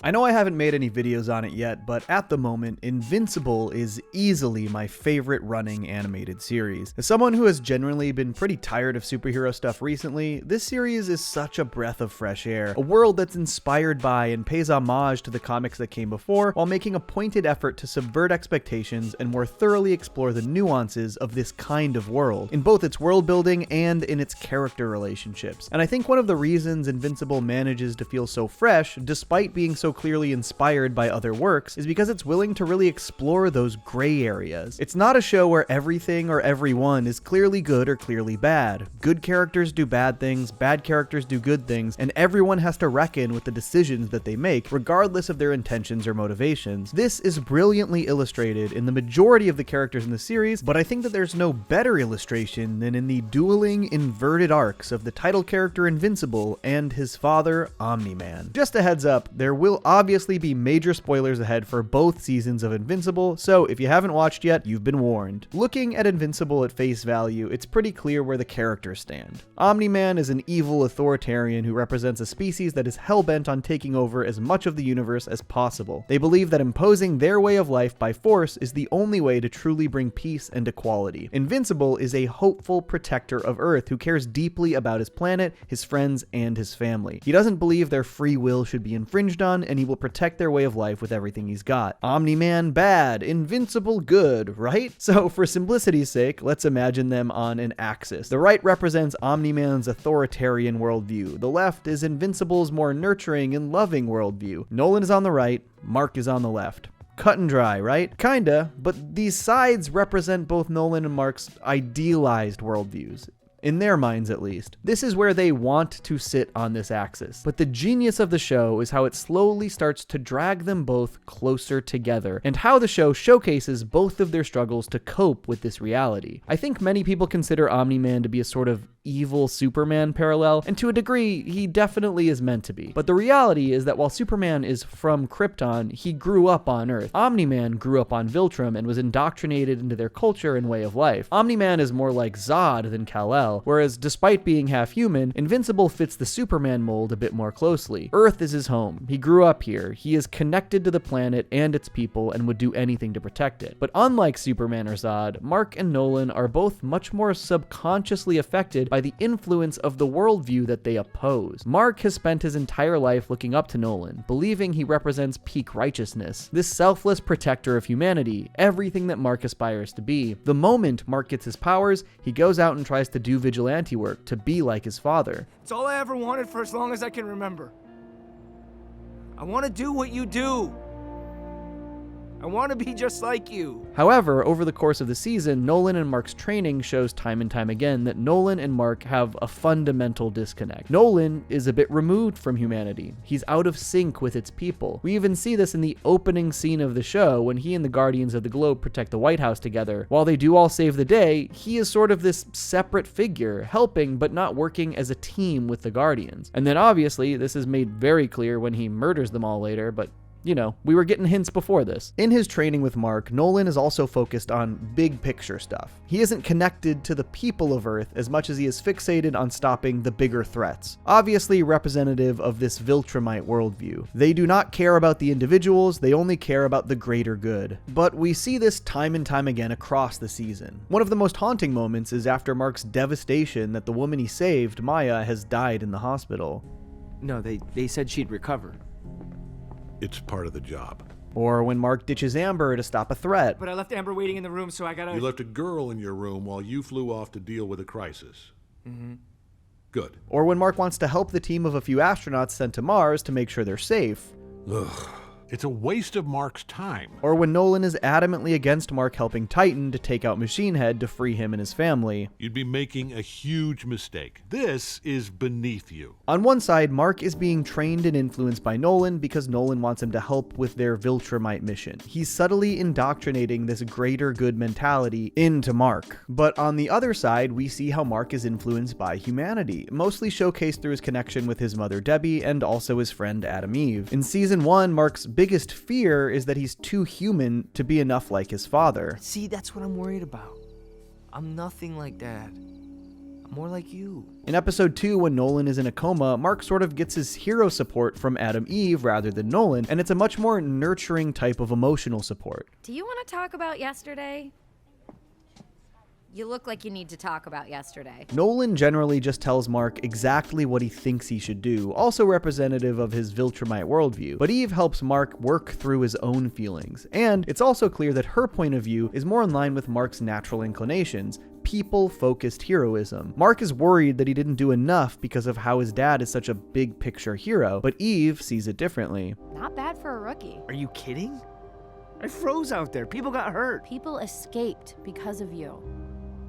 I know I haven't made any videos on it yet, but at the moment, Invincible is easily my favorite running animated series. As someone who has genuinely been pretty tired of superhero stuff recently, this series is such a breath of fresh air, a world that's inspired by and pays homage to the comics that came before, while making a pointed effort to subvert expectations and more thoroughly explore the nuances of this kind of world, in both its world building and in its character relationships. And I think one of the reasons Invincible manages to feel so fresh, despite being so clearly inspired by other works, is because it's willing to really explore those gray areas. It's not a show where everything or everyone is clearly good or clearly bad. Good characters do bad things, bad characters do good things, and everyone has to reckon with the decisions that they make, regardless of their intentions or motivations. This is brilliantly illustrated in the majority of the characters in the series, but I think that there's no better illustration than in the dueling, inverted arcs of the title character Invincible and his father, Omni-Man. Just a heads up, there will obviously be major spoilers ahead for both seasons of Invincible, so if you haven't watched yet, you've been warned. Looking at Invincible at face value, it's pretty clear where the characters stand. Omni-Man is an evil authoritarian who represents a species that is hell-bent on taking over as much of the universe as possible. They believe that imposing their way of life by force is the only way to truly bring peace and equality. Invincible is a hopeful protector of Earth who cares deeply about his planet, his friends, and his family. He doesn't believe their free will should be infringed on, and he will protect their way of life with everything he's got. Omni-Man bad, Invincible good, right? So for simplicity's sake, let's imagine them on an axis. The right represents Omni-Man's authoritarian worldview. The left is Invincible's more nurturing and loving worldview. Nolan is on the right, Mark is on the left. Cut and dry, right? Kinda, but these sides represent both Nolan and Mark's idealized worldviews. In their minds, at least. This is where they want to sit on this axis. But the genius of the show is how it slowly starts to drag them both closer together, and how the show showcases both of their struggles to cope with this reality. I think many people consider Omni-Man to be a sort of evil Superman parallel, and to a degree, he definitely is meant to be. But the reality is that while Superman is from Krypton, he grew up on Earth. Omni-Man grew up on Viltrum and was indoctrinated into their culture and way of life. Omni-Man is more like Zod than Kal-El, whereas despite being half human, Invincible fits the Superman mold a bit more closely. Earth is his home. He grew up here. He is connected to the planet and its people and would do anything to protect it. But unlike Superman or Zod, Mark and Nolan are both much more subconsciously affected by the influence of the worldview that they oppose. Mark has spent his entire life looking up to Nolan, believing he represents peak righteousness, this selfless protector of humanity, everything that Mark aspires to be. The moment Mark gets his powers, he goes out and tries to do vigilante work to be like his father. It's all I ever wanted for as long as I can remember. I want to do what you do. I want to be just like you. However, over the course of the season, Nolan and Mark's training shows time and time again that Nolan and Mark have a fundamental disconnect. Nolan is a bit removed from humanity. He's out of sync with its people. We even see this in the opening scene of the show when he and the Guardians of the Globe protect the White House together. While they do all save the day, he is sort of this separate figure, helping but not working as a team with the Guardians. And then obviously, this is made very clear when he murders them all later, but you know, we were getting hints before this. In his training with Mark, Nolan is also focused on big picture stuff. He isn't connected to the people of Earth as much as he is fixated on stopping the bigger threats. Obviously representative of this Viltromite worldview. They do not care about the individuals, they only care about the greater good. But we see this time and time again across the season. One of the most haunting moments is after Mark's devastation that the woman he saved, Maya, has died in the hospital. No, they said she'd recover. It's part of the job. Or when Mark ditches Amber to stop a threat. But I left Amber waiting in the room, so I gotta... You left a girl in your room while you flew off to deal with a crisis. Mm-hmm. Good. Or when Mark wants to help the team of a few astronauts sent to Mars to make sure they're safe. Ugh. It's a waste of Mark's time. Or when Nolan is adamantly against Mark helping Titan to take out Machine Head to free him and his family. You'd be making a huge mistake. This is beneath you. On one side, Mark is being trained and influenced by Nolan because Nolan wants him to help with their Viltromite mission. He's subtly indoctrinating this greater good mentality into Mark. But on the other side, we see how Mark is influenced by humanity, mostly showcased through his connection with his mother Debbie and also his friend Adam Eve. In season 1, Mark's biggest fear is that he's too human to be enough like his father. See, that's what I'm worried about. I'm nothing like Dad. I'm more like you. In episode 2, when Nolan is in a coma, Mark sort of gets his hero support from Adam Eve rather than Nolan, and it's a much more nurturing type of emotional support. Do you want to talk about yesterday? You look like you need to talk about yesterday. Nolan generally just tells Mark exactly what he thinks he should do, also representative of his Viltromite worldview, but Eve helps Mark work through his own feelings, and it's also clear that her point of view is more in line with Mark's natural inclinations, people-focused heroism. Mark is worried that he didn't do enough because of how his dad is such a big-picture hero, but Eve sees it differently. Not bad for a rookie. Are you kidding? I froze out there. People got hurt. People escaped because of you.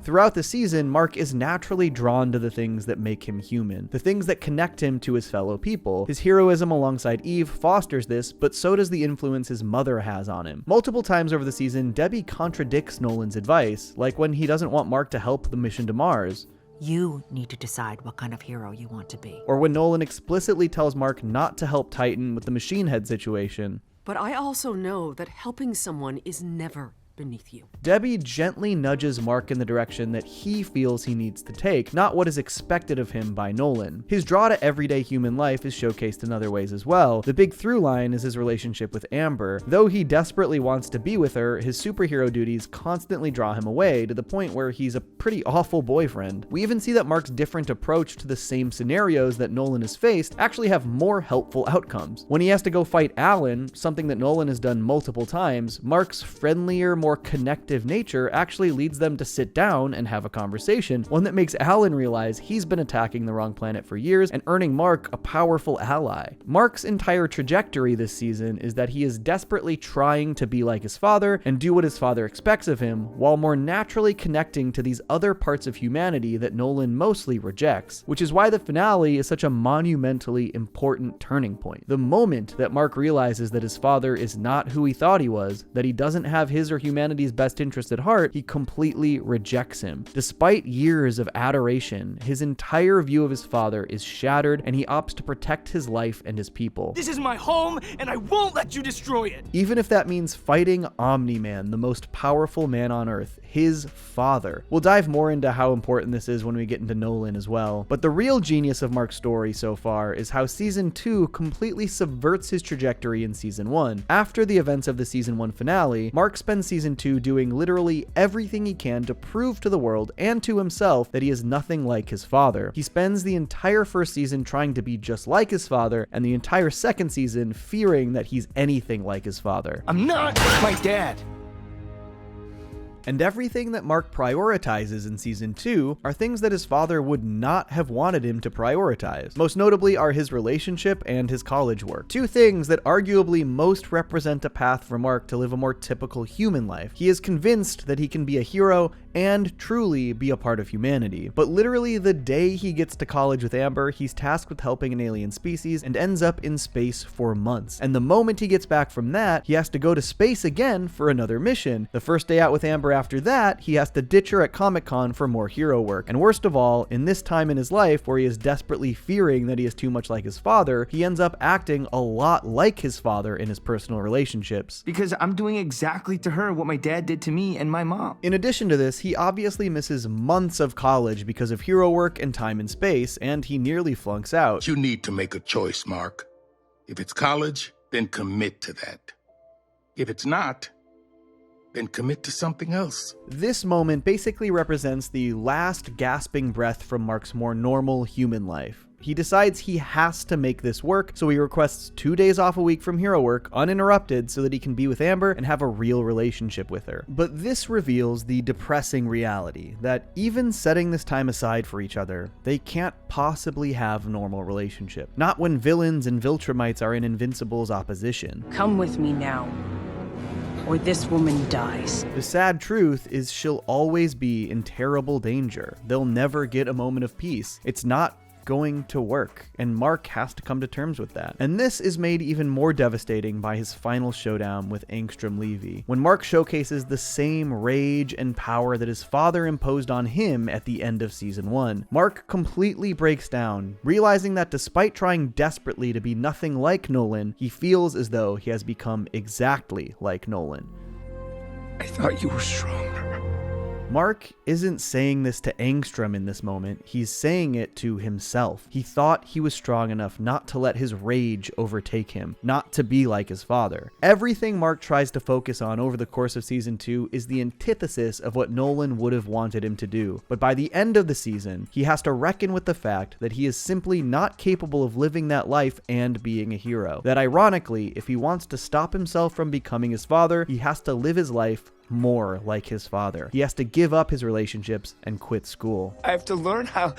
Throughout the season, Mark is naturally drawn to the things that make him human, the things that connect him to his fellow people. His heroism alongside Eve fosters this, but so does the influence his mother has on him. Multiple times over the season, Debbie contradicts Nolan's advice, like when he doesn't want Mark to help the mission to Mars. You need to decide what kind of hero you want to be. Or when Nolan explicitly tells Mark not to help Titan with the machine head situation. But I also know that helping someone is never beneath you. Debbie gently nudges Mark in the direction that he feels he needs to take, not what is expected of him by Nolan. His draw to everyday human life is showcased in other ways as well. The big through line is his relationship with Amber. Though he desperately wants to be with her, his superhero duties constantly draw him away to the point where he's a pretty awful boyfriend. We even see that Mark's different approach to the same scenarios that Nolan has faced actually have more helpful outcomes. When he has to go fight Alan, something that Nolan has done multiple times, Mark's friendlier, more connective nature actually leads them to sit down and have a conversation, one that makes Alan realize he's been attacking the wrong planet for years and earning Mark a powerful ally. Mark's entire trajectory this season is that he is desperately trying to be like his father and do what his father expects of him, while more naturally connecting to these other parts of humanity that Nolan mostly rejects, which is why the finale is such a monumentally important turning point. The moment that Mark realizes that his father is not who he thought he was, that he doesn't have his or humanity's best interest at heart, he completely rejects him. Despite years of adoration, his entire view of his father is shattered, and he opts to protect his life and his people. This is my home, and I won't let you destroy it. Even if that means fighting Omni-Man, the most powerful man on Earth, his father. We'll dive more into how important this is when we get into Nolan as well. But the real genius of Mark's story so far is how Season 2 completely subverts his trajectory in Season 1. After the events of the Season 1 finale, Mark spends Season 2 doing literally everything he can to prove to the world and to himself that he is nothing like his father. He spends the entire first season trying to be just like his father, and the entire second season fearing that he's anything like his father. I'm not my dad. And everything that Mark prioritizes in Season 2 are things that his father would not have wanted him to prioritize. Most notably are his relationship and his college work. Two things that arguably most represent a path for Mark to live a more typical human life. He is convinced that he can be a hero and truly be a part of humanity. But literally the day he gets to college with Amber, he's tasked with helping an alien species and ends up in space for months. And the moment he gets back from that, he has to go to space again for another mission. The first day out with Amber after that, he has to ditch her at Comic-Con for more hero work. And worst of all, in this time in his life where he is desperately fearing that he is too much like his father, he ends up acting a lot like his father in his personal relationships. Because I'm doing exactly to her what my dad did to me and my mom. In addition to this, he obviously misses months of college because of hero work and time in space, and he nearly flunks out. You need to make a choice, Mark. If it's college, then commit to that. If it's not, then commit to something else. This moment basically represents the last gasping breath from Mark's more normal human life. He decides he has to make this work, so he requests 2 days off a week from hero work, uninterrupted, so that he can be with Amber and have a real relationship with her. But this reveals the depressing reality that even setting this time aside for each other, they can't possibly have a normal relationship. Not when villains and Viltromites are in Invincible's opposition. Come with me now, or this woman dies. The sad truth is she'll always be in terrible danger. They'll never get a moment of peace. It's not going to work, and Mark has to come to terms with that. And this is made even more devastating by his final showdown with Angstrom Levy, when Mark showcases the same rage and power that his father imposed on him at the end of Season 1. Mark completely breaks down, realizing that despite trying desperately to be nothing like Nolan, he feels as though he has become exactly like Nolan. I thought you were stronger. Mark isn't saying this to Angstrom in this moment, he's saying it to himself. He thought he was strong enough not to let his rage overtake him, not to be like his father. Everything Mark tries to focus on over the course of season 2 is the antithesis of what Nolan would have wanted him to do, but by the end of the season, he has to reckon with the fact that he is simply not capable of living that life and being a hero. That ironically, if he wants to stop himself from becoming his father, he has to live his life more like his father. He has to give up his relationships and quit school. I have to learn how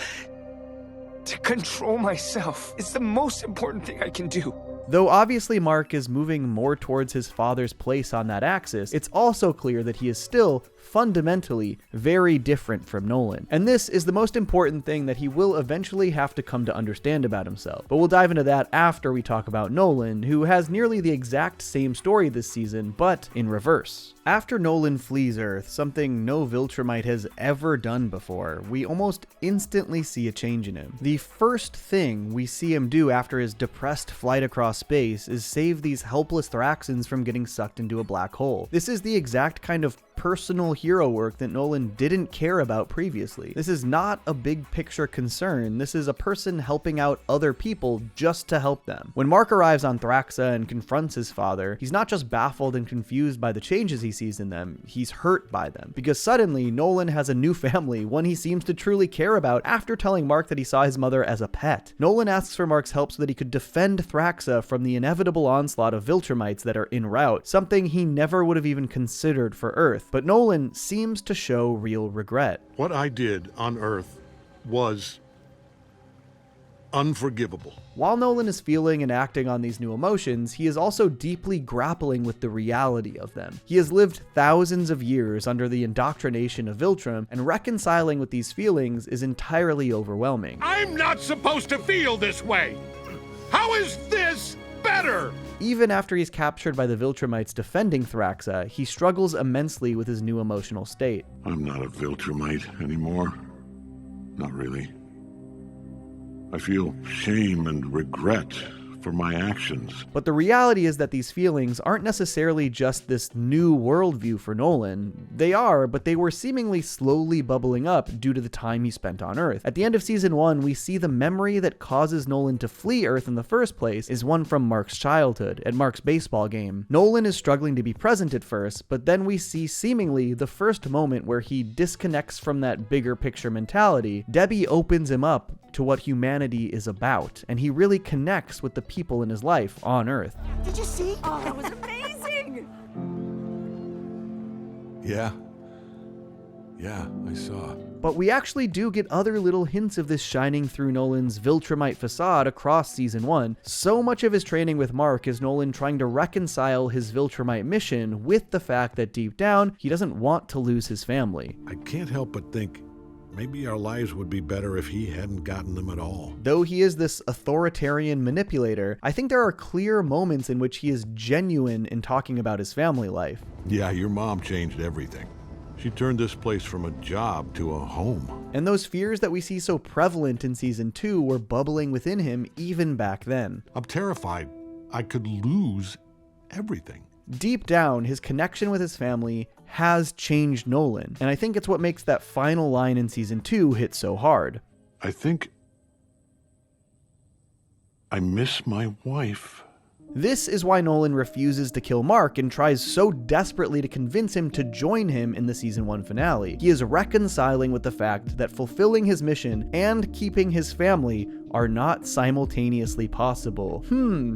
to control myself. It's the most important thing I can do. Though obviously Mark is moving more towards his father's place on that axis, it's also clear that he is still fundamentally very different from Nolan. And this is the most important thing that he will eventually have to come to understand about himself. But we'll dive into that after we talk about Nolan, who has nearly the exact same story this season, but in reverse. After Nolan flees Earth, something no Viltromite has ever done before, we almost instantly see a change in him. The first thing we see him do after his depressed flight across space is save these helpless Thraxans from getting sucked into a black hole. This is the exact kind of personal hero work that Nolan didn't care about previously. This is not a big picture concern. This is a person helping out other people just to help them. When Mark arrives on Thraxa and confronts his father, he's not just baffled and confused by the changes he sees in them, he's hurt by them. Because suddenly, Nolan has a new family, one he seems to truly care about after telling Mark that he saw his mother as a pet. Nolan asks for Mark's help so that he could defend Thraxa from the inevitable onslaught of Viltromites that are en route, something he never would have even considered for Earth. But Nolan seems to show real regret. What I did on Earth was unforgivable. While Nolan is feeling and acting on these new emotions, he is also deeply grappling with the reality of them. He has lived thousands of years under the indoctrination of Viltrum, and reconciling with these feelings is entirely overwhelming. I'm not supposed to feel this way! How is this better? Even after he's captured by the Viltrumites defending Thraxa, he struggles immensely with his new emotional state. I'm not a Viltrumite anymore. Not really. I feel shame and regret for my actions. But the reality is that these feelings aren't necessarily just this new worldview for Nolan. They are, but they were seemingly slowly bubbling up due to the time he spent on Earth. At the end of season 1, we see the memory that causes Nolan to flee Earth in the first place is one from Mark's childhood, at Mark's baseball game. Nolan is struggling to be present at first, but then we see seemingly the first moment where he disconnects from that bigger picture mentality. Debbie opens him up to what humanity is about, and he really connects with the people in his life on Earth. Did you see? Oh, that was amazing! Yeah, I saw. But we actually do get other little hints of this shining through Nolan's Viltromite facade across season 1. So much of his training with Mark is Nolan trying to reconcile his Viltromite mission with the fact that deep down, he doesn't want to lose his family. I can't help but think maybe our lives would be better if he hadn't gotten them at all. Though he is this authoritarian manipulator, I think there are clear moments in which he is genuine in talking about his family life. Yeah, your mom changed everything. She turned this place from a job to a home. And those fears that we see so prevalent in season 2 were bubbling within him even back then. I'm terrified I could lose everything. Deep down, his connection with his family has changed Nolan, and I think it's what makes that final line in season 2 hit so hard. I think I miss my wife. This is why Nolan refuses to kill Mark and tries so desperately to convince him to join him in the season 1 finale. He is reconciling with the fact that fulfilling his mission and keeping his family are not simultaneously possible.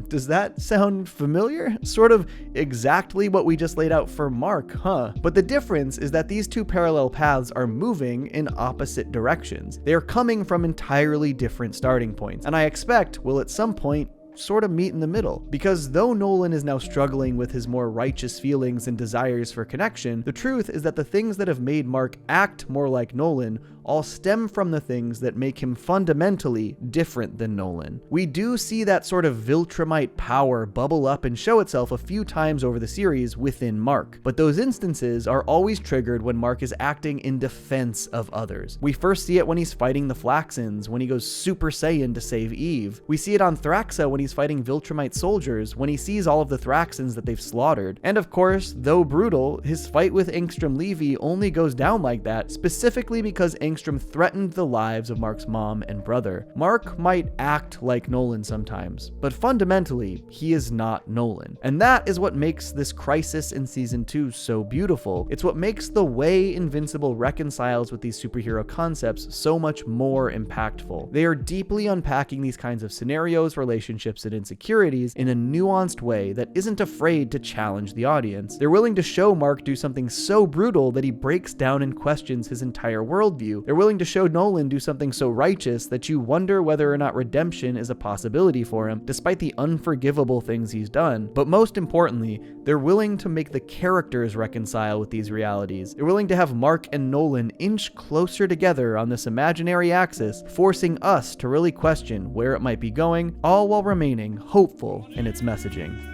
Does that sound familiar? Sort of exactly what we just laid out for Mark, huh? But the difference is that these two parallel paths are moving in opposite directions. They are coming from entirely different starting points, and I expect will at some point sort of meet in the middle. Because though Nolan is now struggling with his more righteous feelings and desires for connection, the truth is that the things that have made Mark act more like Nolan all stem from the things that make him fundamentally different than Nolan. We do see that sort of Viltromite power bubble up and show itself a few times over the series within Mark, but those instances are always triggered when Mark is acting in defense of others. We first see it when he's fighting the Flaxans, when he goes Super Saiyan to save Eve. We see it on Thraxa when he's fighting Viltromite soldiers when he sees all of the Thraxans that they've slaughtered. And of course, though brutal, his fight with Angstrom Levy only goes down like that specifically because Angstrom threatened the lives of Mark's mom and brother. Mark might act like Nolan sometimes, but fundamentally, he is not Nolan. And that is what makes this crisis in season 2 so beautiful. It's what makes the way Invincible reconciles with these superhero concepts so much more impactful. They are deeply unpacking these kinds of scenarios, relationships, and insecurities in a nuanced way that isn't afraid to challenge the audience. They're willing to show Mark do something so brutal that he breaks down and questions his entire worldview. They're willing to show Nolan do something so righteous that you wonder whether or not redemption is a possibility for him, despite the unforgivable things he's done. But most importantly, they're willing to make the characters reconcile with these realities. They're willing to have Mark and Nolan inch closer together on this imaginary axis, forcing us to really question where it might be going, all while remaining hopeful in its messaging.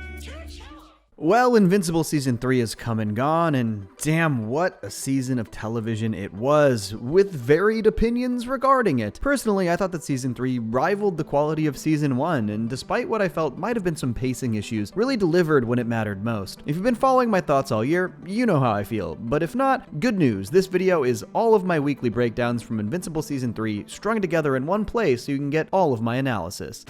Well, Invincible Season 3 has come and gone, and damn, what a season of television it was, with varied opinions regarding it. Personally, I thought that Season 3 rivaled the quality of Season 1, and despite what I felt might have been some pacing issues, really delivered when it mattered most. If you've been following my thoughts all year, you know how I feel, but if not, good news, this video is all of my weekly breakdowns from Invincible Season 3 strung together in one place so you can get all of my analysis.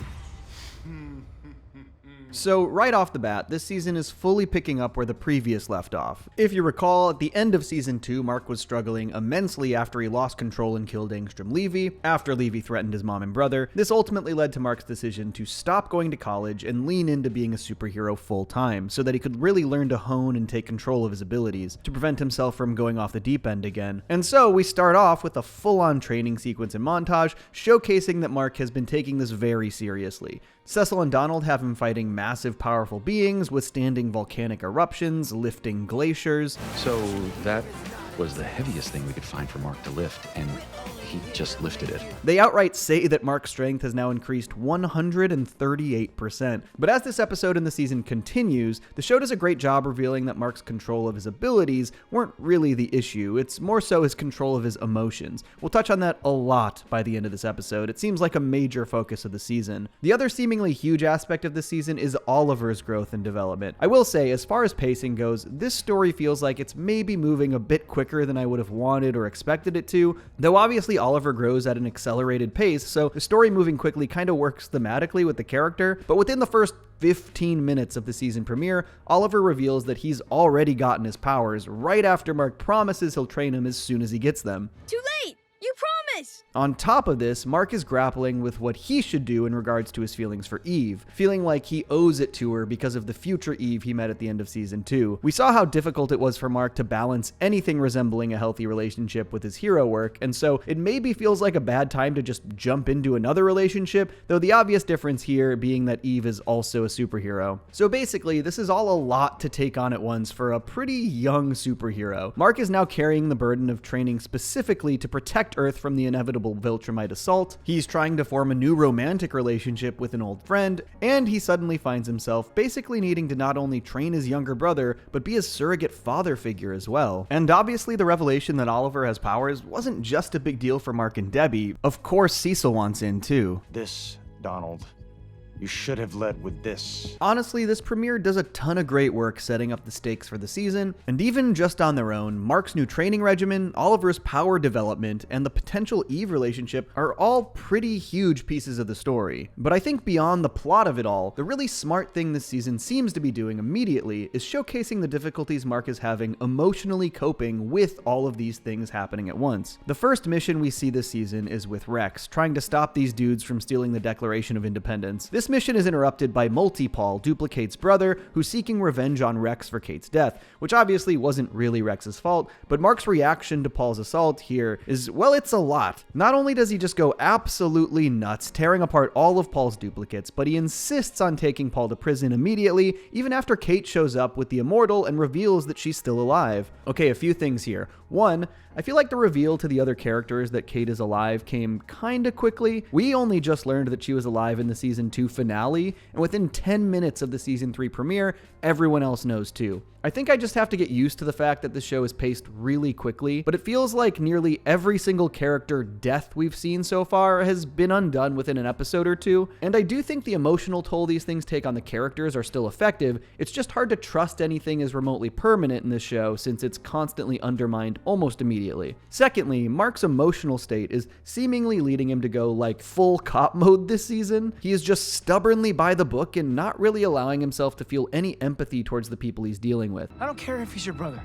So right off the bat, this season is fully picking up where the previous left off. If you recall, at the end of Season 2, Mark was struggling immensely after he lost control and killed Angstrom Levy, after Levy threatened his mom and brother. This ultimately led to Mark's decision to stop going to college and lean into being a superhero full-time, so that he could really learn to hone and take control of his abilities, to prevent himself from going off the deep end again. And so we start off with a full-on training sequence and montage, showcasing that Mark has been taking this very seriously. Cecil and Donald have him fighting massive, powerful beings, withstanding volcanic eruptions, lifting glaciers. So that was the heaviest thing we could find for Mark to lift, and he just lifted it. They outright say that Mark's strength has now increased 138%. But as this episode in the season continues, the show does a great job revealing that Mark's control of his abilities weren't really the issue. It's more so his control of his emotions. We'll touch on that a lot by the end of this episode. It seems like a major focus of the season. The other seemingly huge aspect of this season is Oliver's growth and development. I will say, as far as pacing goes, this story feels like it's maybe moving a bit quicker than I would have wanted or expected it to, though obviously Oliver grows at an accelerated pace, so the story moving quickly kind of works thematically with the character. But within the first 15 minutes of the season premiere, Oliver reveals that he's already gotten his powers right after Mark promises he'll train him as soon as he gets them. Too late! You promise! On top of this, Mark is grappling with what he should do in regards to his feelings for Eve, feeling like he owes it to her because of the future Eve he met at the end of Season 2. We saw how difficult it was for Mark to balance anything resembling a healthy relationship with his hero work, and so it maybe feels like a bad time to just jump into another relationship, though the obvious difference here being that Eve is also a superhero. So basically, this is all a lot to take on at once for a pretty young superhero. Mark is now carrying the burden of training specifically to protect Earth from the inevitable Viltromite assault. He's trying to form a new romantic relationship with an old friend, and he suddenly finds himself basically needing to not only train his younger brother, but be a surrogate father figure as well. And obviously the revelation that Oliver has powers wasn't just a big deal for Mark and Debbie. Of course Cecil wants in too. This, Donald. You should have led with this. Honestly, this premiere does a ton of great work setting up the stakes for the season, and even just on their own, Mark's new training regimen, Oliver's power development, and the potential Eve relationship are all pretty huge pieces of the story. But I think beyond the plot of it all, the really smart thing this season seems to be doing immediately is showcasing the difficulties Mark is having emotionally coping with all of these things happening at once. The first mission we see this season is with Rex, trying to stop these dudes from stealing the Declaration of Independence. This mission is interrupted by Multi-Paul, Duplicate's brother, who's seeking revenge on Rex for Kate's death, which obviously wasn't really Rex's fault, but Mark's reaction to Paul's assault here is, well, it's a lot. Not only does he just go absolutely nuts, tearing apart all of Paul's duplicates, but he insists on taking Paul to prison immediately, even after Kate shows up with the Immortal and reveals that she's still alive. Okay, a few things here. One, I feel like the reveal to the other characters that Kate is alive came kinda quickly. We only just learned that she was alive in the Season 2 finale, and within 10 minutes of the season 3 premiere, everyone else knows too. I think I just have to get used to the fact that the show is paced really quickly, but it feels like nearly every single character death we've seen so far has been undone within an episode or two, and I do think the emotional toll these things take on the characters are still effective. It's just hard to trust anything is remotely permanent in this show since it's constantly undermined almost immediately. Secondly, Mark's emotional state is seemingly leading him to go like full cop mode this season. He is just stubbornly by the book and not really allowing himself to feel any empathy towards the people he's dealing with. I don't care if he's your brother.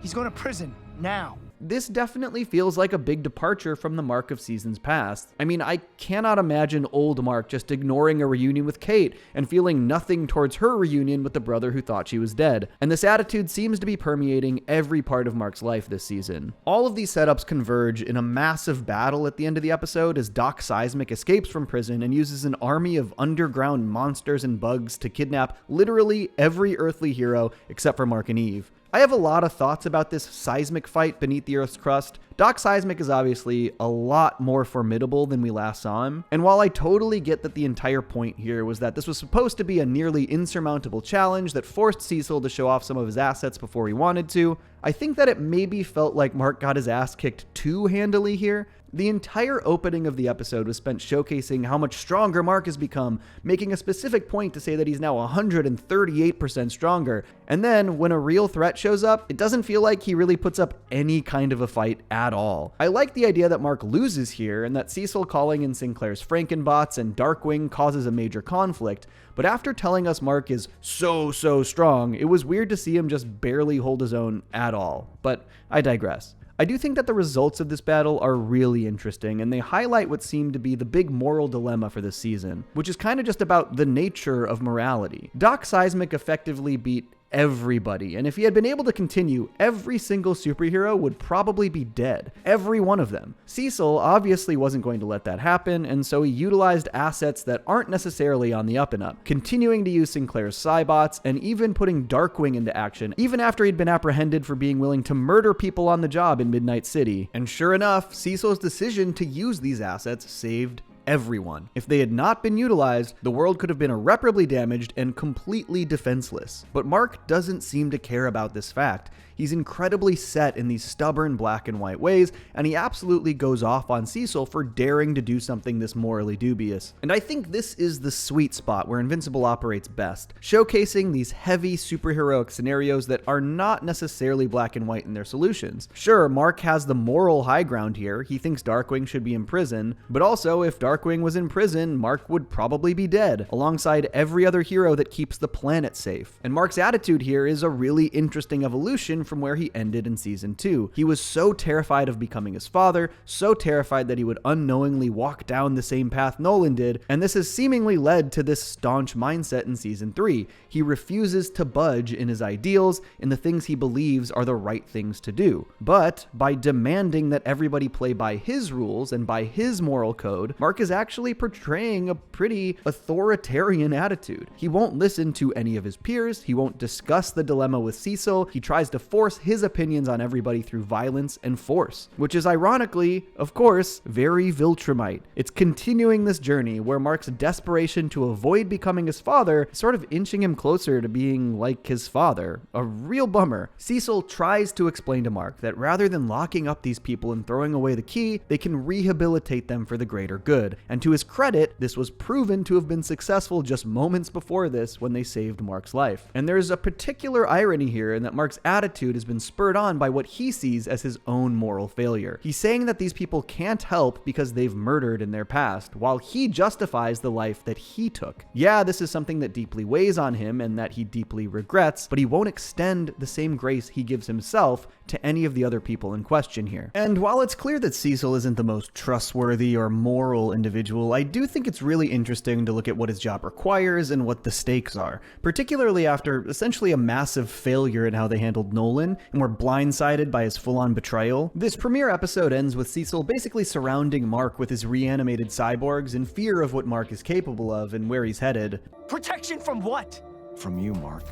He's going to prison now. This definitely feels like a big departure from the Mark of seasons past. I mean, I cannot imagine old Mark just ignoring a reunion with Kate and feeling nothing towards her reunion with the brother who thought she was dead. And this attitude seems to be permeating every part of Mark's life this season. All of these setups converge in a massive battle at the end of the episode as Doc Seismic escapes from prison and uses an army of underground monsters and bugs to kidnap literally every earthly hero except for Mark and Eve. I have a lot of thoughts about this seismic fight beneath the Earth's crust. Doc Seismic is obviously a lot more formidable than we last saw him, and while I totally get that the entire point here was that this was supposed to be a nearly insurmountable challenge that forced Cecil to show off some of his assets before he wanted to, I think that it maybe felt like Mark got his ass kicked too handily here. The entire opening of the episode was spent showcasing how much stronger Mark has become, making a specific point to say that he's now 138% stronger. And then, when a real threat shows up, it doesn't feel like he really puts up any kind of a fight at all. I like the idea that Mark loses here, and that Cecil calling in Sinclair's Frankenbots and Darkwing causes a major conflict, but after telling us Mark is so strong, it was weird to see him just barely hold his own at all. But I digress. I do think that the results of this battle are really interesting, and they highlight what seemed to be the big moral dilemma for this season, which is kind of just about the nature of morality. Doc Seismic effectively beat everybody, and if he had been able to continue, every single superhero would probably be dead. Every one of them. Cecil obviously wasn't going to let that happen, and so he utilized assets that aren't necessarily on the up and up, continuing to use Sinclair's Cybots, and even putting Darkwing into action, even after he'd been apprehended for being willing to murder people on the job in Midnight City. And sure enough, Cecil's decision to use these assets saved everyone. If they had not been utilized, the world could have been irreparably damaged and completely defenseless. But Mark doesn't seem to care about this fact. He's incredibly set in these stubborn black and white ways, and he absolutely goes off on Cecil for daring to do something this morally dubious. And I think this is the sweet spot where Invincible operates best, showcasing these heavy superheroic scenarios that are not necessarily black and white in their solutions. Sure, Mark has the moral high ground here. He thinks Darkwing should be in prison, but also if Darkwing was in prison, Mark would probably be dead, alongside every other hero that keeps the planet safe. And Mark's attitude here is a really interesting evolution from where he ended in season 2. He was so terrified of becoming his father, so terrified that he would unknowingly walk down the same path Nolan did, and this has seemingly led to this staunch mindset in season 3. He refuses to budge in his ideals, in the things he believes are the right things to do. But by demanding that everybody play by his rules and by his moral code, Mark is actually portraying a pretty authoritarian attitude. He won't listen to any of his peers, he won't discuss the dilemma with Cecil, he tries to force his opinions on everybody through violence and force, which is ironically, of course, very Viltromite. It's continuing this journey where Mark's desperation to avoid becoming his father is sort of inching him closer to being like his father. A real bummer. Cecil tries to explain to Mark that rather than locking up these people and throwing away the key, they can rehabilitate them for the greater good. And to his credit, this was proven to have been successful just moments before this when they saved Mark's life. And there's a particular irony here in that Mark's attitude has been spurred on by what he sees as his own moral failure. He's saying that these people can't help because they've murdered in their past, while he justifies the life that he took. Yeah, this is something that deeply weighs on him and that he deeply regrets, but he won't extend the same grace he gives himself to any of the other people in question here. And while it's clear that Cecil isn't the most trustworthy or moral individual, I do think it's really interesting to look at what his job requires and what the stakes are, particularly after essentially a massive failure in how they handled Nolan and were blindsided by his full-on betrayal. This premiere episode ends with Cecil basically surrounding Mark with his reanimated cyborgs in fear of what Mark is capable of and where he's headed. Protection from what? From you, Mark.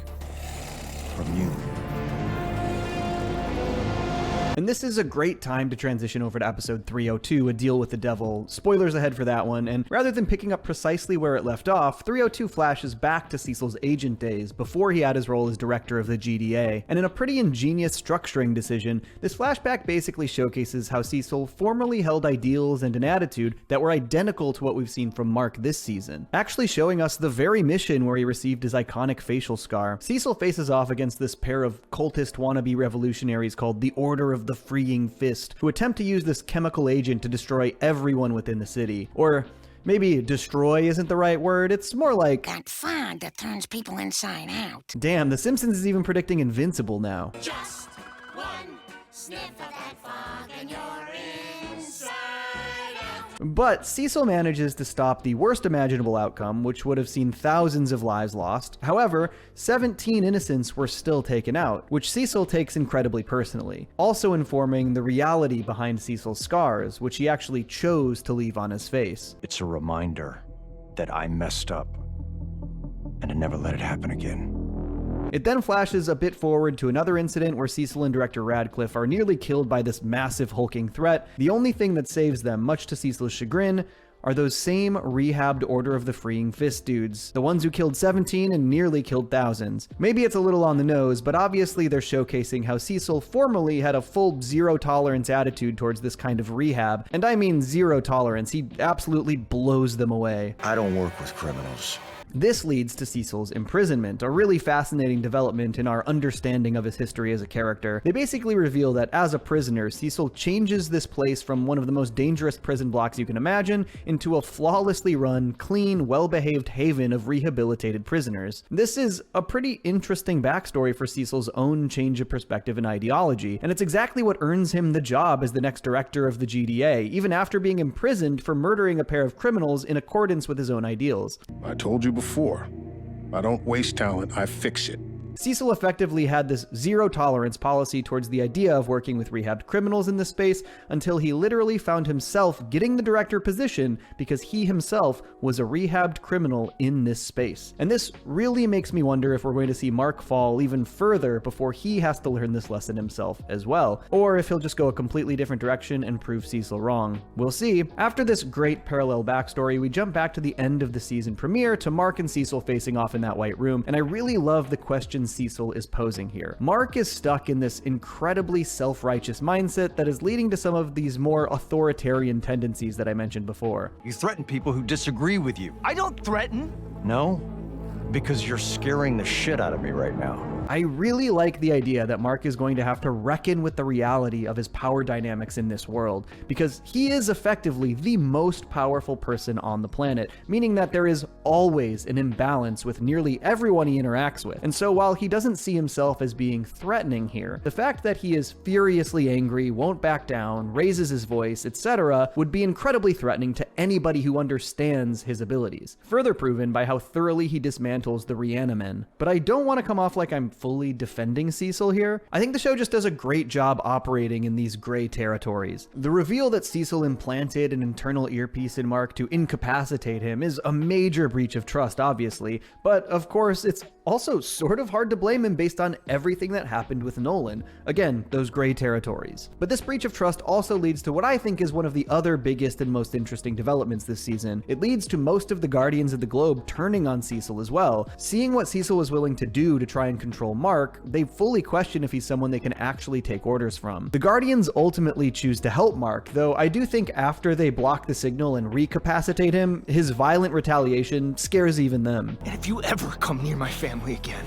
From you. And this is a great time to transition over to episode 302, A Deal with the Devil. Spoilers ahead for that one, and rather than picking up precisely where it left off, 302 flashes back to Cecil's agent days, before he had his role as director of the GDA. And in a pretty ingenious structuring decision, this flashback basically showcases how Cecil formerly held ideals and an attitude that were identical to what we've seen from Mark this season, actually showing us the very mission where he received his iconic facial scar. Cecil faces off against this pair of cultist wannabe revolutionaries called the Order of the Freeing Fist, who attempt to use this chemical agent to destroy everyone within the city. Or maybe destroy isn't the right word, it's more like that fog that turns people inside out. Damn, The Simpsons is even predicting Invincible now. Just one sniff of that fog and you're inside out. But Cecil manages to stop the worst imaginable outcome, which would have seen thousands of lives lost. However, 17 innocents were still taken out, which Cecil takes incredibly personally, also informing the reality behind Cecil's scars, which he actually chose to leave on his face. It's a reminder that I messed up, and to never let it happen again. It then flashes a bit forward to another incident where Cecil and Director Radcliffe are nearly killed by this massive hulking threat. The only thing that saves them, much to Cecil's chagrin, are those same rehabbed Order of the Freeing Fist dudes, the ones who killed 17 and nearly killed thousands. Maybe it's a little on the nose, but obviously they're showcasing how Cecil formerly had a full zero-tolerance attitude towards this kind of rehab, and I mean zero tolerance. He absolutely blows them away. I don't work with criminals. This leads to Cecil's imprisonment, a really fascinating development in our understanding of his history as a character. They basically reveal that as a prisoner, Cecil changes this place from one of the most dangerous prison blocks you can imagine into a flawlessly run, clean, well-behaved haven of rehabilitated prisoners. This is a pretty interesting backstory for Cecil's own change of perspective and ideology, and it's exactly what earns him the job as the next director of the GDA, even after being imprisoned for murdering a pair of criminals in accordance with his own ideals. I told you before, I don't waste talent, I fix it. Cecil effectively had this zero-tolerance policy towards the idea of working with rehabbed criminals in this space until he literally found himself getting the director position because he himself was a rehabbed criminal in this space. And this really makes me wonder if we're going to see Mark fall even further before he has to learn this lesson himself as well, or if he'll just go a completely different direction and prove Cecil wrong. We'll see. After this great parallel backstory, we jump back to the end of the season premiere to Mark and Cecil facing off in that white room, and I really love the question Cecil is posing here. Mark is stuck in this incredibly self-righteous mindset that is leading to some of these more authoritarian tendencies that I mentioned before. You threaten people who disagree with you. I don't threaten. No? Because you're scaring the shit out of me right now. I really like the idea that Mark is going to have to reckon with the reality of his power dynamics in this world, because he is effectively the most powerful person on the planet, meaning that there is always an imbalance with nearly everyone he interacts with. And so while he doesn't see himself as being threatening here, the fact that he is furiously angry, won't back down, raises his voice, etc., would be incredibly threatening to anybody who understands his abilities, further proven by how thoroughly he dismantles the Reanimen. But I don't want to come off like I'm fully defending Cecil here. I think the show just does a great job operating in these gray territories. The reveal that Cecil implanted an internal earpiece in Mark to incapacitate him is a major breach of trust, obviously, but of course it's also sort of hard to blame him based on everything that happened with Nolan. Again, those gray territories. But this breach of trust also leads to what I think is one of the other biggest and most interesting developments this season. It leads to most of the Guardians of the Globe turning on Cecil as well. Seeing what Cecil was willing to do to try and control Mark, they fully question if he's someone they can actually take orders from. The Guardians ultimately choose to help Mark, though I do think after they block the signal and recapacitate him, his violent retaliation scares even them. And if you ever come near my family again,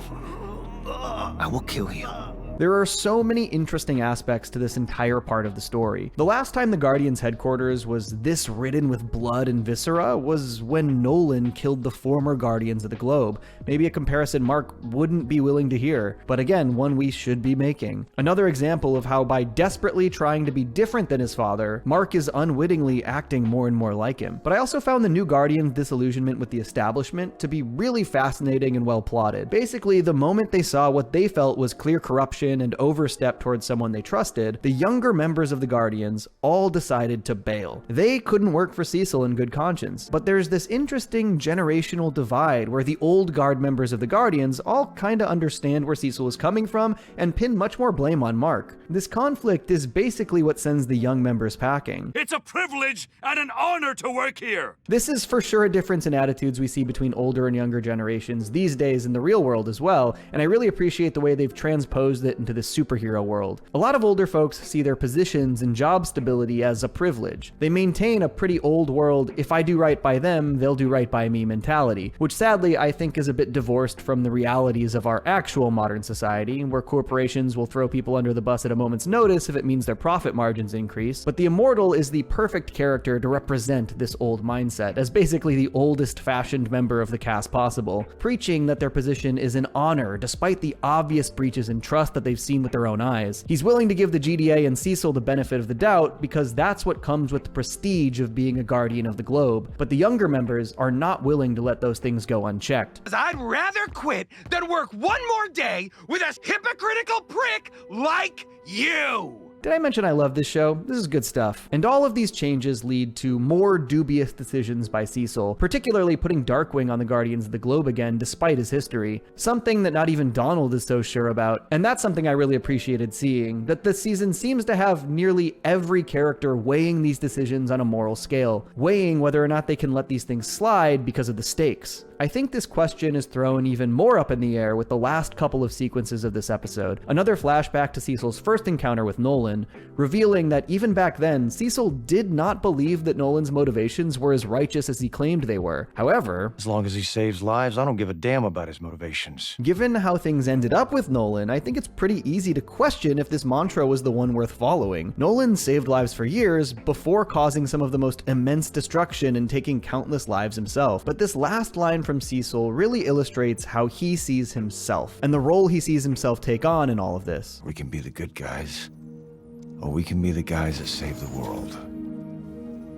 I will kill you. There are so many interesting aspects to this entire part of the story. The last time the Guardians' headquarters was this ridden with blood and viscera was when Nolan killed the former Guardians of the Globe. Maybe a comparison Mark wouldn't be willing to hear, but again, one we should be making. Another example of how by desperately trying to be different than his father, Mark is unwittingly acting more and more like him. But I also found the new Guardians' disillusionment with the establishment to be really fascinating and well plotted. Basically, the moment they saw what they felt was clear corruption action and overstep towards someone they trusted, the younger members of the Guardians all decided to bail. They couldn't work for Cecil in good conscience, but there's this interesting generational divide where the old guard members of the Guardians all kinda understand where Cecil is coming from and pin much more blame on Mark. This conflict is basically what sends the young members packing. It's a privilege and an honor to work here! This is for sure a difference in attitudes we see between older and younger generations these days in the real world as well, and I really appreciate the way they've transposed it into the superhero world. A lot of older folks see their positions and job stability as a privilege. They maintain a pretty old world, if I do right by them, they'll do right by me mentality, which sadly I think is a bit divorced from the realities of our actual modern society, where corporations will throw people under the bus at a moment's notice if it means their profit margins increase. But the Immortal is the perfect character to represent this old mindset, as basically the oldest fashioned member of the cast possible, preaching that their position is an honor despite the obvious breaches in trust that they've seen with their own eyes. He's willing to give the GDA and Cecil the benefit of the doubt because that's what comes with the prestige of being a guardian of the globe, but the younger members are not willing to let those things go unchecked. I'd rather quit than work one more day with a hypocritical prick like you! Did I mention I love this show? This is good stuff. And all of these changes lead to more dubious decisions by Cecil, particularly putting Darkwing on the Guardians of the Globe again despite his history, something that not even Donald is so sure about. And that's something I really appreciated seeing, that this season seems to have nearly every character weighing these decisions on a moral scale, weighing whether or not they can let these things slide because of the stakes. I think this question is thrown even more up in the air with the last couple of sequences of this episode. Another flashback to Cecil's first encounter with Nolan, revealing that even back then, Cecil did not believe that Nolan's motivations were as righteous as he claimed they were. However, as long as he saves lives, I don't give a damn about his motivations. Given how things ended up with Nolan, I think it's pretty easy to question if this mantra was the one worth following. Nolan saved lives for years before causing some of the most immense destruction and taking countless lives himself. But this last line from Cecil really illustrates how he sees himself and the role he sees himself take on in all of this. We can be the good guys, or we can be the guys that save the world.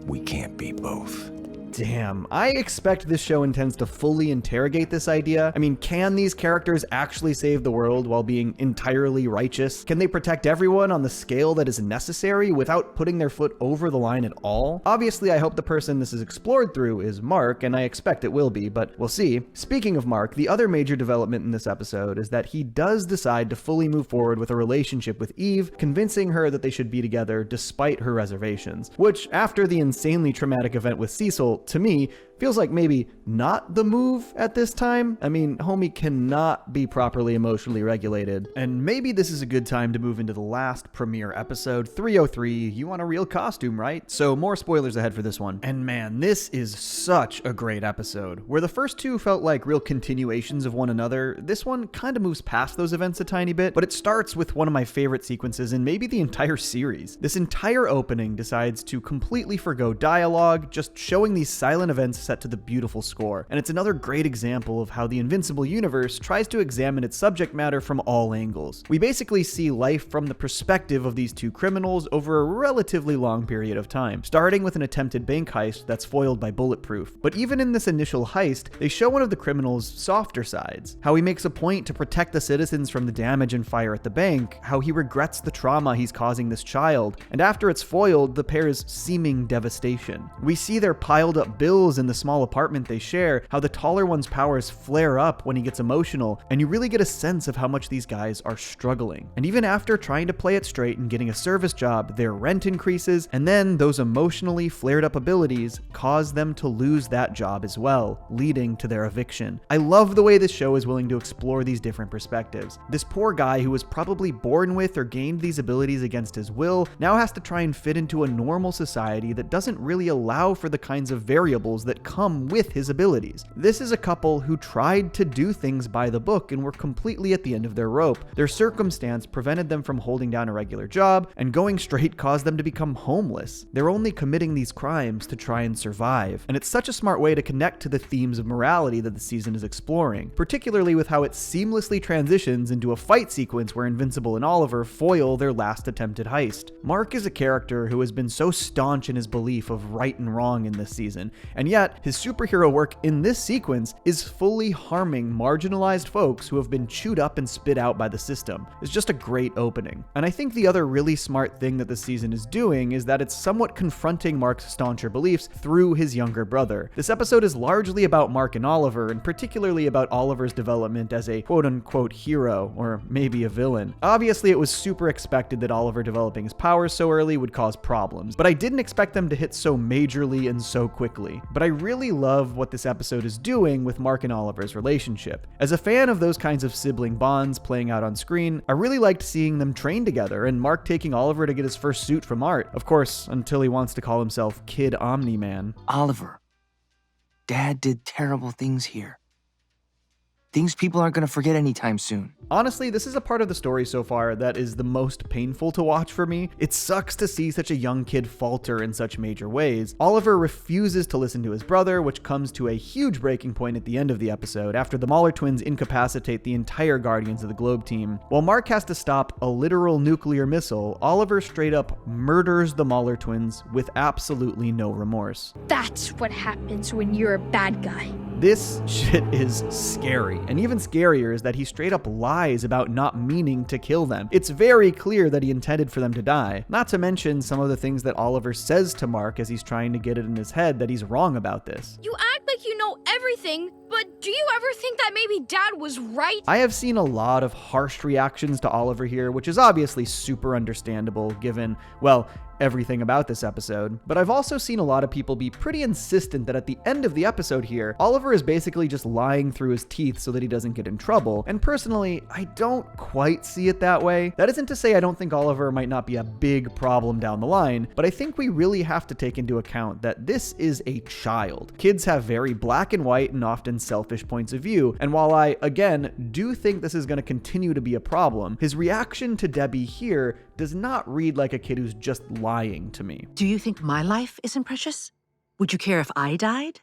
We can't be both. Damn, I expect this show intends to fully interrogate this idea. I mean, can these characters actually save the world while being entirely righteous? Can they protect everyone on the scale that is necessary without putting their foot over the line at all? Obviously, I hope the person this is explored through is Mark, and I expect it will be, but we'll see. Speaking of Mark, the other major development in this episode is that he does decide to fully move forward with a relationship with Eve, convincing her that they should be together despite her reservations, which, after the insanely traumatic event with Cecil, to me, feels like maybe not the move at this time. I mean, homie cannot be properly emotionally regulated. And maybe this is a good time to move into the last premiere episode, 303. You want a real costume, right? So more spoilers ahead for this one. And man, this is such a great episode. Where the first two felt like real continuations of one another, this one kind of moves past those events a tiny bit, but it starts with one of my favorite sequences in maybe the entire series. This entire opening decides to completely forgo dialogue, just showing these silent events set to the beautiful score. And it's another great example of how the Invincible universe tries to examine its subject matter from all angles. We basically see life from the perspective of these two criminals over a relatively long period of time, starting with an attempted bank heist that's foiled by Bulletproof. But even in this initial heist, they show one of the criminals' softer sides, how he makes a point to protect the citizens from the damage and fire at the bank, how he regrets the trauma he's causing this child, and after it's foiled, the pair's seeming devastation. We see their piled up bills in the small apartment they share, how the taller one's powers flare up when he gets emotional, and you really get a sense of how much these guys are struggling. And even after trying to play it straight and getting a service job, their rent increases, and then those emotionally flared up abilities cause them to lose that job as well, leading to their eviction. I love the way this show is willing to explore these different perspectives. This poor guy who was probably born with or gained these abilities against his will now has to try and fit into a normal society that doesn't really allow for the kinds of variables that come with his abilities. This is a couple who tried to do things by the book and were completely at the end of their rope. Their circumstance prevented them from holding down a regular job, and going straight caused them to become homeless. They're only committing these crimes to try and survive. And it's such a smart way to connect to the themes of morality that the season is exploring, particularly with how it seamlessly transitions into a fight sequence where Invincible and Oliver foil their last attempted heist. Mark is a character who has been so staunch in his belief of right and wrong in this season, and yet that, his superhero work in this sequence is fully harming marginalized folks who have been chewed up and spit out by the system. It's just a great opening. And I think the other really smart thing that this season is doing is that it's somewhat confronting Mark's stauncher beliefs through his younger brother. This episode is largely about Mark and Oliver, and particularly about Oliver's development as a quote-unquote hero, or maybe a villain. Obviously, it was super expected that Oliver developing his powers so early would cause problems, but I didn't expect them to hit so majorly and so quickly. But I really love what this episode is doing with Mark and Oliver's relationship. As a fan of those kinds of sibling bonds playing out on screen, I really liked seeing them train together, and Mark taking Oliver to get his first suit from Art. Of course, until he wants to call himself Kid Omni-Man. Oliver, Dad did terrible things here. Things people aren't going to forget anytime soon. Honestly, this is a part of the story so far that is the most painful to watch for me. It sucks to see such a young kid falter in such major ways. Oliver refuses to listen to his brother, which comes to a huge breaking point at the end of the episode after the Mauler twins incapacitate the entire Guardians of the Globe team. While Mark has to stop a literal nuclear missile, Oliver straight up murders the Mauler twins with absolutely no remorse. That's what happens when you're a bad guy. This shit is scary, and even scarier is that he straight up lies about not meaning to kill them. It's very clear that he intended for them to die, not to mention some of the things that Oliver says to Mark as he's trying to get it in his head that he's wrong about this. You act like you know everything, but do you ever think that maybe Dad was right? I have seen a lot of harsh reactions to Oliver here, which is obviously super understandable given, well, everything about this episode, but I've also seen a lot of people be pretty insistent that at the end of the episode here, Oliver is basically just lying through his teeth so that he doesn't get in trouble, and personally, I don't quite see it that way. That isn't to say I don't think Oliver might not be a big problem down the line, but I think we really have to take into account that this is a child. Kids have very black and white and often selfish points of view, and while I, again, do think this is going to continue to be a problem, his reaction to Debbie here does not read like a kid who's just lying to me. Do you think my life isn't precious? Would you care if I died?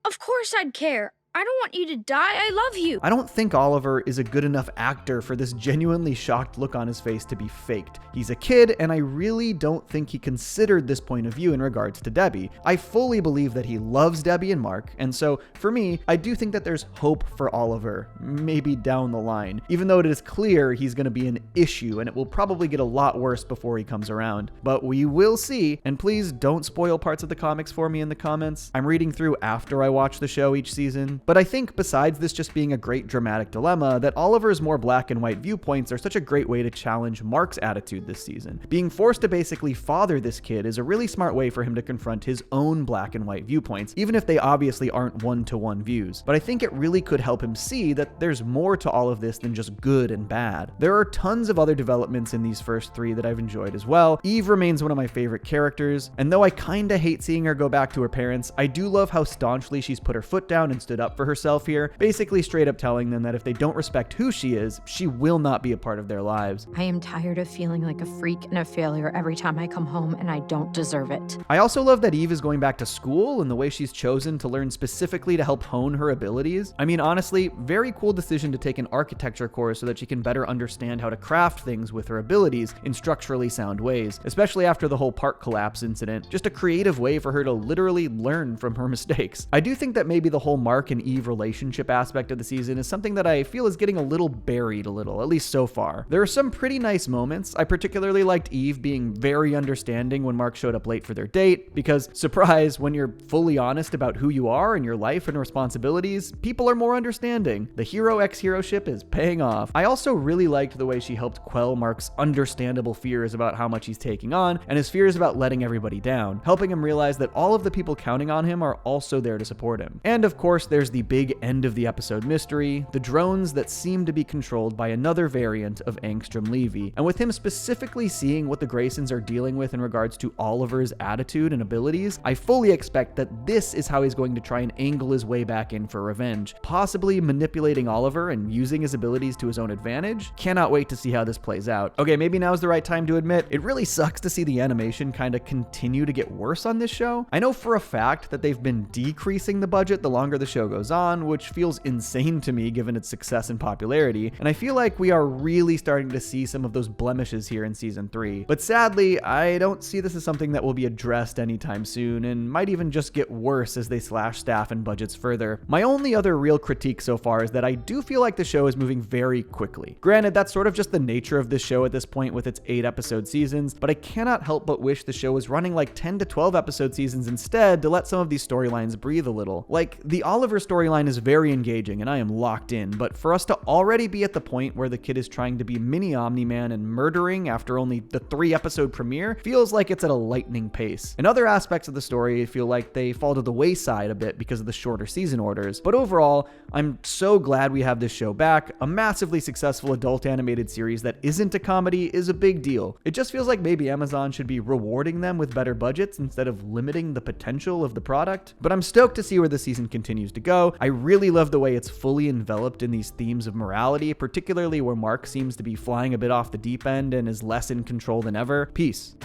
Of course I'd care. I don't want you to die. I love you. I don't think Oliver is a good enough actor for this genuinely shocked look on his face to be faked. He's a kid, and I really don't think he considered this point of view in regards to Debbie. I fully believe that he loves Debbie and Mark, and so for me, I do think that there's hope for Oliver, maybe down the line, even though it is clear he's going to be an issue, and it will probably get a lot worse before he comes around. But we will see, and please don't spoil parts of the comics for me in the comments. I'm reading through after I watch the show each season. But I think besides this just being a great dramatic dilemma, that Oliver's more black and white viewpoints are such a great way to challenge Mark's attitude this season. Being forced to basically father this kid is a really smart way for him to confront his own black and white viewpoints, even if they obviously aren't one-to-one views. But I think it really could help him see that there's more to all of this than just good and bad. There are tons of other developments in these first three that I've enjoyed as well. Eve remains one of my favorite characters, and though I kinda hate seeing her go back to her parents, I do love how staunchly she's put her foot down and stood up for herself here, basically straight up telling them that if they don't respect who she is, she will not be a part of their lives. I am tired of feeling like a freak and a failure every time I come home, and I don't deserve it. I also love that Eve is going back to school and the way she's chosen to learn specifically to help hone her abilities. I mean, honestly, very cool decision to take an architecture course so that she can better understand how to craft things with her abilities in structurally sound ways, especially after the whole park collapse incident. Just a creative way for her to literally learn from her mistakes. I do think that maybe the whole Mark and Eve relationship aspect of the season is something that I feel is getting a little buried at least so far. There are some pretty nice moments. I particularly liked Eve being very understanding when Mark showed up late for their date, because surprise, when you're fully honest about who you are and your life and responsibilities, people are more understanding. The hero ex-hero ship is paying off. I also really liked the way she helped quell Mark's understandable fears about how much he's taking on and his fears about letting everybody down, helping him realize that all of the people counting on him are also there to support him. And of course, there's the big end of the episode mystery, the drones that seem to be controlled by another variant of Angstrom Levy, and with him specifically seeing what the Graysons are dealing with in regards to Oliver's attitude and abilities, I fully expect that this is how he's going to try and angle his way back in for revenge, possibly manipulating Oliver and using his abilities to his own advantage. Cannot wait to see how this plays out. Okay, maybe now's the right time to admit, it really sucks to see the animation kind of continue to get worse on this show. I know for a fact that they've been decreasing the budget the longer the show goes goes on, which feels insane to me given its success and popularity, and I feel like we are really starting to see some of those blemishes here in season 3. But sadly, I don't see this as something that will be addressed anytime soon, and might even just get worse as they slash staff and budgets further. My only other real critique so far is that I do feel like the show is moving very quickly. Granted, that's sort of just the nature of this show at this point with its 8-episode seasons, but I cannot help but wish the show was running like 10 to 12 episode seasons instead to let some of these storylines breathe a little. Like, the Oliver storyline is very engaging and I am locked in, but for us to already be at the point where the kid is trying to be mini Omni-Man and murdering after only the 3-episode premiere feels like it's at a lightning pace. And other aspects of the story feel like they fall to the wayside a bit because of the shorter season orders, but overall, I'm so glad we have this show back. A massively successful adult animated series that isn't a comedy is a big deal. It just feels like maybe Amazon should be rewarding them with better budgets instead of limiting the potential of the product. But I'm stoked to see where the season continues to go. I really love the way it's fully enveloped in these themes of morality, particularly where Mark seems to be flying a bit off the deep end and is less in control than ever. Peace.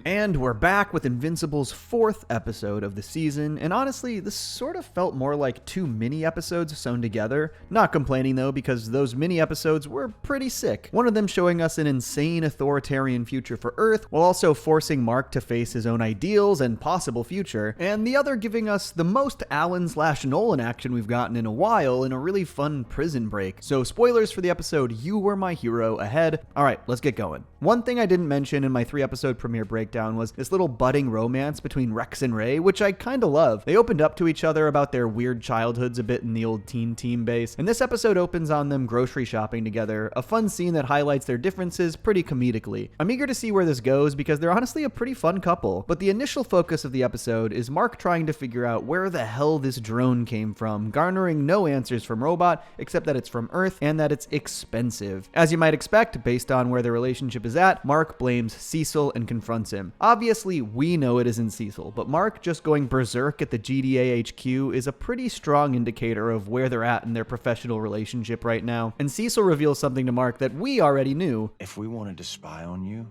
And we're back with Invincible's 4th episode of the season, and honestly, this sort of felt more like 2 mini episodes sewn together. Not complaining though, because those mini episodes were pretty sick. One of them showing us an insane authoritarian future for Earth, while also forcing Mark to face his own ideals and possible future, and the other giving us the most Alan/Nolan action we've gotten in a while in a really fun prison break. So spoilers for the episode You Were My Hero ahead. Alright, let's get going. One thing I didn't mention in my 3-episode premiere breakdown was this little budding romance between Rex and Ray, which I kinda love. They opened up to each other about their weird childhoods a bit in the old Teen Team base, and this episode opens on them grocery shopping together, a fun scene that highlights their differences pretty comedically. I'm eager to see where this goes because they're honestly a pretty fun couple, but the initial focus of the episode is Mark trying to figure out where the hell this drone came from, garnering no answers from Robot except that it's from Earth and that it's expensive. As you might expect, based on where their relationship is at, Mark blames Cecil and confronts him. Obviously, we know it isn't Cecil, but Mark just going berserk at the GDA HQ is a pretty strong indicator of where they're at in their professional relationship right now. And Cecil reveals something to Mark that we already knew. If we wanted to spy on you,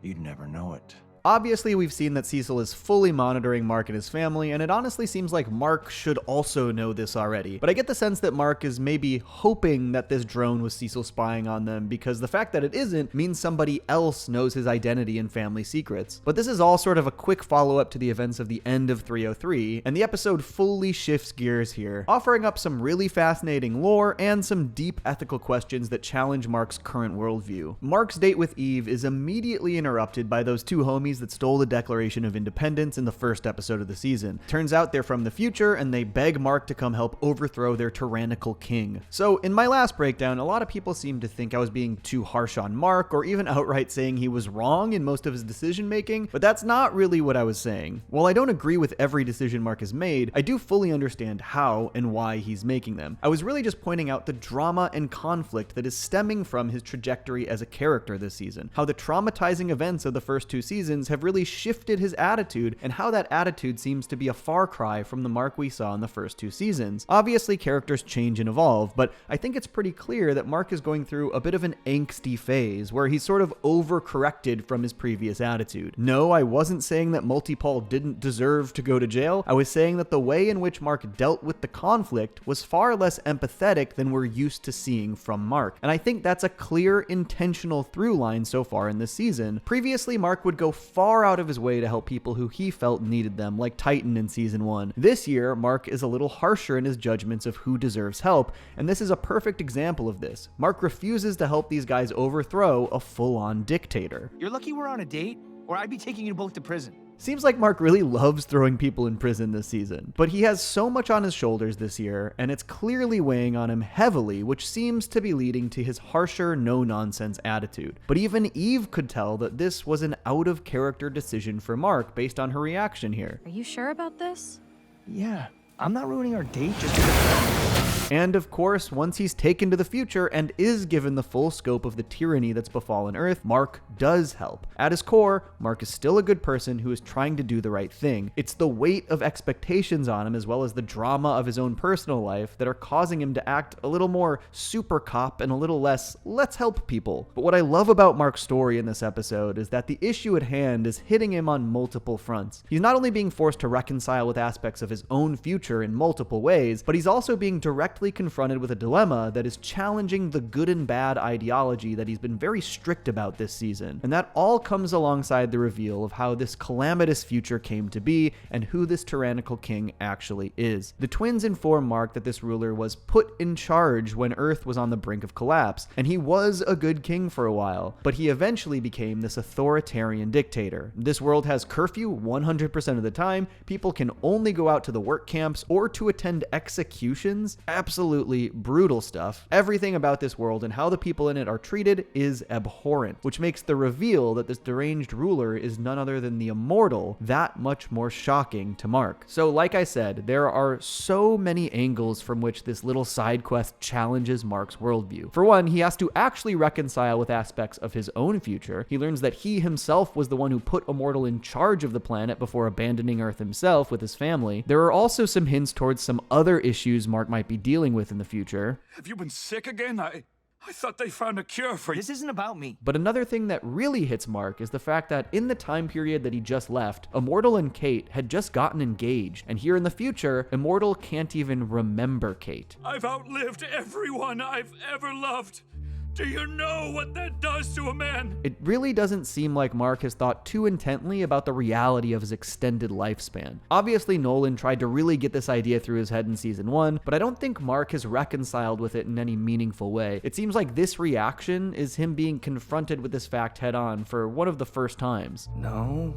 you'd never know it. Obviously, we've seen that Cecil is fully monitoring Mark and his family, and it honestly seems like Mark should also know this already. But I get the sense that Mark is maybe hoping that this drone was Cecil spying on them, because the fact that it isn't means somebody else knows his identity and family secrets. But this is all sort of a quick follow-up to the events of the end of 303, and the episode fully shifts gears here, offering up some really fascinating lore and some deep ethical questions that challenge Mark's current worldview. Mark's date with Eve is immediately interrupted by those two homies that stole the Declaration of Independence in the 1st episode of the season. Turns out they're from the future, and they beg Mark to come help overthrow their tyrannical king. So in my last breakdown, a lot of people seemed to think I was being too harsh on Mark, or even outright saying he was wrong in most of his decision making, but that's not really what I was saying. While I don't agree with every decision Mark has made, I do fully understand how and why he's making them. I was really just pointing out the drama and conflict that is stemming from his trajectory as a character this season, how the traumatizing events of the first 2 seasons have really shifted his attitude, and how that attitude seems to be a far cry from the Mark we saw in the first 2 seasons. Obviously, characters change and evolve, but I think it's pretty clear that Mark is going through a bit of an angsty phase where he's sort of overcorrected from his previous attitude. No, I wasn't saying that Multipole didn't deserve to go to jail. I was saying that the way in which Mark dealt with the conflict was far less empathetic than we're used to seeing from Mark, and I think that's a clear, intentional through line so far in this season. Previously, Mark would go far out of his way to help people who he felt needed them, like Titan in season 1. This year, Mark is a little harsher in his judgments of who deserves help, and this is a perfect example of this. Mark refuses to help these guys overthrow a full-on dictator. You're lucky we're on a date, or I'd be taking you both to prison. Seems like Mark really loves throwing people in prison this season, but he has so much on his shoulders this year, and it's clearly weighing on him heavily, which seems to be leading to his harsher, no-nonsense attitude. But even Eve could tell that this was an out-of-character decision for Mark based on her reaction here. Are you sure about this? Yeah, I'm not ruining our date just because... And of course, once he's taken to the future and is given the full scope of the tyranny that's befallen Earth, Mark does help. At his core, Mark is still a good person who is trying to do the right thing. It's the weight of expectations on him as well as the drama of his own personal life that are causing him to act a little more super cop and a little less let's help people. But what I love about Mark's story in this episode is that the issue at hand is hitting him on multiple fronts. He's not only being forced to reconcile with aspects of his own future in multiple ways, but he's also being directly confronted with a dilemma that is challenging the good and bad ideology that he's been very strict about this season. And that all comes alongside the reveal of how this calamitous future came to be and who this tyrannical king actually is. The twins inform Mark that this ruler was put in charge when Earth was on the brink of collapse, and he was a good king for a while, but he eventually became this authoritarian dictator. This world has curfew 100% of the time, people can only go out to the work camps or to attend executions. Absolutely brutal stuff. Everything about this world and how the people in it are treated is abhorrent, which makes the reveal that this deranged ruler is none other than the Immortal that much more shocking to Mark. So like I said, there are so many angles from which this little side quest challenges Mark's worldview. For one, he has to actually reconcile with aspects of his own future. He learns that he himself was the one who put Immortal in charge of the planet before abandoning Earth himself with his family. There are also some hints towards some other issues Mark might be dealing with in the future. Have you been sick again? I thought they found a cure for you. This isn't about me. But another thing that really hits Mark is the fact that in the time period that he just left, Immortal and Kate had just gotten engaged. And here in the future, Immortal can't even remember Kate. I've outlived everyone I've ever loved. Do you know what that does to a man? It really doesn't seem like Mark has thought too intently about the reality of his extended lifespan. Obviously, Nolan tried to really get this idea through his head in season 1, but I don't think Mark has reconciled with it in any meaningful way. It seems like this reaction is him being confronted with this fact head on for one of the first times. No.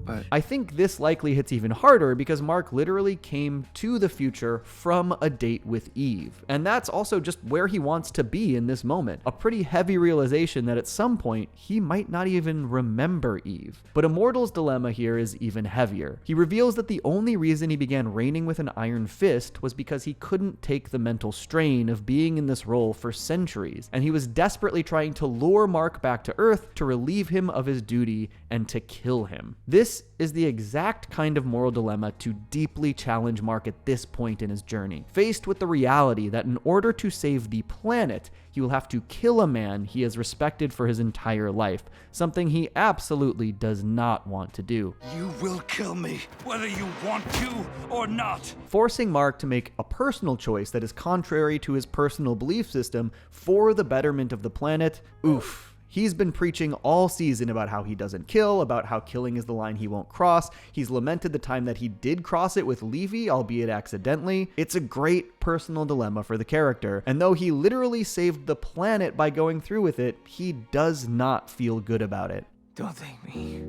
But I think this likely hits even harder because Mark literally came to the future from a date with Eve. And that's also just where he wants to be in this moment. A pretty heavy realization that at some point he might not even remember Eve. But Immortal's dilemma here is even heavier. He reveals that the only reason he began reigning with an iron fist was because he couldn't take the mental strain of being in this role for centuries. And he was desperately trying to lure Mark back to Earth to relieve him of his duty and to kill him. This is the exact kind of moral dilemma to deeply challenge Mark at this point in his journey. Faced with the reality that in order to save the planet, he will have to kill a man he has respected for his entire life, something he absolutely does not want to do. You will kill me, whether you want to or not. Forcing Mark to make a personal choice that is contrary to his personal belief system for the betterment of the planet, oof. He's been preaching all season about how he doesn't kill, about how killing is the line he won't cross. He's lamented the time that he did cross it with Levy, albeit accidentally. It's a great personal dilemma for the character, and though he literally saved the planet by going through with it, he does not feel good about it. Don't thank me.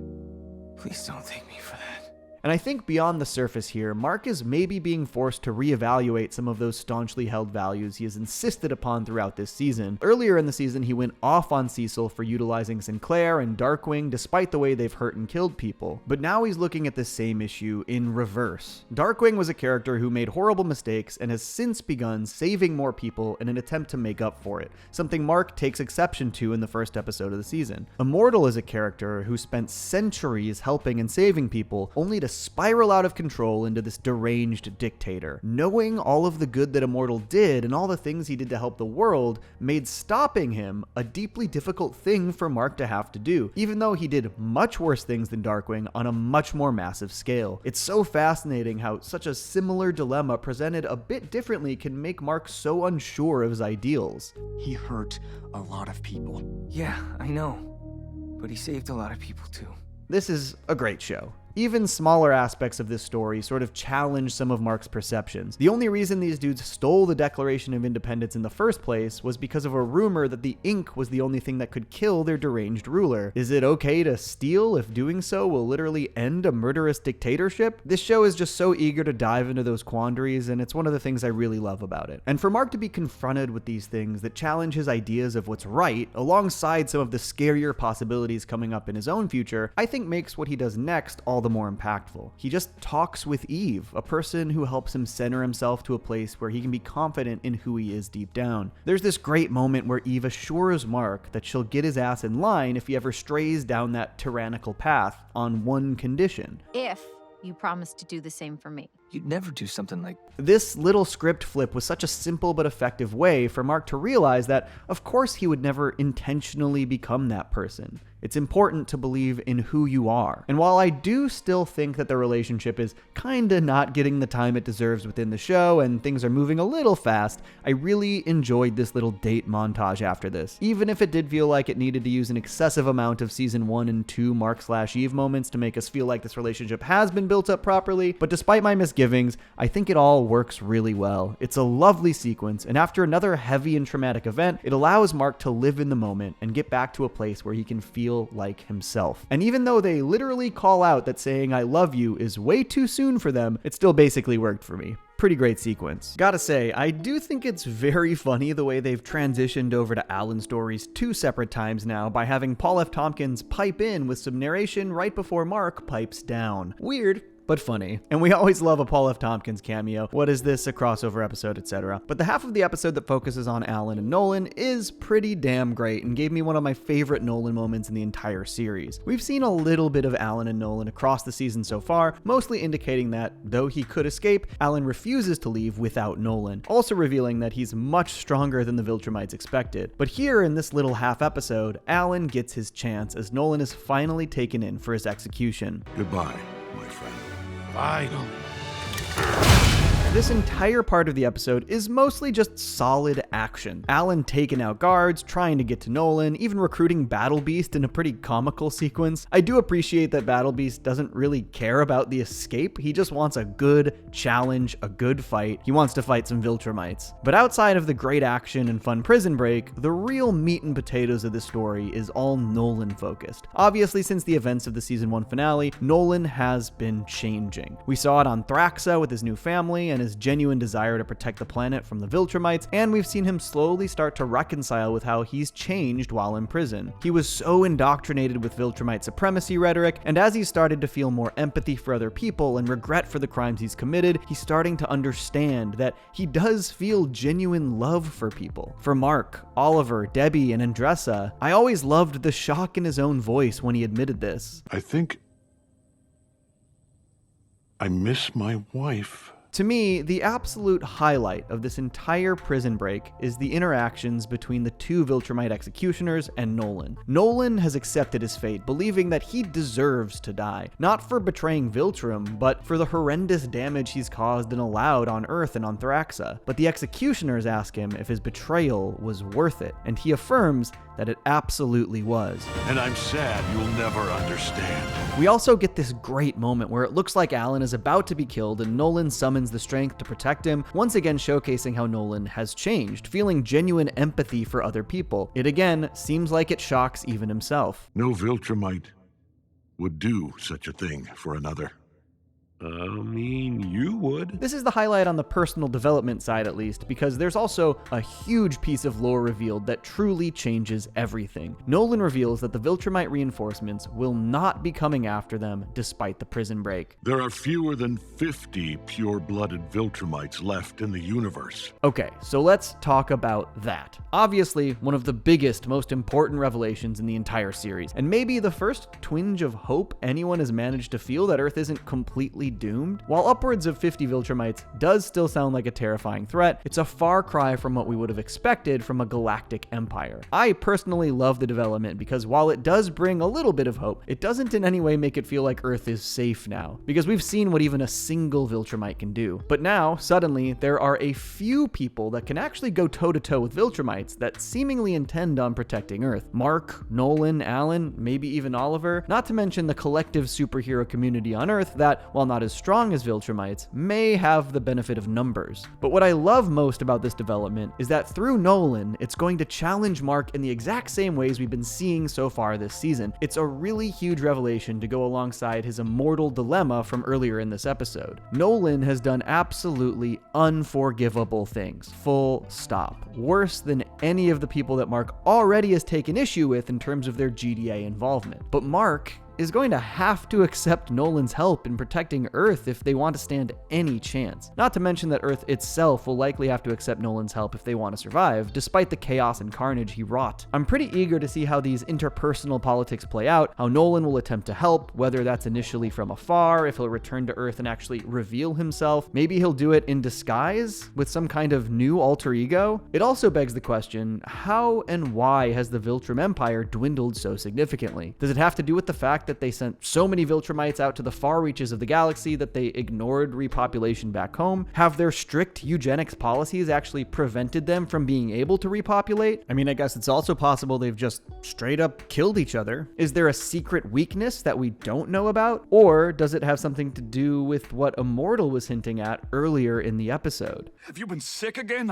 Please don't thank me for that. And I think beyond the surface here, Mark is maybe being forced to reevaluate some of those staunchly held values he has insisted upon throughout this season. Earlier in the season, he went off on Cecil for utilizing Sinclair and Darkwing despite the way they've hurt and killed people. But now he's looking at the same issue in reverse. Darkwing was a character who made horrible mistakes and has since begun saving more people in an attempt to make up for it, something Mark takes exception to in the first episode of the season. Immortal is a character who spent centuries helping and saving people, only to spiral out of control into this deranged dictator. Knowing all of the good that Immortal did and all the things he did to help the world made stopping him a deeply difficult thing for Mark to have to do, even though he did much worse things than Darkwing on a much more massive scale. It's so fascinating how such a similar dilemma presented a bit differently can make Mark so unsure of his ideals. He hurt a lot of people. Yeah, I know. But he saved a lot of people too. This is a great show. Even smaller aspects of this story sort of challenge some of Mark's perceptions. The only reason these dudes stole the Declaration of Independence in the first place was because of a rumor that the Inc was the only thing that could kill their deranged ruler. Is it okay to steal if doing so will literally end a murderous dictatorship? This show is just so eager to dive into those quandaries, and it's one of the things I really love about it. And for Mark to be confronted with these things that challenge his ideas of what's right, alongside some of the scarier possibilities coming up in his own future, I think makes what he does next all the the more impactful. He just talks with Eve, a person who helps him center himself to a place where he can be confident in who he is deep down. There's this great moment where Eve assures Mark that she'll get his ass in line if he ever strays down that tyrannical path on one condition. If you promise to do the same for me. You'd never do something like... This little script flip was such a simple but effective way for Mark to realize that, of course, he would never intentionally become that person. It's important to believe in who you are. And while I do still think that the relationship is kinda not getting the time it deserves within the show and things are moving a little fast, I really enjoyed this little date montage after this. Even if it did feel like it needed to use an excessive amount of season 1 and 2 Mark/Eve moments to make us feel like this relationship has been built up properly, but despite my misgivings, I think it all works really well. It's a lovely sequence, and after another heavy and traumatic event, it allows Mark to live in the moment and get back to a place where he can feel like himself. And even though they literally call out that saying I love you is way too soon for them, it still basically worked for me. Pretty great sequence. Gotta say, I do think it's very funny the way they've transitioned over to Alan stories 2 separate times now by having Paul F. Tompkins pipe in with some narration right before Mark pipes down. Weird, but funny. And we always love a Paul F. Tompkins cameo. What is this? A crossover episode, etc. But the half of the episode that focuses on Alan and Nolan is pretty damn great and gave me one of my favorite Nolan moments in the entire series. We've seen a little bit of Alan and Nolan across the season so far, mostly indicating that, though he could escape, Alan refuses to leave without Nolan, also revealing that he's much stronger than the Viltrumites expected. But here in this little half episode, Alan gets his chance as Nolan is finally taken in for his execution. Goodbye, my friend. Final. This entire part of the episode is mostly just solid action. Alan taking out guards, trying to get to Nolan, even recruiting Battle Beast in a pretty comical sequence. I do appreciate that Battle Beast doesn't really care about the escape. He just wants a good challenge, a good fight. He wants to fight some Viltrumites. But outside of the great action and fun prison break, the real meat and potatoes of the story is all Nolan focused. Obviously, since the events of the season 1 finale, Nolan has been changing. We saw it on Thraxa with his new family and his genuine desire to protect the planet from the Viltrumites, and we've seen him slowly start to reconcile with how he's changed while in prison. He was so indoctrinated with Viltrumite supremacy rhetoric, and as he started to feel more empathy for other people and regret for the crimes he's committed, he's starting to understand that he does feel genuine love for people. For Mark, Oliver, Debbie, and Andressa, I always loved the shock in his own voice when he admitted this. I think I miss my wife. To me, the absolute highlight of this entire prison break is the interactions between the 2 Viltrumite executioners and Nolan. Nolan has accepted his fate, believing that he deserves to die, not for betraying Viltrum, but for the horrendous damage he's caused and allowed on Earth and on Thraxa. But the executioners ask him if his betrayal was worth it, and he affirms that it absolutely was. And I'm sad you'll never understand. We also get this great moment where it looks like Alan is about to be killed and Nolan summons the strength to protect him, once again showcasing how Nolan has changed, feeling genuine empathy for other people. It again seems like it shocks even himself. No Viltrumite would do such a thing for another. I mean, you would. This is the highlight on the personal development side, at least, because there's also a huge piece of lore revealed that truly changes everything. Nolan reveals that the Viltrumite reinforcements will not be coming after them despite the prison break. There are fewer than 50 pure-blooded Viltrumites left in the universe. Okay, so let's talk about that. Obviously, one of the biggest, most important revelations in the entire series, and maybe the first twinge of hope anyone has managed to feel that Earth isn't completely doomed. While upwards of 50 Viltrumites does still sound like a terrifying threat, it's a far cry from what we would have expected from a galactic empire. I personally love the development because while it does bring a little bit of hope, it doesn't in any way make it feel like Earth is safe now, because we've seen what even a single Viltrumite can do. But now, suddenly, there are a few people that can actually go toe-to-toe with Viltrumites that seemingly intend on protecting Earth. Mark, Nolan, Alan, maybe even Oliver, not to mention the collective superhero community on Earth that, while not as strong as Viltrumites, may have the benefit of numbers. But what I love most about this development is that through Nolan, it's going to challenge Mark in the exact same ways we've been seeing so far this season. It's a really huge revelation to go alongside his immortal dilemma from earlier in this episode. Nolan has done absolutely unforgivable things. Full stop. Worse than any of the people that Mark already has taken issue with in terms of their GDA involvement. But Mark is going to have to accept Nolan's help in protecting Earth if they want to stand any chance. Not to mention that Earth itself will likely have to accept Nolan's help if they want to survive, despite the chaos and carnage he wrought. I'm pretty eager to see how these interpersonal politics play out, how Nolan will attempt to help, whether that's initially from afar, if he'll return to Earth and actually reveal himself. Maybe he'll do it in disguise with some kind of new alter ego. It also begs the question, how and why has the Viltrum Empire dwindled so significantly? Does it have to do with the fact that they sent so many Viltrumites out to the far reaches of the galaxy that they ignored repopulation back home? Have their strict eugenics policies actually prevented them from being able to repopulate? I mean, I guess it's also possible they've just straight up killed each other. Is there a secret weakness that we don't know about? Or does it have something to do with what Immortal was hinting at earlier in the episode? Have you been sick again?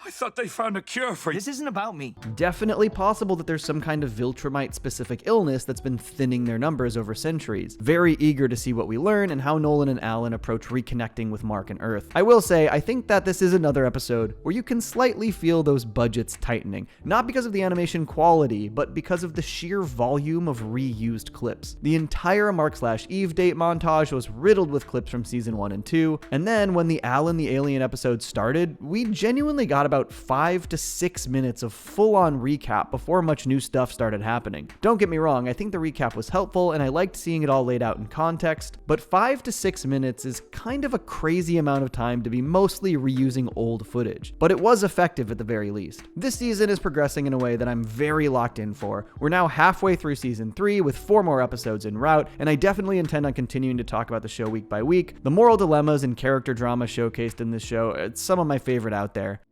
I thought they found a cure for you. This isn't about me. Definitely possible that there's some kind of Viltromite-specific illness that's been thinning their numbers over centuries. Very eager to see what we learn and how Nolan and Alan approach reconnecting with Mark and Earth. I will say, I think that this is another episode where you can slightly feel those budgets tightening. Not because of the animation quality, but because of the sheer volume of reused clips. The entire Mark/Eve date montage was riddled with clips from season 1 and 2, and then when the Alan the Alien episode started, we genuinely got about 5 to 6 minutes of full-on recap before much new stuff started happening. Don't get me wrong, I think the recap was helpful and I liked seeing it all laid out in context, but 5 to 6 minutes is kind of a crazy amount of time to be mostly reusing old footage. But it was effective at the very least. This season is progressing in a way that I'm very locked in for. We're now halfway through season 3 with 4 more episodes en route, and I definitely intend on continuing to talk about the show week by week. The moral dilemmas and character drama showcased in this show, it's some of my favorite out there.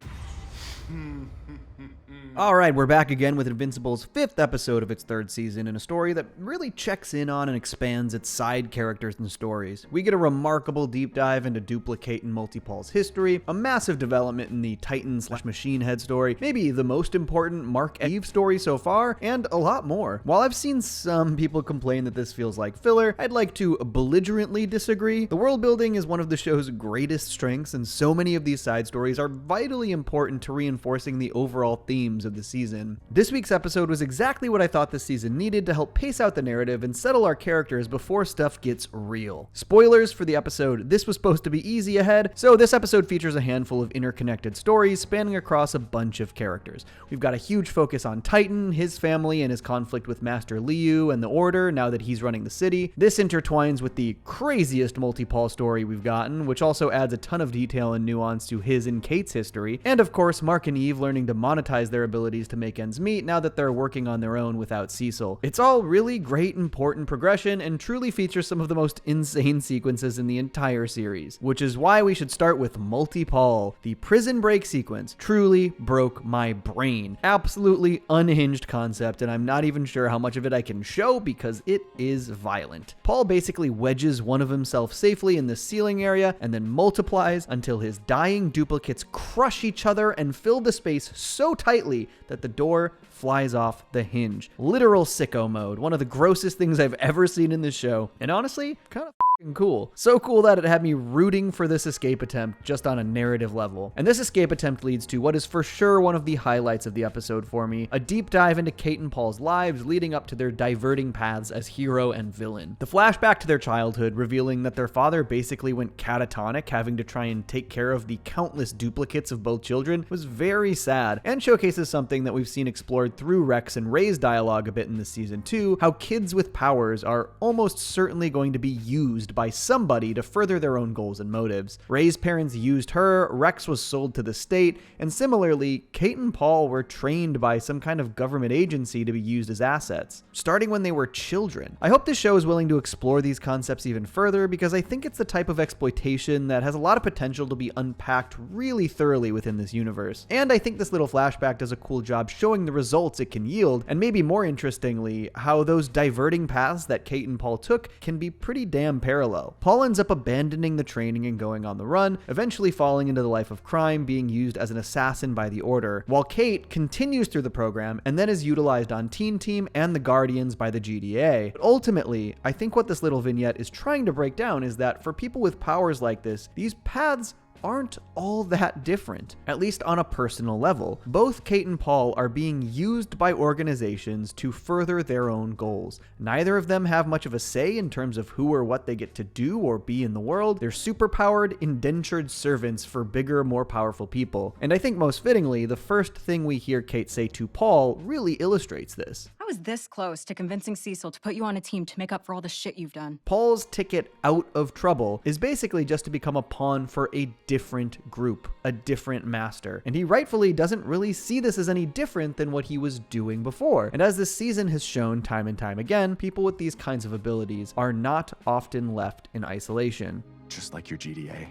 Alright, we're back again with Invincible's 5th episode of its 3rd season in a story that really checks in on and expands its side characters and stories. We get a remarkable deep dive into Duplicate and Multipol's history, a massive development in the Titan/Machine Head story, maybe the most important Mark and Eve story so far, and a lot more. While I've seen some people complain that this feels like filler, I'd like to belligerently disagree. The world building is one of the show's greatest strengths, and so many of these side stories are vitally important to reinforcing the overall themes of the season. This week's episode was exactly what I thought this season needed to help pace out the narrative and settle our characters before stuff gets real. Spoilers for the episode, this was supposed to be easy ahead, so this episode features a handful of interconnected stories spanning across a bunch of characters. We've got a huge focus on Titan, his family, and his conflict with Master Liu and the Order now that he's running the city. This intertwines with the craziest Multipol story we've gotten, which also adds a ton of detail and nuance to his and Kate's history, and of course Mark and Eve learning to monetize their abilities to make ends meet now that they're working on their own without Cecil. It's all really great, important progression and truly features some of the most insane sequences in the entire series, which is why we should start with Multipol. The prison break sequence truly broke my brain. Absolutely unhinged concept, and I'm not even sure how much of it I can show because it is violent. Paul basically wedges one of himself safely in the ceiling area and then multiplies until his dying duplicates crush each other and fill the space so tightly that the door flies off the hinge. Literal sicko mode. One of the grossest things I've ever seen in this show. And honestly, kind of cool. So cool that it had me rooting for this escape attempt just on a narrative level. And this escape attempt leads to what is for sure one of the highlights of the episode for me, a deep dive into Kate and Paul's lives leading up to their diverting paths as hero and villain. The flashback to their childhood, revealing that their father basically went catatonic, having to try and take care of the countless duplicates of both children, was very sad, and showcases something that we've seen explored through Rex and Ray's dialogue a bit in this season too, how kids with powers are almost certainly going to be used by somebody to further their own goals and motives. Ray's parents used her, Rex was sold to the state, and similarly, Kate and Paul were trained by some kind of government agency to be used as assets, starting when they were children. I hope this show is willing to explore these concepts even further because I think it's the type of exploitation that has a lot of potential to be unpacked really thoroughly within this universe. And I think this little flashback does a cool job showing the results it can yield, and maybe more interestingly, how those diverting paths that Kate and Paul took can be pretty damn parallel. Paul ends up abandoning the training and going on the run, eventually falling into the life of crime, being used as an assassin by the Order, while Kate continues through the program and then is utilized on Teen Team and the Guardians by the GDA. But ultimately, I think what this little vignette is trying to break down is that for people with powers like this, these paths aren't all that different, at least on a personal level. Both Kate and Paul are being used by organizations to further their own goals. Neither of them have much of a say in terms of who or what they get to do or be in the world. They're superpowered, indentured servants for bigger, more powerful people. And I think most fittingly, the first thing we hear Kate say to Paul really illustrates this. I was this close to convincing Cecil to put you on a team to make up for all the shit you've done. Paul's ticket out of trouble is basically just to become a pawn for a different group, a different master. And he rightfully doesn't really see this as any different than what he was doing before. And as this season has shown time and time again, people with these kinds of abilities are not often left in isolation. Just like your GDA.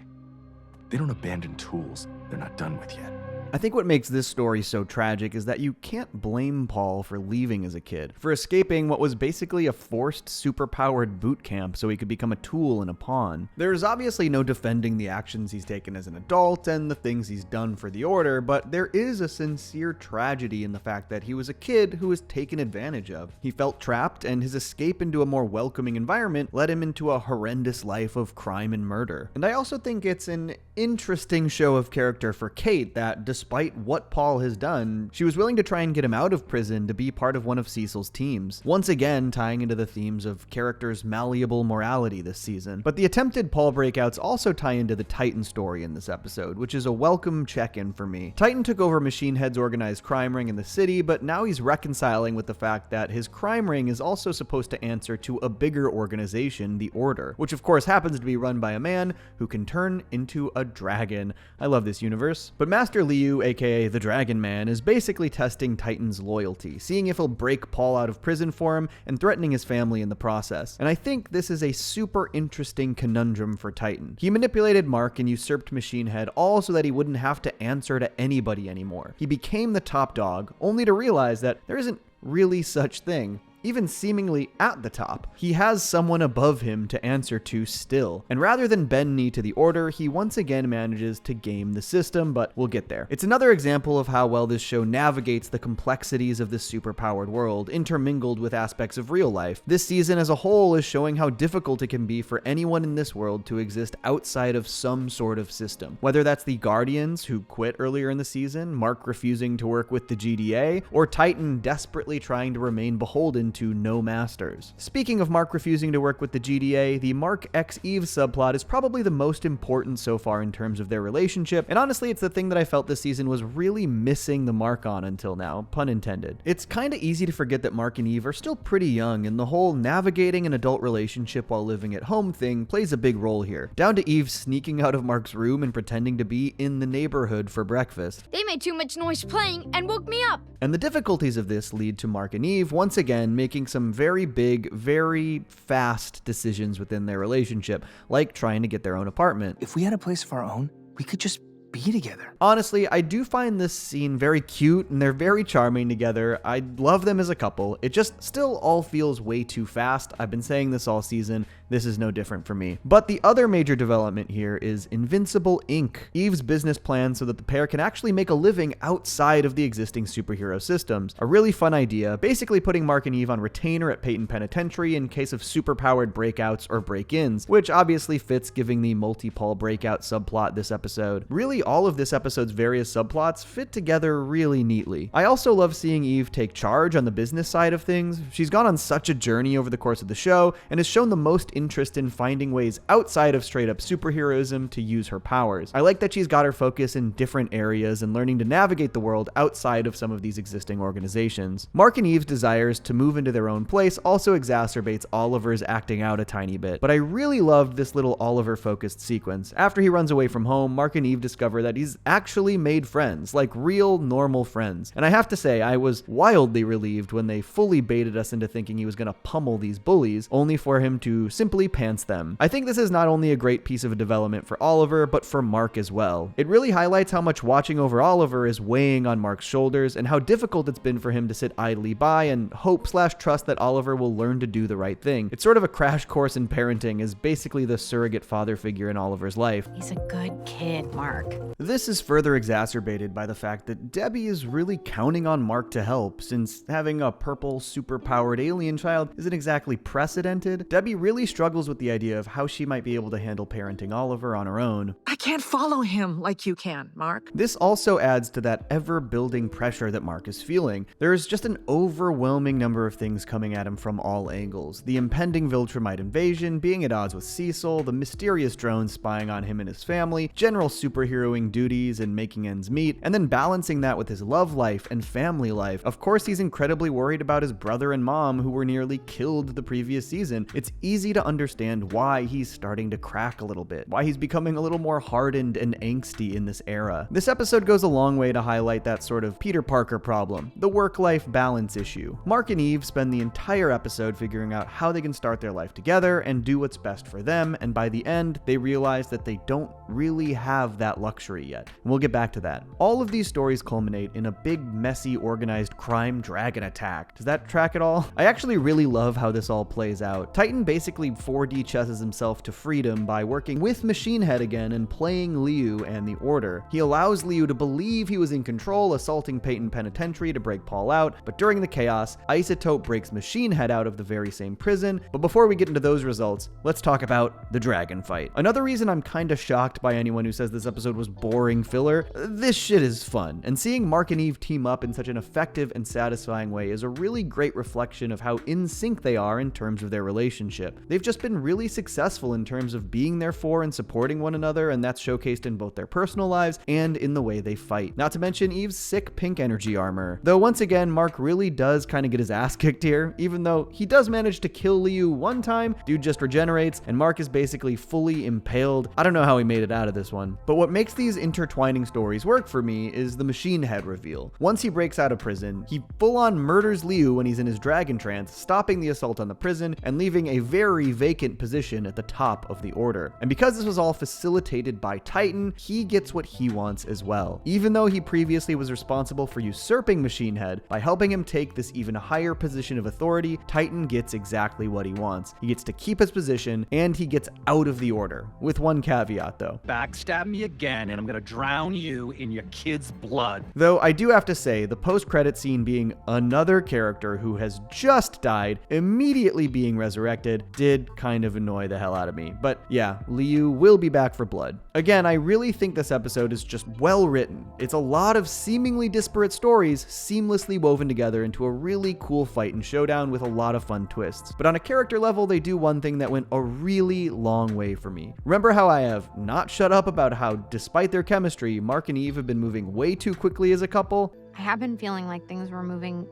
They don't abandon tools they're not done with yet. I think what makes this story so tragic is that you can't blame Paul for leaving as a kid, for escaping what was basically a forced superpowered boot camp so he could become a tool and a pawn. There's obviously no defending the actions he's taken as an adult and the things he's done for the Order, but there is a sincere tragedy in the fact that he was a kid who was taken advantage of. He felt trapped, and his escape into a more welcoming environment led him into a horrendous life of crime and murder. And I also think it's an interesting show of character for Kate that, despite what Paul has done, she was willing to try and get him out of prison to be part of one of Cecil's teams, once again tying into the themes of characters' malleable morality this season. But the attempted Paul breakouts also tie into the Titan story in this episode, which is a welcome check-in for me. Titan took over Machine Head's organized crime ring in the city, but now he's reconciling with the fact that his crime ring is also supposed to answer to a bigger organization, the Order, which of course happens to be run by a man who can turn into a dragon. I love this universe. But Master Liu, aka the Dragon Man, is basically testing Titan's loyalty, seeing if he'll break Paul out of prison for him and threatening his family in the process. And I think this is a super interesting conundrum for Titan. He manipulated Mark and usurped Machine Head all so that he wouldn't have to answer to anybody anymore. He became the top dog, only to realize that there isn't really such thing. Even seemingly at the top, he has someone above him to answer to still. And rather than bend knee to the Order, he once again manages to game the system, but we'll get there. It's another example of how well this show navigates the complexities of this superpowered world, intermingled with aspects of real life. This season as a whole is showing how difficult it can be for anyone in this world to exist outside of some sort of system. Whether that's the Guardians who quit earlier in the season, Mark refusing to work with the GDA, or Titan desperately trying to remain beholden to no masters. Speaking of Mark refusing to work with the GDA, the Mark x Eve subplot is probably the most important so far in terms of their relationship, and honestly it's the thing that I felt this season was really missing the mark on until now, pun intended. It's kinda easy to forget that Mark and Eve are still pretty young, and the whole navigating an adult relationship while living at home thing plays a big role here, down to Eve sneaking out of Mark's room and pretending to be in the neighborhood for breakfast. They made too much noise playing and woke me up. And the difficulties of this lead to Mark and Eve once again making some very big, very fast decisions within their relationship, like trying to get their own apartment. If we had a place of our own, we could just be together. Honestly, I do find this scene very cute and they're very charming together. I love them as a couple. It just still all feels way too fast. I've been saying this all season. This is no different for me. But the other major development here is Invincible Inc, Eve's business plan so that the pair can actually make a living outside of the existing superhero systems. A really fun idea, basically putting Mark and Eve on retainer at Peyton Penitentiary in case of superpowered breakouts or break-ins, which obviously fits giving the multi-Paul breakout subplot this episode. Really, all of this episode's various subplots fit together really neatly. I also love seeing Eve take charge on the business side of things. She's gone on such a journey over the course of the show and has shown the most interest in finding ways outside of straight up superheroism to use her powers. I like that she's got her focus in different areas and learning to navigate the world outside of some of these existing organizations. Mark and Eve's desires to move into their own place also exacerbates Oliver's acting out a tiny bit, but I really loved this little Oliver focused sequence. After he runs away from home, Mark and Eve discover that he's actually made friends, like real normal friends. And I have to say, I was wildly relieved when they fully baited us into thinking he was gonna pummel these bullies, only for him to simply pants them. I think this is not only a great piece of development for Oliver, but for Mark as well. It really highlights how much watching over Oliver is weighing on Mark's shoulders and how difficult it's been for him to sit idly by and hope/trust that Oliver will learn to do the right thing. It's sort of a crash course in parenting as basically the surrogate father figure in Oliver's life. He's a good kid, Mark. This is further exacerbated by the fact that Debbie is really counting on Mark to help, since having a purple superpowered alien child isn't exactly precedented. Debbie really struggles with the idea of how she might be able to handle parenting Oliver on her own. I can't follow him like you can, Mark. This also adds to that ever-building pressure that Mark is feeling. There is just an overwhelming number of things coming at him from all angles. The impending Viltromite invasion, being at odds with Cecil, the mysterious drones spying on him and his family, general superheroing duties and making ends meet, and then balancing that with his love life and family life. Of course, he's incredibly worried about his brother and mom, who were nearly killed the previous season. It's easy to understand why he's starting to crack a little bit, why he's becoming a little more hardened and angsty in this era. This episode goes a long way to highlight that sort of Peter Parker problem, the work-life balance issue. Mark and Eve spend the entire episode figuring out how they can start their life together and do what's best for them, and by the end, they realize that they don't really have that luxury yet. And we'll get back to that. All of these stories culminate in a big, messy, organized crime dragon attack. Does that track at all? I actually really love how this all plays out. Titan basically 4D chesses himself to freedom by working with Machine Head again and playing Liu and the Order. He allows Liu to believe he was in control, assaulting Peyton Penitentiary to break Paul out, but during the chaos, Isotope breaks Machine Head out of the very same prison. But before we get into those results, let's talk about the dragon fight. Another reason I'm kinda shocked by anyone who says this episode was boring filler, this shit is fun, and seeing Mark and Eve team up in such an effective and satisfying way is a really great reflection of how in sync they are in terms of their relationship. They've just been really successful in terms of being there for and supporting one another, and that's showcased in both their personal lives and in the way they fight. Not to mention Eve's sick pink energy armor. Though once again, Mark really does kind of get his ass kicked here. Even though he does manage to kill Liu one time, dude just regenerates, and Mark is basically fully impaled. I don't know how he made it out of this one. But what makes these intertwining stories work for me is the Machine Head reveal. Once he breaks out of prison, he full-on murders Liu when he's in his dragon trance, stopping the assault on the prison and leaving a very vacant position at the top of the Order. And because this was all facilitated by Titan, he gets what he wants as well. Even though he previously was responsible for usurping Machine Head, by helping him take this even higher position of authority, Titan gets exactly what he wants. He gets to keep his position, and he gets out of the Order. With one caveat though. Backstab me again, and I'm gonna drown you in your kid's blood. Though I do have to say, the post-credit scene being another character who has just died, immediately being resurrected, did kind of annoy the hell out of me. But yeah, Liu will be back for blood. Again, I really think this episode is just well written. It's a lot of seemingly disparate stories seamlessly woven together into a really cool fight and showdown with a lot of fun twists. But on a character level, they do one thing that went a really long way for me. Remember how I have not shut up about how, despite their chemistry, Mark and Eve have been moving way too quickly as a couple? I have been feeling like things were moving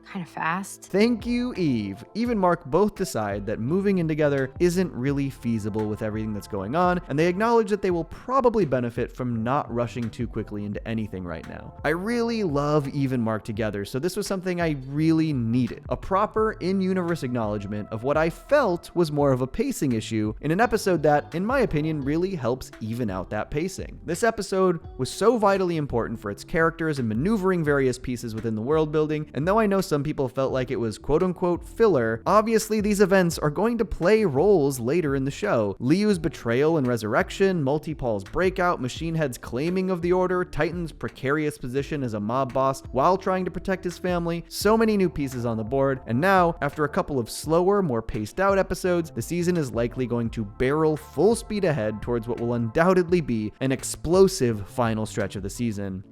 kind of fast. Thank you, Eve. Eve and Mark both decide that moving in together isn't really feasible with everything that's going on, and they acknowledge that they will probably benefit from not rushing too quickly into anything right now. I really love Eve and Mark together, so this was something I really needed. A proper in-universe acknowledgement of what I felt was more of a pacing issue in an episode that, in my opinion, really helps even out that pacing. This episode was so vitally important for its characters and maneuvering various pieces within the world building, and though I know some people felt like it was quote-unquote filler, obviously these events are going to play roles later in the show. Liu's betrayal and resurrection, Multi-Paul's breakout, Machine Head's claiming of the Order, Titan's precarious position as a mob boss while trying to protect his family, so many new pieces on the board, and now, after a couple of slower, more paced out episodes, the season is likely going to barrel full speed ahead towards what will undoubtedly be an explosive final stretch of the season.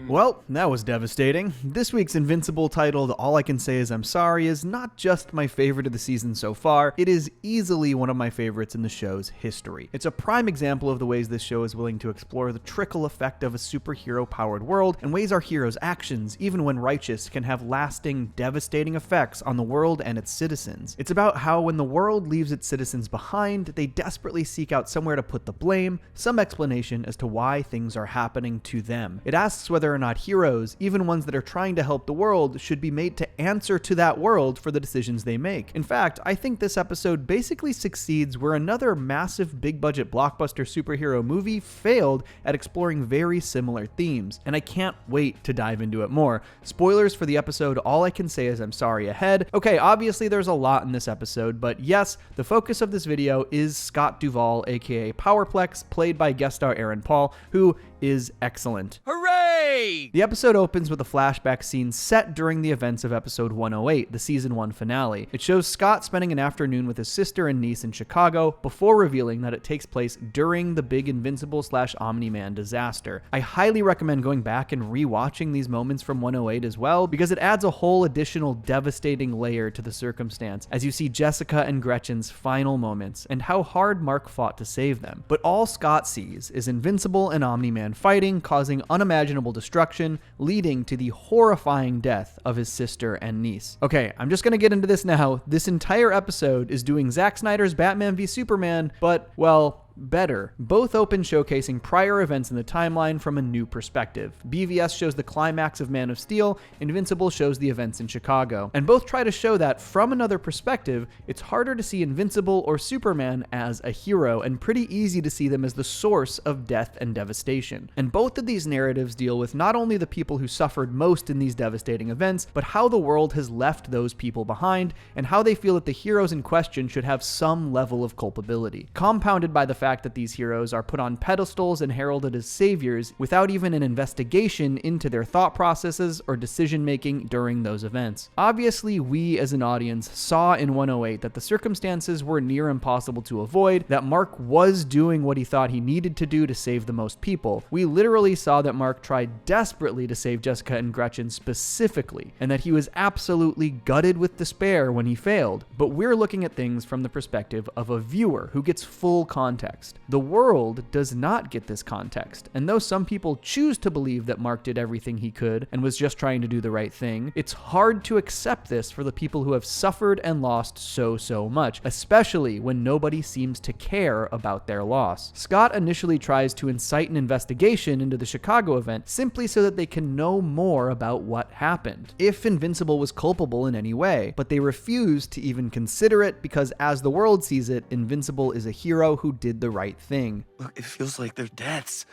Well, that was devastating. This week's Invincible, titled All I Can Say Is I'm Sorry, is not just my favorite of the season so far, it is easily one of my favorites in the show's history. It's a prime example of the ways this show is willing to explore the trickle effect of a superhero-powered world, and ways our heroes' actions, even when righteous, can have lasting, devastating effects on the world and its citizens. It's about how when the world leaves its citizens behind, they desperately seek out somewhere to put the blame, some explanation as to why things are happening to them. It asks whether or not heroes, even ones that are trying to help the world, should be made to answer to that world for the decisions they make. In fact, I think this episode basically succeeds where another massive big budget blockbuster superhero movie failed at exploring very similar themes, and I can't wait to dive into it more. Spoilers for the episode All I Can Say Is I'm Sorry ahead. Okay, obviously there's a lot in this episode, but yes, the focus of this video is Scott Duvall, aka Powerplex, played by guest star Aaron Paul, who is excellent. Hooray! league. The episode opens with a flashback scene set during the events of episode 108, the season 1 finale. It shows Scott spending an afternoon with his sister and niece in Chicago before revealing that it takes place during the big Invincible/Omni-Man disaster. I highly recommend going back and rewatching these moments from 108 as well, because it adds a whole additional devastating layer to the circumstance as you see Jessica and Gretchen's final moments and how hard Mark fought to save them. But all Scott sees is Invincible and Omni-Man fighting, causing unimaginable destruction, leading to the horrifying death of his sister and niece. Okay, I'm just gonna get into this now. This entire episode is doing Zack Snyder's Batman v Superman, but, well, better. Both open showcasing prior events in the timeline from a new perspective. BVS shows the climax of Man of Steel, Invincible shows the events in Chicago. And both try to show that, from another perspective, it's harder to see Invincible or Superman as a hero, and pretty easy to see them as the source of death and devastation. And both of these narratives deal with not only the people who suffered most in these devastating events, but how the world has left those people behind, and how they feel that the heroes in question should have some level of culpability. Compounded by the fact that these heroes are put on pedestals and heralded as saviors without even an investigation into their thought processes or decision making during those events. Obviously, we as an audience saw in 108 that the circumstances were near impossible to avoid, that Mark was doing what he thought he needed to do to save the most people. We literally saw that Mark tried desperately to save Jessica and Gretchen specifically, and that he was absolutely gutted with despair when he failed. But we're looking at things from the perspective of a viewer who gets full context. The world does not get this context, and though some people choose to believe that Mark did everything he could and was just trying to do the right thing, it's hard to accept this for the people who have suffered and lost so much, especially when nobody seems to care about their loss. Scott initially tries to incite an investigation into the Chicago event simply so that they can know more about what happened, if Invincible was culpable in any way, but they refuse to even consider it because, as the world sees it, Invincible is a hero who did the right thing. Look, it feels like their deaths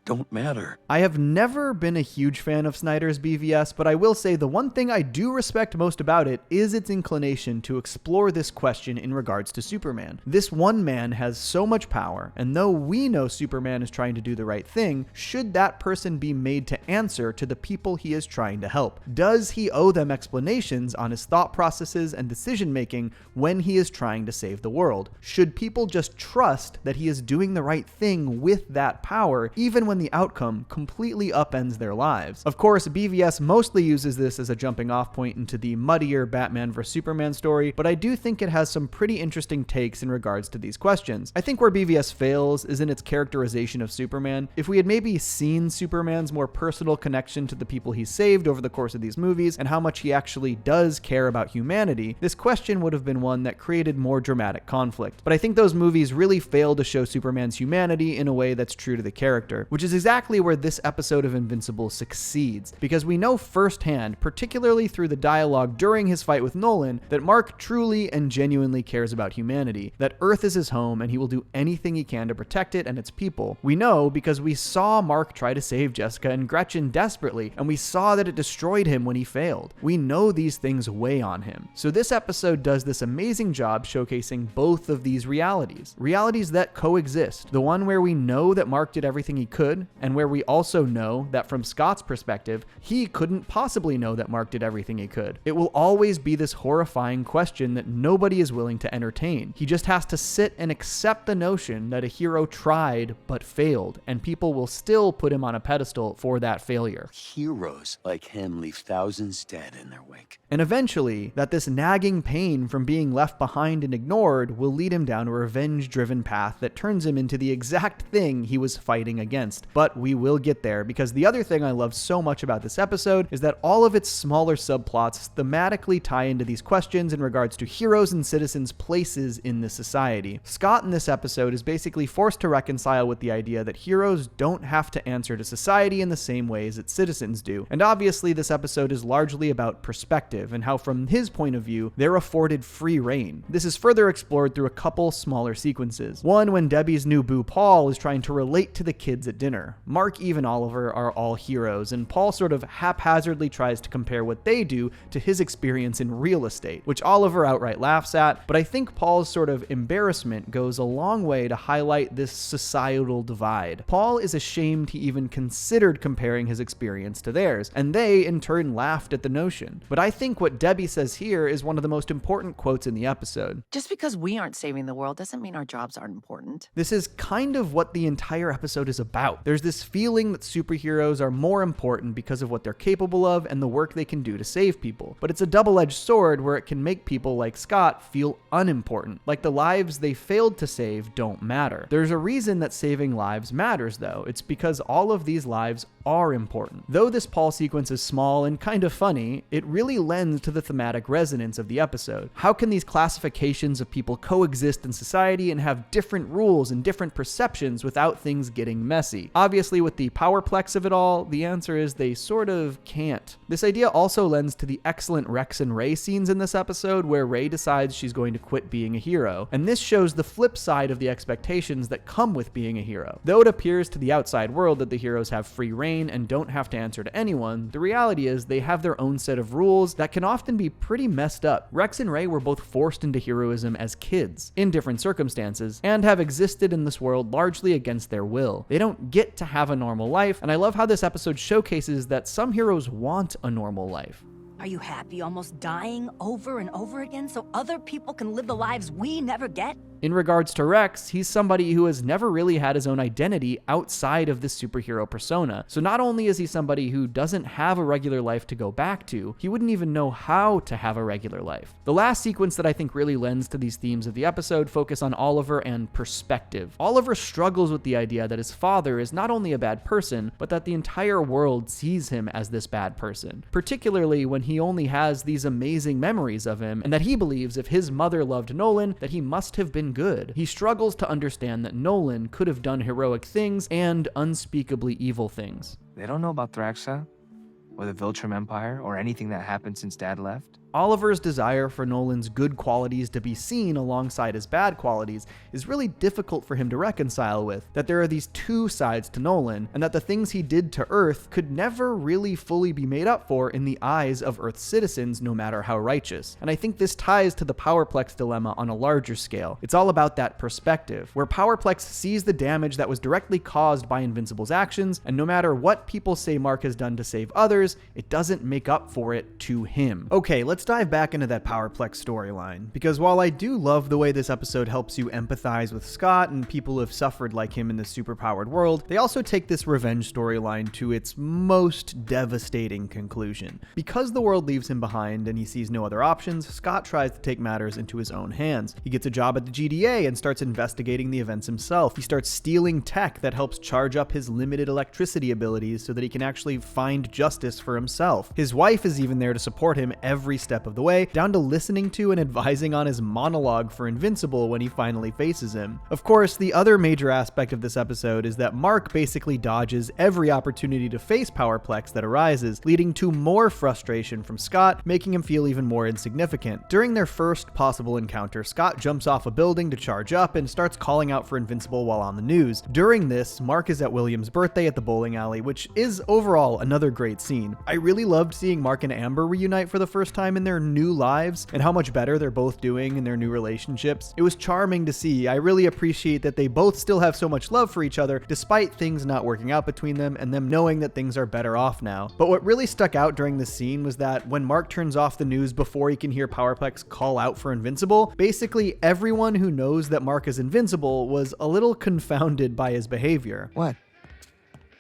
don't matter. I have never been a huge fan of Snyder's BVS, but I will say the one thing I do respect most about it is its inclination to explore this question in regards to Superman. This one man has so much power, and though we know Superman is trying to do the right thing, should that person be made to answer to the people he is trying to help? Does he owe them explanations on his thought processes and decision making when he is trying to save the world? Should people just trust that he is doing the right thing with that power, even when the outcome completely upends their lives? Of course, BVS mostly uses this as a jumping off point into the muddier Batman vs Superman story, but I do think it has some pretty interesting takes in regards to these questions. I think where BVS fails is in its characterization of Superman. If we had maybe seen Superman's more personal connection to the people he saved over the course of these movies and how much he actually does care about humanity, this question would have been one that created more dramatic conflict. But I think those movies really fail to show Superman's humanity in a way that's true to the character, which is exactly where this episode of Invincible succeeds, because we know firsthand, particularly through the dialogue during his fight with Nolan, that Mark truly and genuinely cares about humanity, that Earth is his home and he will do anything he can to protect it and its people. We know because we saw Mark try to save Jessica and Gretchen desperately, and we saw that it destroyed him when he failed. We know these things weigh on him. So this episode does this amazing job showcasing both of these realities that coexist. The one where we know that Mark did everything he could, and where we also know that from Scott's perspective, he couldn't possibly know that Mark did everything he could. It will always be this horrifying question that nobody is willing to entertain. He just has to sit and accept the notion that a hero tried but failed, and people will still put him on a pedestal for that failure. Heroes like him leave thousands dead in their wake. And eventually, that this nagging pain from being left behind and ignored will lead him down a revenge-driven path that turns him into the exact thing he was fighting against. But we will get there, because the other thing I love so much about this episode is that all of its smaller subplots thematically tie into these questions in regards to heroes and citizens' places in this society. Scott in this episode is basically forced to reconcile with the idea that heroes don't have to answer to society in the same ways that citizens do. And obviously this episode is largely about perspective and how from his point of view, they're afforded free reign. This is further explored through a couple smaller sequences. One when Debbie's new boo Paul is trying to relate to the kids at dinner. Mark, Eve, and Oliver are all heroes, and Paul sort of haphazardly tries to compare what they do to his experience in real estate, which Oliver outright laughs at, but I think Paul's sort of embarrassment goes a long way to highlight this societal divide. Paul is ashamed he even considered comparing his experience to theirs, and they, in turn, laughed at the notion. But I think what Debbie says here is one of the most important quotes in the episode. Just because we aren't saving the world doesn't mean our jobs aren't important. This is kind of what the entire episode is about. There's this feeling that superheroes are more important because of what they're capable of and the work they can do to save people. But it's a double-edged sword where it can make people like Scott feel unimportant, like the lives they failed to save don't matter. There's a reason that saving lives matters, though. It's because all of these lives are important. Though this Paul sequence is small and kind of funny, it really lends to the thematic resonance of the episode. How can these classifications of people coexist in society and have different rules and different perceptions without things getting messy? Obviously, with the Powerplex of it all, the answer is they sort of can't. This idea also lends to the excellent Rex and Ray scenes in this episode, where Ray decides she's going to quit being a hero. And this shows the flip side of the expectations that come with being a hero. Though it appears to the outside world that the heroes have free reign and don't have to answer to anyone, the reality is they have their own set of rules that can often be pretty messed up. Rex and Ray were both forced into heroism as kids, in different circumstances, and have existed in this world largely against their will. They don't get to have a normal life, and I love how this episode showcases that some heroes want a normal life. Are you happy almost dying over and over again so other people can live the lives we never get? In regards to Rex, he's somebody who has never really had his own identity outside of this superhero persona. So not only is he somebody who doesn't have a regular life to go back to, he wouldn't even know how to have a regular life. The last sequence that I think really lends to these themes of the episode focus on Oliver and perspective. Oliver struggles with the idea that his father is not only a bad person, but that the entire world sees him as this bad person, particularly when he only has these amazing memories of him, and that he believes if his mother loved Nolan, that he must have been good. He struggles to understand that Nolan could have done heroic things and unspeakably evil things. They don't know about Thraxa, or the Viltrum Empire, or anything that happened since Dad left. Oliver's desire for Nolan's good qualities to be seen alongside his bad qualities is really difficult for him to reconcile with, that there are these two sides to Nolan, and that the things he did to Earth could never really fully be made up for in the eyes of Earth's citizens, no matter how righteous. And I think this ties to the Powerplex dilemma on a larger scale. It's all about that perspective, where Powerplex sees the damage that was directly caused by Invincible's actions, and no matter what people say Mark has done to save others, it doesn't make up for it to him. Okay, let's dive back into that Powerplex storyline, because while I do love the way this episode helps you empathize with Scott and people who have suffered like him in this superpowered world, they also take this revenge storyline to its most devastating conclusion. Because the world leaves him behind and he sees no other options, Scott tries to take matters into his own hands. He gets a job at the GDA and starts investigating the events himself. He starts stealing tech that helps charge up his limited electricity abilities so that he can actually find justice for himself. His wife is even there to support him every step of the way, down to listening to and advising on his monologue for Invincible when he finally faces him. Of course, the other major aspect of this episode is that Mark basically dodges every opportunity to face Powerplex that arises, leading to more frustration from Scott, making him feel even more insignificant. During their first possible encounter, Scott jumps off a building to charge up and starts calling out for Invincible while on the news. During this, Mark is at William's birthday at the bowling alley, which is overall another great scene. I really loved seeing Mark and Amber reunite for the first time in their new lives and how much better they're both doing in their new relationships. It was charming to see. I really appreciate that they both still have so much love for each other despite things not working out between them and them knowing that things are better off now. But what really stuck out during this scene was that when Mark turns off the news before he can hear Powerplex call out for Invincible, basically everyone who knows that Mark is invincible was a little confounded by his behavior. What?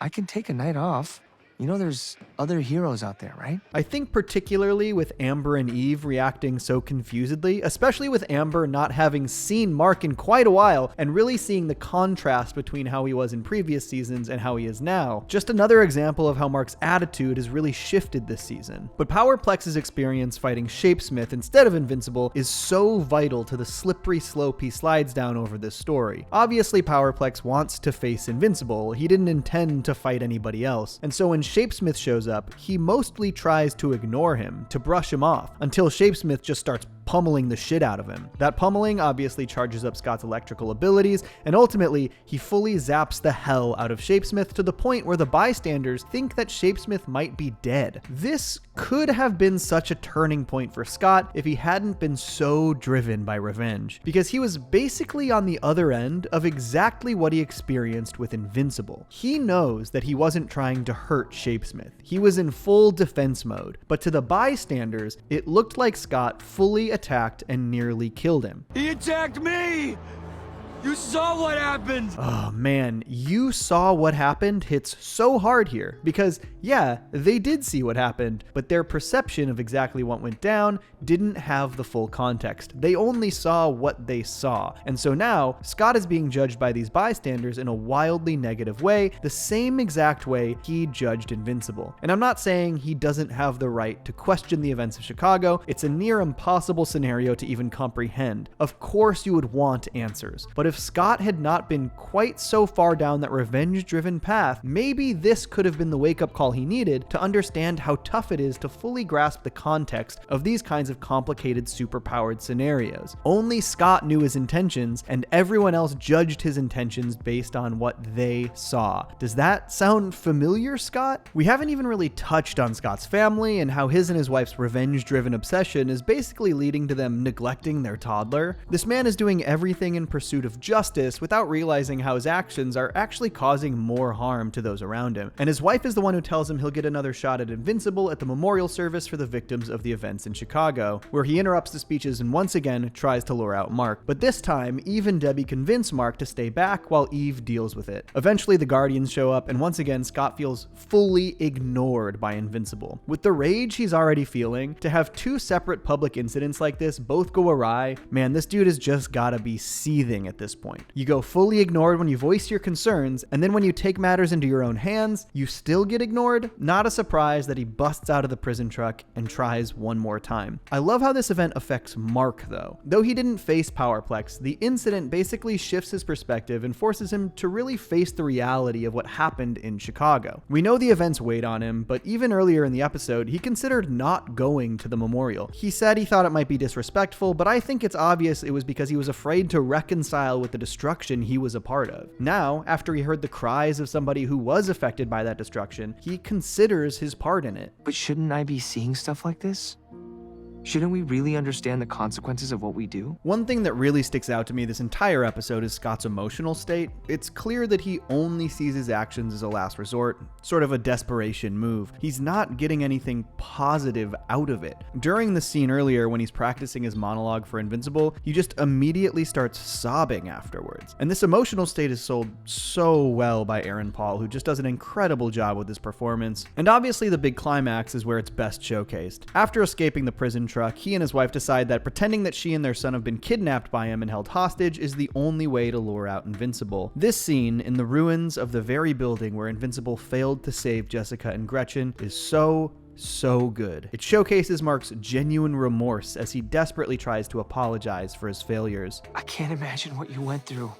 I can take a night off. You know there's other heroes out there, right? I think particularly with Amber and Eve reacting so confusedly, especially with Amber not having seen Mark in quite a while and really seeing the contrast between how he was in previous seasons and how he is now. Just another example of how Mark's attitude has really shifted this season. But Powerplex's experience fighting Shapesmith instead of Invincible is so vital to the slippery slope he slides down over this story. Obviously, Powerplex wants to face Invincible. He didn't intend to fight anybody else. And so when Shapesmith shows up, he mostly tries to ignore him, to brush him off, until Shapesmith just starts pummeling the shit out of him. That pummeling obviously charges up Scott's electrical abilities, and ultimately, he fully zaps the hell out of Shapesmith to the point where the bystanders think that Shapesmith might be dead. This could have been such a turning point for Scott if he hadn't been so driven by revenge, because he was basically on the other end of exactly what he experienced with Invincible. He knows that he wasn't trying to hurt Shapesmith. He was in full defense mode, but to the bystanders, it looked like Scott fully attacked and nearly killed him. He attacked me! You saw what happened! Oh man, you saw what happened hits so hard here, because yeah, they did see what happened, but their perception of exactly what went down didn't have the full context. They only saw what they saw. And so now, Scott is being judged by these bystanders in a wildly negative way, the same exact way he judged Invincible. And I'm not saying he doesn't have the right to question the events of Chicago. It's a near impossible scenario to even comprehend. Of course you would want answers, but if Scott had not been quite so far down that revenge-driven path, maybe this could have been the wake-up call he needed to understand how tough it is to fully grasp the context of these kinds of complicated superpowered scenarios. Only Scott knew his intentions, and everyone else judged his intentions based on what they saw. Does that sound familiar, Scott? We haven't even really touched on Scott's family and how his and his wife's revenge-driven obsession is basically leading to them neglecting their toddler. This man is doing everything in pursuit of justice without realizing how his actions are actually causing more harm to those around him. And his wife is the one who tells him he'll get another shot at Invincible at the memorial service for the victims of the events in Chicago, where he interrupts the speeches and once again tries to lure out Mark. But this time, Eve and Debbie convince Mark to stay back while Eve deals with it. Eventually, the Guardians show up, and once again, Scott feels fully ignored by Invincible. With the rage he's already feeling, to have two separate public incidents like this both go awry, man, this dude has just gotta be seething at this point. You go fully ignored when you voice your concerns, and then when you take matters into your own hands, you still get ignored? Not a surprise that he busts out of the prison truck and tries one more time. I love how this event affects Mark, though. Though he didn't face Powerplex, the incident basically shifts his perspective and forces him to really face the reality of what happened in Chicago. We know the events weighed on him, but even earlier in the episode, he considered not going to the memorial. He said he thought it might be disrespectful, but I think it's obvious it was because he was afraid to reconcile with the destruction he was a part of. Now, after he heard the cries of somebody who was affected by that destruction, he considers his part in it. But shouldn't I be seeing stuff like this? Shouldn't we really understand the consequences of what we do? One thing that really sticks out to me this entire episode is Scott's emotional state. It's clear that he only sees his actions as a last resort, sort of a desperation move. He's not getting anything positive out of it. During the scene earlier when he's practicing his monologue for Invincible, he just immediately starts sobbing afterwards. And this emotional state is sold so well by Aaron Paul, who just does an incredible job with his performance. And obviously the big climax is where it's best showcased. After escaping the prison truck, he and his wife decide that pretending that she and their son have been kidnapped by him and held hostage is the only way to lure out Invincible. This scene in the ruins of the very building where Invincible failed to save Jessica and Gretchen is so good. It showcases Mark's genuine remorse as he desperately tries to apologize for his failures. I can't imagine what you went through,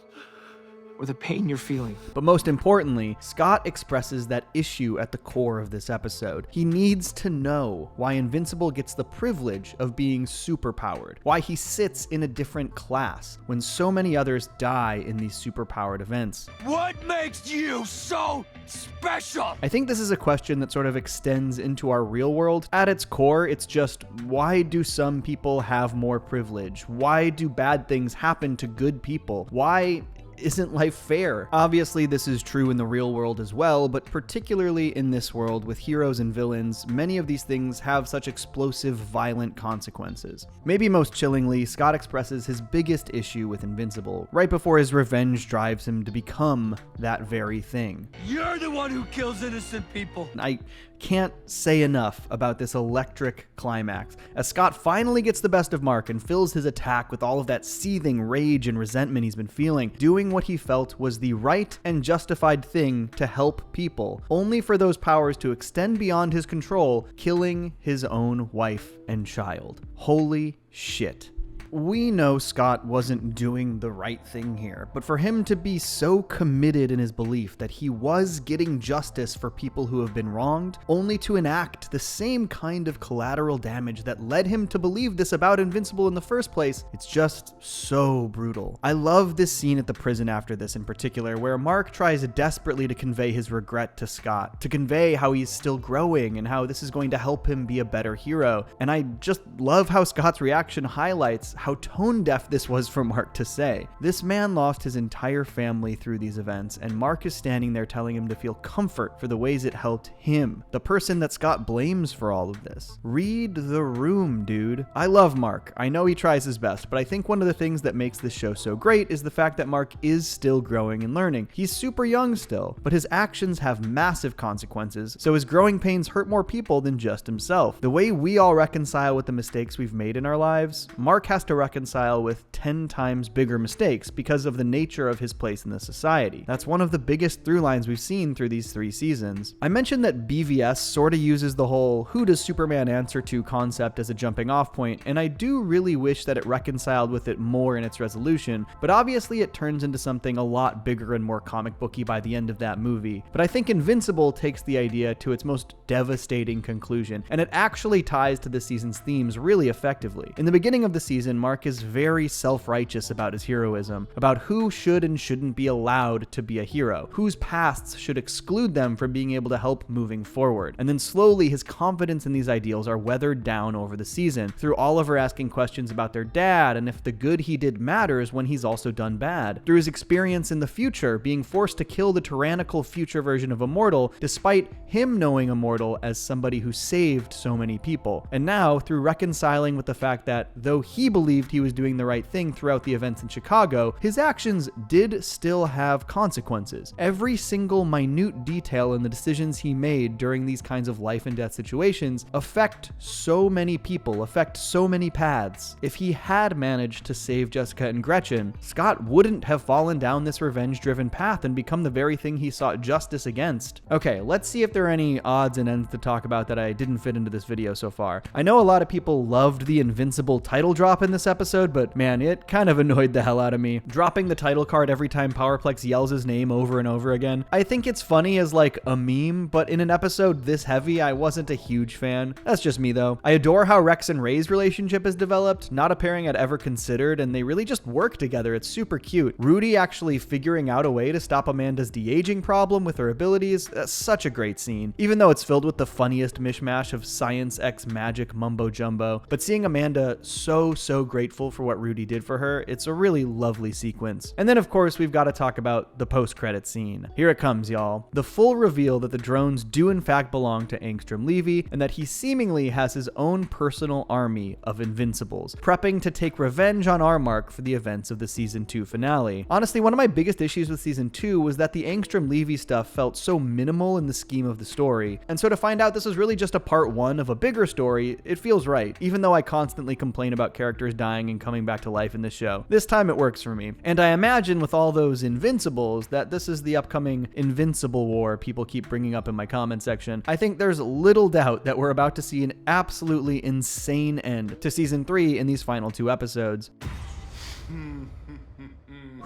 or the pain you're feeling. But most importantly, Scott expresses that issue at the core of this episode. He needs to know why Invincible gets the privilege of being superpowered, why he sits in a different class when so many others die in these superpowered events. What makes you so special? I think this is a question that sort of extends into our real world. At its core, it's just, why do some people have more privilege? Why do bad things happen to good people? Why isn't life fair? Obviously, this is true in the real world as well, but particularly in this world with heroes and villains, many of these things have such explosive, violent consequences. Maybe most chillingly, Scott expresses his biggest issue with Invincible right before his revenge drives him to become that very thing. You're the one who kills innocent people. I can't say enough about this electric climax, as Scott finally gets the best of Mark and fills his attack with all of that seething rage and resentment he's been feeling, doing what he felt was the right and justified thing to help people, only for those powers to extend beyond his control, killing his own wife and child. Holy shit. we know Scott wasn't doing the right thing here, but for him to be so committed in his belief that he was getting justice for people who have been wronged, only to enact the same kind of collateral damage that led him to believe this about Invincible in the first place, it's just so brutal. I love this scene at the prison after this in particular, where Mark tries desperately to convey his regret to Scott, to convey how he's still growing and how this is going to help him be a better hero. And I just love how Scott's reaction highlights how tone deaf this was for Mark to say. This man lost his entire family through these events, and Mark is standing there telling him to feel comfort for the ways it helped him, the person that Scott blames for all of this. Read the room, dude. I love Mark. I know he tries his best, but I think one of the things that makes this show so great is the fact that Mark is still growing and learning. He's super young still, but his actions have massive consequences, so his growing pains hurt more people than just himself. The way we all reconcile with the mistakes we've made in our lives, Mark has to reconcile with 10 times bigger mistakes because of the nature of his place in the society. That's one of the biggest through lines we've seen through these 3 seasons. I mentioned that BVS sort of uses the whole "who does Superman answer to" concept as a jumping off point, and I do really wish that it reconciled with it more in its resolution, but obviously it turns into something a lot bigger and more comic booky by the end of that movie. But I think Invincible takes the idea to its most devastating conclusion, and it actually ties to this season's themes really effectively. In the beginning of the season, Mark is very self-righteous about his heroism, about who should and shouldn't be allowed to be a hero, whose pasts should exclude them from being able to help moving forward. And then slowly his confidence in these ideals are weathered down over the season, through Oliver asking questions about their dad and if the good he did matters when he's also done bad, through his experience in the future, being forced to kill the tyrannical future version of Immortal, despite him knowing Immortal as somebody who saved so many people. And now, through reconciling with the fact that though he believed he was doing the right thing throughout the events in Chicago, his actions did still have consequences. Every single minute detail in the decisions he made during these kinds of life and death situations affect so many people, affect so many paths. If he had managed to save Jessica and Gretchen, Scott wouldn't have fallen down this revenge-driven path and become the very thing he sought justice against. Okay, let's see if there are any odds and ends to talk about that I didn't fit into this video so far. I know a lot of people loved the Invincible title drop in this episode, but man, it kind of annoyed the hell out of me. Dropping the title card every time Powerplex yells his name over and over again. I think it's funny as like a meme, but in an episode this heavy, I wasn't a huge fan. That's just me though. I adore how Rex and Ray's relationship has developed, not a pairing I'd ever considered, and they really just work together. It's super cute. Rudy actually figuring out a way to stop Amanda's de-aging problem with her abilities, that's such a great scene. Even though it's filled with the funniest mishmash of science x magic mumbo jumbo, but seeing Amanda so grateful for what Rudy did for her, it's a really lovely sequence. And then of course we've got to talk about the post-credit scene. Here it comes, y'all. The full reveal that the drones do in fact belong to Angstrom Levy, and that he seemingly has his own personal army of Invincibles, prepping to take revenge on our Mark for the events of the season 2 finale. Honestly, one of my biggest issues with season 2 was that the Angstrom Levy stuff felt so minimal in the scheme of the story, and so to find out this was really just a part 1 of a bigger story, it feels right, even though I constantly complain about characters dying and coming back to life in this show. This time it works for me. And I imagine with all those Invincibles that this is the upcoming Invincible War people keep bringing up in my comment section. I think there's little doubt that we're about to see an absolutely insane end to season 3 in these final 2 episodes.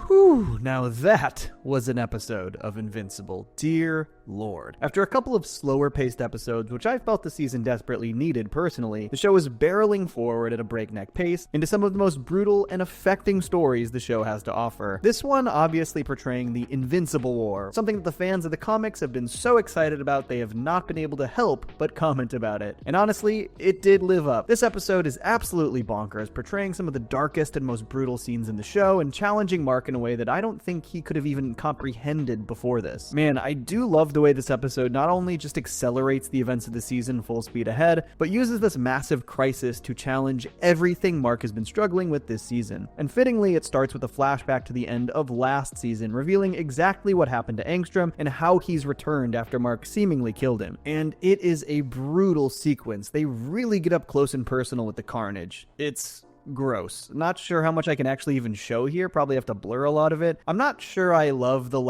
Whew, now that was an episode of Invincible. Dear Lord. After a couple of slower paced episodes, which I felt the season desperately needed personally, the show is barreling forward at a breakneck pace into some of the most brutal and affecting stories the show has to offer. This one obviously portraying the Invincible War, something that the fans of the comics have been so excited about they have not been able to help but comment about it. And honestly, it did live up. This episode is absolutely bonkers, portraying some of the darkest and most brutal scenes in the show and challenging Mark in a way that I don't think he could have even comprehended before this. Man, I do love the way this episode not only just accelerates the events of the season full speed ahead, but uses this massive crisis to challenge everything Mark has been struggling with this season. And fittingly, it starts with a flashback to the end of last season, revealing exactly what happened to Angstrom and how he's returned after Mark seemingly killed him. And it is a brutal sequence. They really get up close and personal with the carnage. It's gross. Not sure how much I can actually even show here. Probably have to blur a lot of it. I'm not sure I love the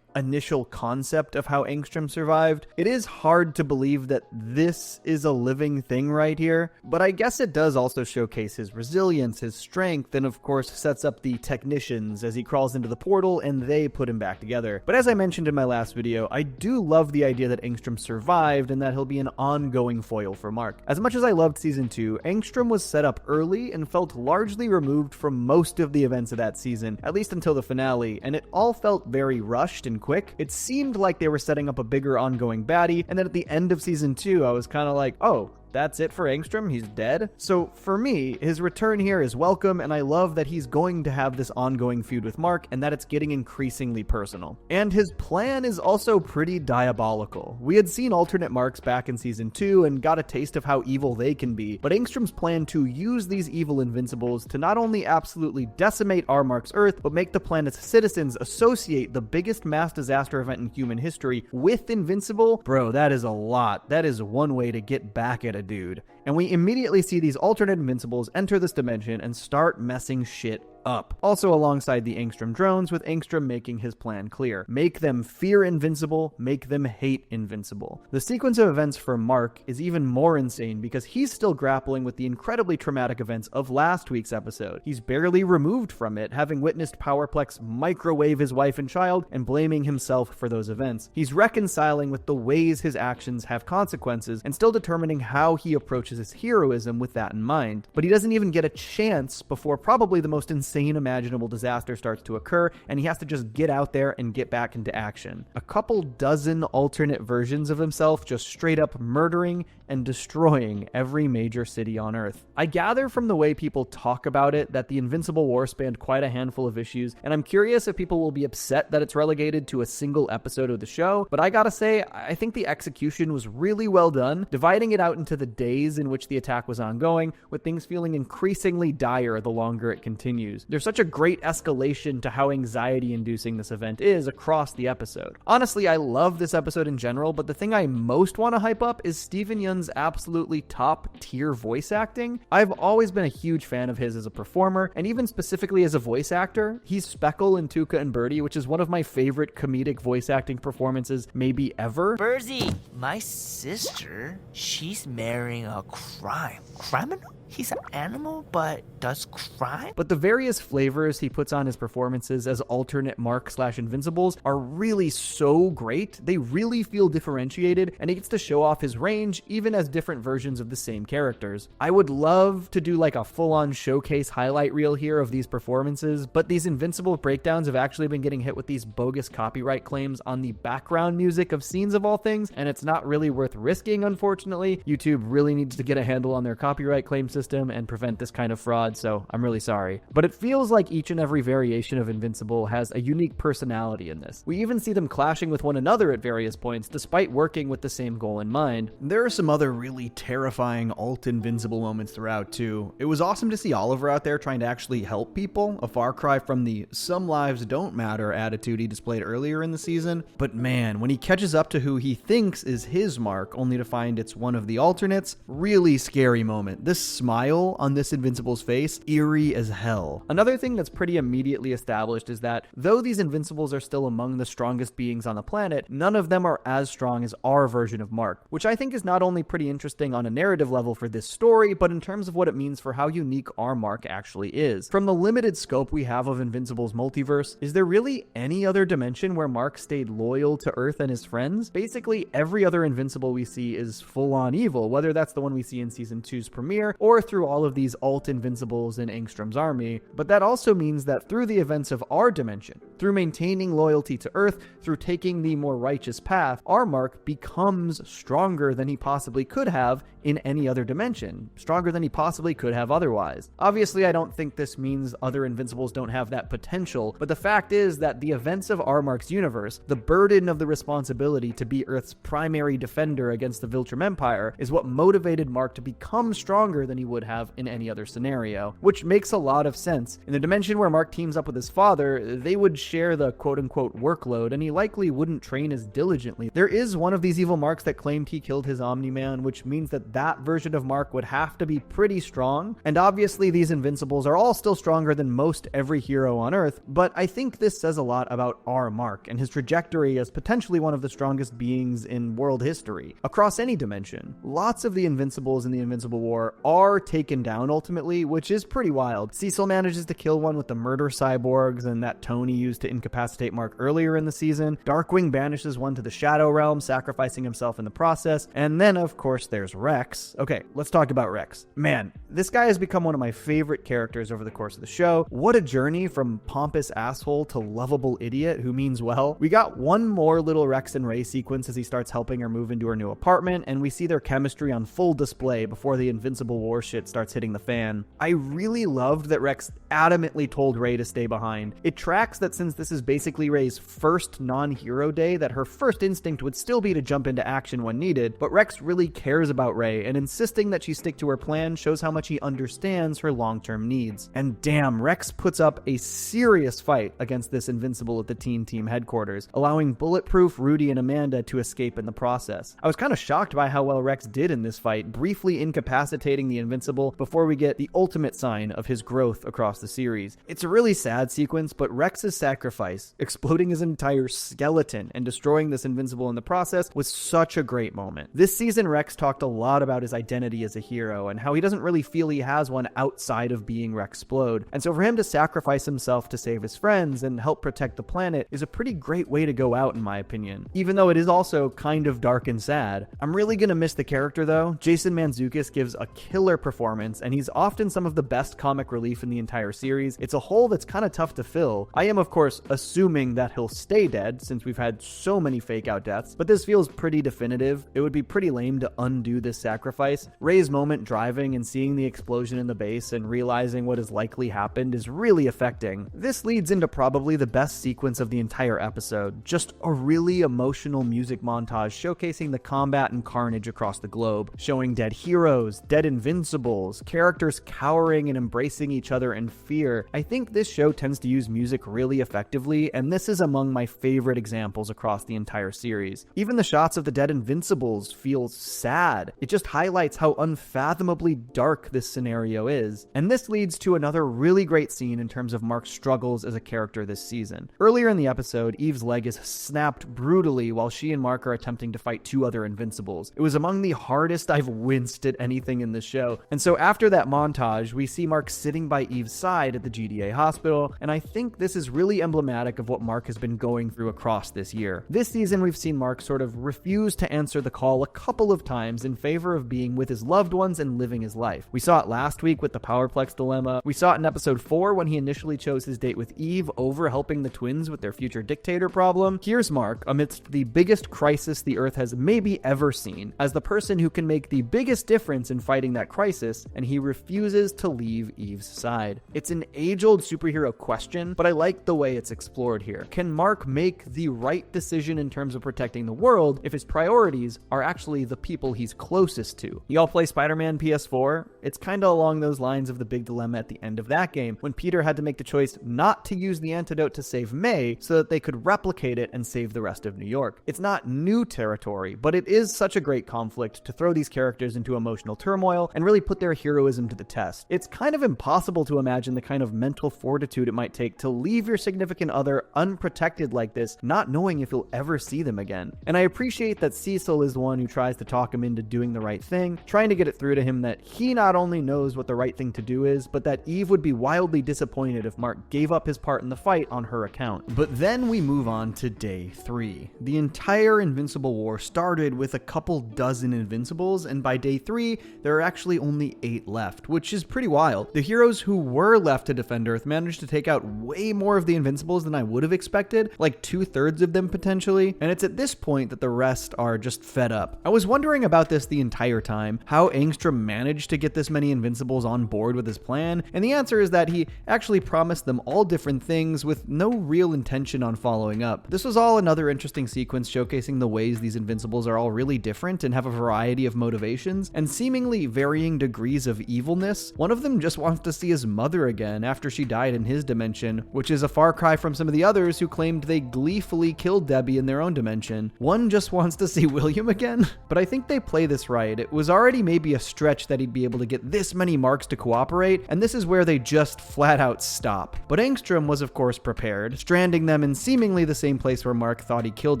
initial concept of how Angstrom survived, it is hard to believe that this is a living thing right here, but I guess it does also showcase his resilience, his strength, and of course sets up the technicians as he crawls into the portal and they put him back together. But as I mentioned in my last video, I do love the idea that Angstrom survived and that he'll be an ongoing foil for Mark. As much as I loved Season 2, Angstrom was set up early and felt largely removed from most of the events of that season, at least until the finale, and it all felt very rushed and quick. It seemed like they were setting up a bigger ongoing baddie, and then at the end of Season 2, I was kind of like, oh, that's it for Angstrom? He's dead? So for me, his return here is welcome, and I love that he's going to have this ongoing feud with Mark and that it's getting increasingly personal. And his plan is also pretty diabolical. We had seen alternate Marks back in Season 2 and got a taste of how evil they can be, but Angstrom's plan to use these evil Invincibles to not only absolutely decimate our Mark's Earth, but make the planet's citizens associate the biggest mass disaster event in human history with Invincible, bro, that is a lot. That is one way to get back at a dude. And we immediately see these alternate Invincibles enter this dimension and start messing shit up. Also alongside the Angstrom drones, with Angstrom making his plan clear. Make them fear Invincible, make them hate Invincible. The sequence of events for Mark is even more insane because he's still grappling with the incredibly traumatic events of last week's episode. He's barely removed from it, having witnessed Powerplex microwave his wife and child and blaming himself for those events. He's reconciling with the ways his actions have consequences and still determining how he approaches his heroism with that in mind. But he doesn't even get a chance before probably the most insane imaginable disaster starts to occur, and he has to just get out there and get back into action. A couple dozen alternate versions of himself just straight up murdering and destroying every major city on Earth. I gather from the way people talk about it that the Invincible War spanned quite a handful of issues, and I'm curious if people will be upset that it's relegated to a single episode of the show, but I gotta say, I think the execution was really well done, dividing it out into the days in which the attack was ongoing, with things feeling increasingly dire the longer it continues. There's such a great escalation to how anxiety-inducing this event is across the episode. Honestly, I love this episode in general, but the thing I most want to hype up is Steven Yeun's absolutely top-tier voice acting. I've always been a huge fan of his as a performer, and even specifically as a voice actor. He's Speckle in Tuca and Bertie, which is one of my favorite comedic voice acting performances maybe ever. Bertie, my sister, she's marrying a criminal? He's an animal, but does crime? But the various flavors he puts on his performances as alternate Mark/Invincibles are really so great. They really feel differentiated, and he gets to show off his range even as different versions of the same characters. I would love to do like a full-on showcase highlight reel here of these performances, but these Invincible breakdowns have actually been getting hit with these bogus copyright claims on the background music of scenes of all things, and it's not really worth risking, unfortunately. YouTube really needs to get a handle on their copyright claim system and prevent this kind of fraud, so I'm really sorry. But it feels like each and every variation of Invincible has a unique personality in this. We even see them clashing with one another at various points, despite working with the same goal in mind. There are some other really terrifying alt-Invincible moments throughout, too. It was awesome to see Oliver out there trying to actually help people, a far cry from the "some lives don't matter" attitude he displayed earlier in the season. But man, when he catches up to who he thinks is his Mark, only to find it's one of the alternates, really scary moment. This smile on this Invincible's face, eerie as hell. Another thing that's pretty immediately established is that though these Invincibles are still among the strongest beings on the planet, none of them are as strong as our version of Mark, which I think is not only pretty interesting on a narrative level for this story, but in terms of what it means for how unique our Mark actually is. From the limited scope we have of Invincible's multiverse, is there really any other dimension where Mark stayed loyal to Earth and his friends? Basically, every other Invincible we see is full-on evil, whether that's the one we see in Season 2's premiere, or through all of these alt-Invincibles in Angstrom's army. But that also means that through the events of our dimension, through maintaining loyalty to Earth, through taking the more righteous path, our Mark becomes stronger than he possibly could have in any other dimension, stronger than he possibly could have otherwise. Obviously, I don't think this means other Invincibles don't have that potential, but the fact is that the events of our Mark's universe, the burden of the responsibility to be Earth's primary defender against the Viltrum Empire, is what motivated Mark to become stronger than he would have in any other scenario, which makes a lot of sense. In the dimension where Mark teams up with his father, they would share the quote-unquote workload, and he likely wouldn't train as diligently. There is one of these evil Marks that claimed he killed his Omni-Man, which means that that version of Mark would have to be pretty strong, and obviously these Invincibles are all still stronger than most every hero on Earth, but I think this says a lot about our Mark and his trajectory as potentially one of the strongest beings in world history, across any dimension. Lots of the Invincibles in the Invincible War are taken down ultimately, which is pretty wild. Cecil manages to kill one with the murder cyborgs and that Tony used to incapacitate Mark earlier in the season. Darkwing banishes one to the Shadow Realm, sacrificing himself in the process. And then, of course, there's Rex. Okay, let's talk about Rex. Man, this guy has become one of my favorite characters over the course of the show. What a journey from pompous asshole to lovable idiot who means well. We got one more little Rex and Ray sequence as he starts helping her move into her new apartment, and we see their chemistry on full display before the Invincible War shit starts hitting the fan. I really loved that Rex adamantly told Ray to stay behind. It tracks that since this is basically Ray's first non-hero day, that her first instinct would still be to jump into action when needed, but Rex really cares about Ray, and insisting that she stick to her plan shows how much he understands her long-term needs. And damn, Rex puts up a serious fight against this Invincible at the Teen Team headquarters, allowing Bulletproof, Rudy, and Amanda to escape in the process. I was kind of shocked by how well Rex did in this fight, briefly incapacitating the Invincible before we get the ultimate sign of his growth across the series. It's a really sad sequence, but Rex's sacrifice, exploding his entire skeleton and destroying this Invincible in the process, was such a great moment. This season, Rex talked a lot about his identity as a hero and how he doesn't really feel he has one outside of being Rexplode. And so for him to sacrifice himself to save his friends and help protect the planet is a pretty great way to go out, in my opinion. Even though it is also kind of dark and sad. I'm really gonna miss the character though. Jason Mantzoukas gives a killer performance, and he's often some of the best comic relief in the entire series. It's a hole that's kind of tough to fill. I am, of course, assuming that he'll stay dead since we've had so many fake out deaths, but this feels pretty definitive. It would be pretty lame to undo this sacrifice. Ray's moment driving and seeing the explosion in the base and realizing what has likely happened is really affecting. This leads into probably the best sequence of the entire episode, just a really emotional music montage showcasing the combat and carnage across the globe, showing dead heroes, dead Invincibles, characters cowering and embracing each other in fear. I think this show tends to use music really effectively, and this is among my favorite examples across the entire series. Even the shots of the dead Invincibles feel sad. It just highlights how unfathomably dark this scenario is. And this leads to another really great scene in terms of Mark's struggles as a character this season. Earlier in the episode, Eve's leg is snapped brutally while she and Mark are attempting to fight two other Invincibles. It was among the hardest I've winced at anything in this show. And so after that montage, we see Mark sitting by Eve's side at the GDA hospital, and I think this is really emblematic of what Mark has been going through across this year. This season, we've seen Mark sort of refuse to answer the call a couple of times in favor of being with his loved ones and living his life. We saw it last week with the Powerplex dilemma. We saw it in episode 4 when he initially chose his date with Eve over helping the twins with their future dictator problem. Here's Mark amidst the biggest crisis the Earth has maybe ever seen, as the person who can make the biggest difference in fighting that crisis, and he refuses to leave Eve's side. It's an age-old superhero question, but I like the way it's explored here. Can Mark make the right decision in terms of protecting the world if his priorities are actually the people he's closest to? Y'all play Spider-Man PS4? It's kinda along those lines of the big dilemma at the end of that game, when Peter had to make the choice not to use the antidote to save May so that they could replicate it and save the rest of New York. It's not new territory, but it is such a great conflict to throw these characters into emotional turmoil and really put their heroism to the test. It's kind of impossible to imagine the kind of mental fortitude it might take to leave your significant other unprotected like this, not knowing if you'll ever see them again. And I appreciate that Cecil is the one who tries to talk him into doing the right thing, trying to get it through to him that he not only knows what the right thing to do is, but that Eve would be wildly disappointed if Mark gave up his part in the fight on her account. But then we move on to day 3. The entire Invincible War started with a couple dozen Invincibles, and by day 3, there are actually only 8 left, which is pretty wild. The heroes who were left to defend Earth managed to take out way more of the Invincibles than I would have expected, like 2/3 of them potentially, and it's at this point that the rest are just fed up. I was wondering about this the entire time, how Angstrom managed to get this many Invincibles on board with his plan, and the answer is that he actually promised them all different things with no real intention on following up. This was all another interesting sequence showcasing the ways these Invincibles are all really different and have a variety of motivations and seemingly varying varying degrees of evilness. One of them just wants to see his mother again after she died in his dimension, which is a far cry from some of the others who claimed they gleefully killed Debbie in their own dimension. One just wants to see William again. But I think they play this right. It was already maybe a stretch that he'd be able to get this many Marks to cooperate, and this is where they just flat out stop. But Angstrom was of course prepared, stranding them in seemingly the same place where Mark thought he killed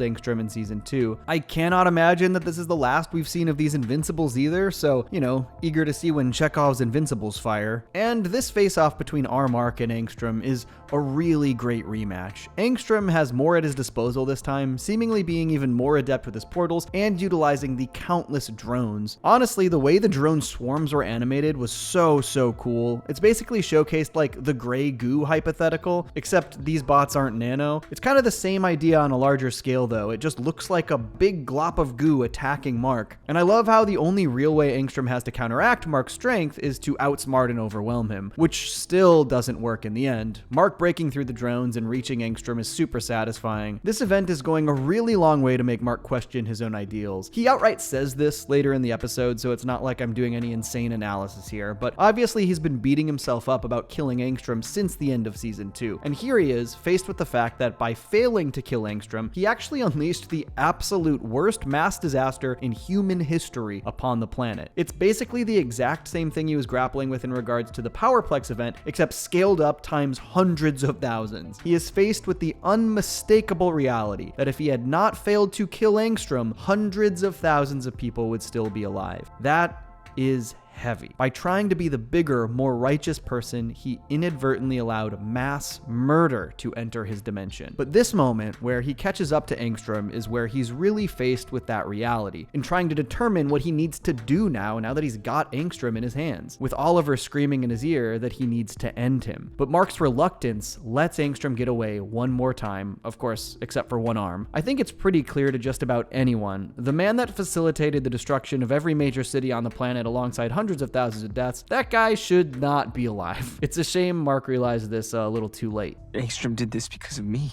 Angstrom in season 2. I cannot imagine that this is the last we've seen of these Invincibles either, so, eager to see when Chekhov's Invincibles fire. And this face-off between our Mark and Angstrom is a really great rematch. Angstrom has more at his disposal this time, seemingly being even more adept with his portals and utilizing the countless drones. Honestly, the way the drone swarms were animated was so cool. It's basically showcased like the gray goo hypothetical, except these bots aren't nano. It's kind of the same idea on a larger scale though. It just looks like a big glop of goo attacking Mark. And I love how the only real way Angstrom has to counteract Mark's strength is to outsmart and overwhelm him, which still doesn't work in the end. Mark breaking through the drones and reaching Angstrom is super satisfying. This event is going a really long way to make Mark question his own ideals. He outright says this later in the episode, so it's not like I'm doing any insane analysis here, but obviously he's been beating himself up about killing Angstrom since the end of season 2. And here he is, faced with the fact that by failing to kill Angstrom, he actually unleashed the absolute worst mass disaster in human history upon the planet. It's basically the exact same thing he was grappling with in regards to the Powerplex event, except scaled up times hundreds of thousands. He is faced with the unmistakable reality that if he had not failed to kill Angstrom, hundreds of thousands of people would still be alive. That is heavy. By trying to be the bigger, more righteous person, he inadvertently allowed mass murder to enter his dimension. But this moment where he catches up to Angstrom is where he's really faced with that reality and trying to determine what he needs to do now that he's got Angstrom in his hands, with Oliver screaming in his ear that he needs to end him. But Mark's reluctance lets Angstrom get away one more time, of course, except for one arm. I think it's pretty clear to just about anyone. The man that facilitated the destruction of every major city on the planet alongside hundreds of thousands of deaths, that guy should not be alive. It's a shame Mark realized this a little too late. Angstrom did this because of me.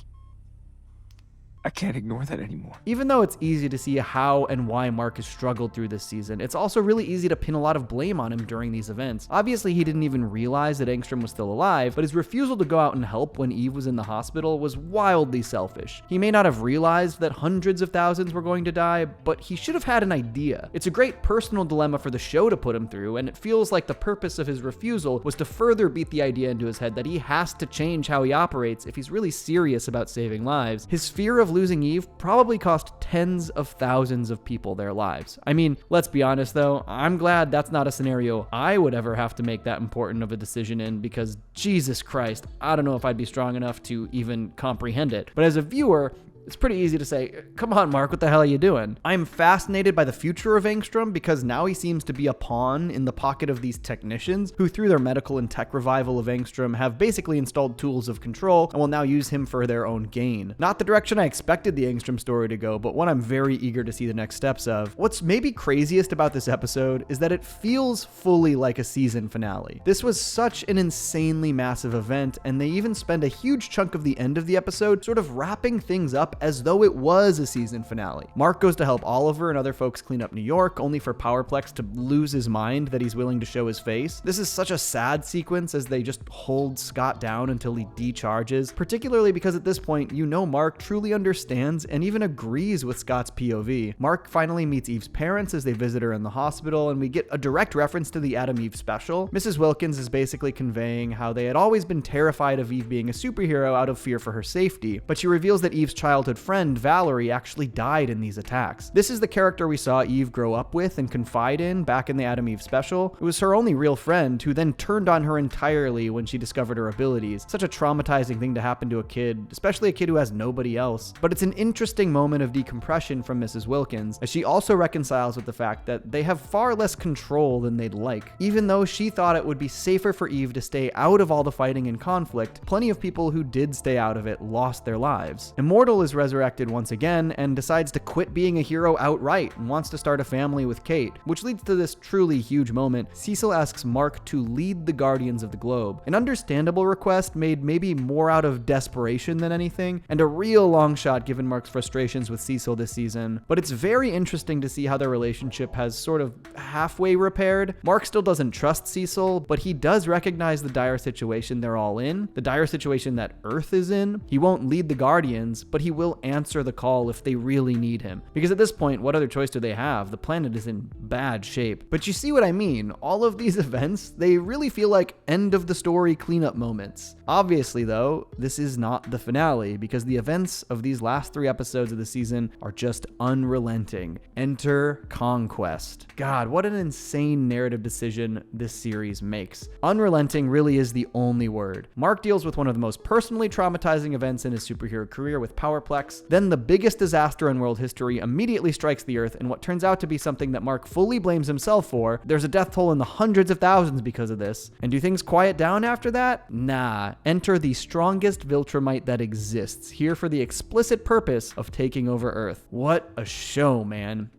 I can't ignore that anymore. Even though it's easy to see how and why Mark has struggled through this season, it's also really easy to pin a lot of blame on him during these events. Obviously, he didn't even realize that Angstrom was still alive, but his refusal to go out and help when Eve was in the hospital was wildly selfish. He may not have realized that hundreds of thousands were going to die, but he should have had an idea. It's a great personal dilemma for the show to put him through, and it feels like the purpose of his refusal was to further beat the idea into his head that he has to change how he operates if he's really serious about saving lives. His fear of losing Eve probably cost tens of thousands of people their lives. I mean, let's be honest though, I'm glad that's not a scenario I would ever have to make that important of a decision in, because Jesus Christ, I don't know if I'd be strong enough to even comprehend it. But as a viewer, it's pretty easy to say, come on, Mark, what the hell are you doing? I'm fascinated by the future of Angstrom because now he seems to be a pawn in the pocket of these technicians who, through their medical and tech revival of Angstrom, have basically installed tools of control and will now use him for their own gain. Not the direction I expected the Angstrom story to go, but one I'm very eager to see the next steps of. What's maybe craziest about this episode is that it feels fully like a season finale. This was such an insanely massive event, and they even spend a huge chunk of the end of the episode sort of wrapping things up as though it was a season finale. Mark goes to help Oliver and other folks clean up New York, only for Powerplex to lose his mind that he's willing to show his face. This is such a sad sequence as they just hold Scott down until he decharges, particularly because at this point, Mark truly understands and even agrees with Scott's POV. Mark finally meets Eve's parents as they visit her in the hospital, and we get a direct reference to the Adam Eve special. Mrs. Wilkins is basically conveying how they had always been terrified of Eve being a superhero out of fear for her safety, but she reveals that Eve's childhood friend Valerie actually died in these attacks. This is the character we saw Eve grow up with and confide in back in the Adam Eve special. It was her only real friend who then turned on her entirely when she discovered her abilities. Such a traumatizing thing to happen to a kid, especially a kid who has nobody else. But it's an interesting moment of decompression from Mrs. Wilkins, as she also reconciles with the fact that they have far less control than they'd like. Even though she thought it would be safer for Eve to stay out of all the fighting and conflict, plenty of people who did stay out of it lost their lives. Immortal is is resurrected once again and decides to quit being a hero outright and wants to start a family with Kate, which leads to this truly huge moment. Cecil asks Mark to lead the Guardians of the Globe. An understandable request made maybe more out of desperation than anything, and a real long shot given Mark's frustrations with Cecil this season. But it's very interesting to see how their relationship has sort of halfway repaired. Mark still doesn't trust Cecil, but he does recognize the dire situation they're all in, the dire situation that Earth is in. He won't lead the Guardians, but he will answer the call if they really need him. Because at this point, what other choice do they have? The planet is in bad shape. But you see what I mean? All of these events, they really feel like end of the story cleanup moments. Obviously though, this is not the finale, because the events of these last 3 episodes of the season are just unrelenting. Enter Conquest. God, what an insane narrative decision this series makes. Unrelenting really is the only word. Mark deals with one of the most personally traumatizing events in his superhero career with Powerplex. Then the biggest disaster in world history immediately strikes the Earth in what turns out to be something that Mark fully blames himself for. There's a death toll in the hundreds of thousands because of this. And do things quiet down after that? Nah. Enter the strongest Viltromite that exists, here for the explicit purpose of taking over Earth. What a show, man.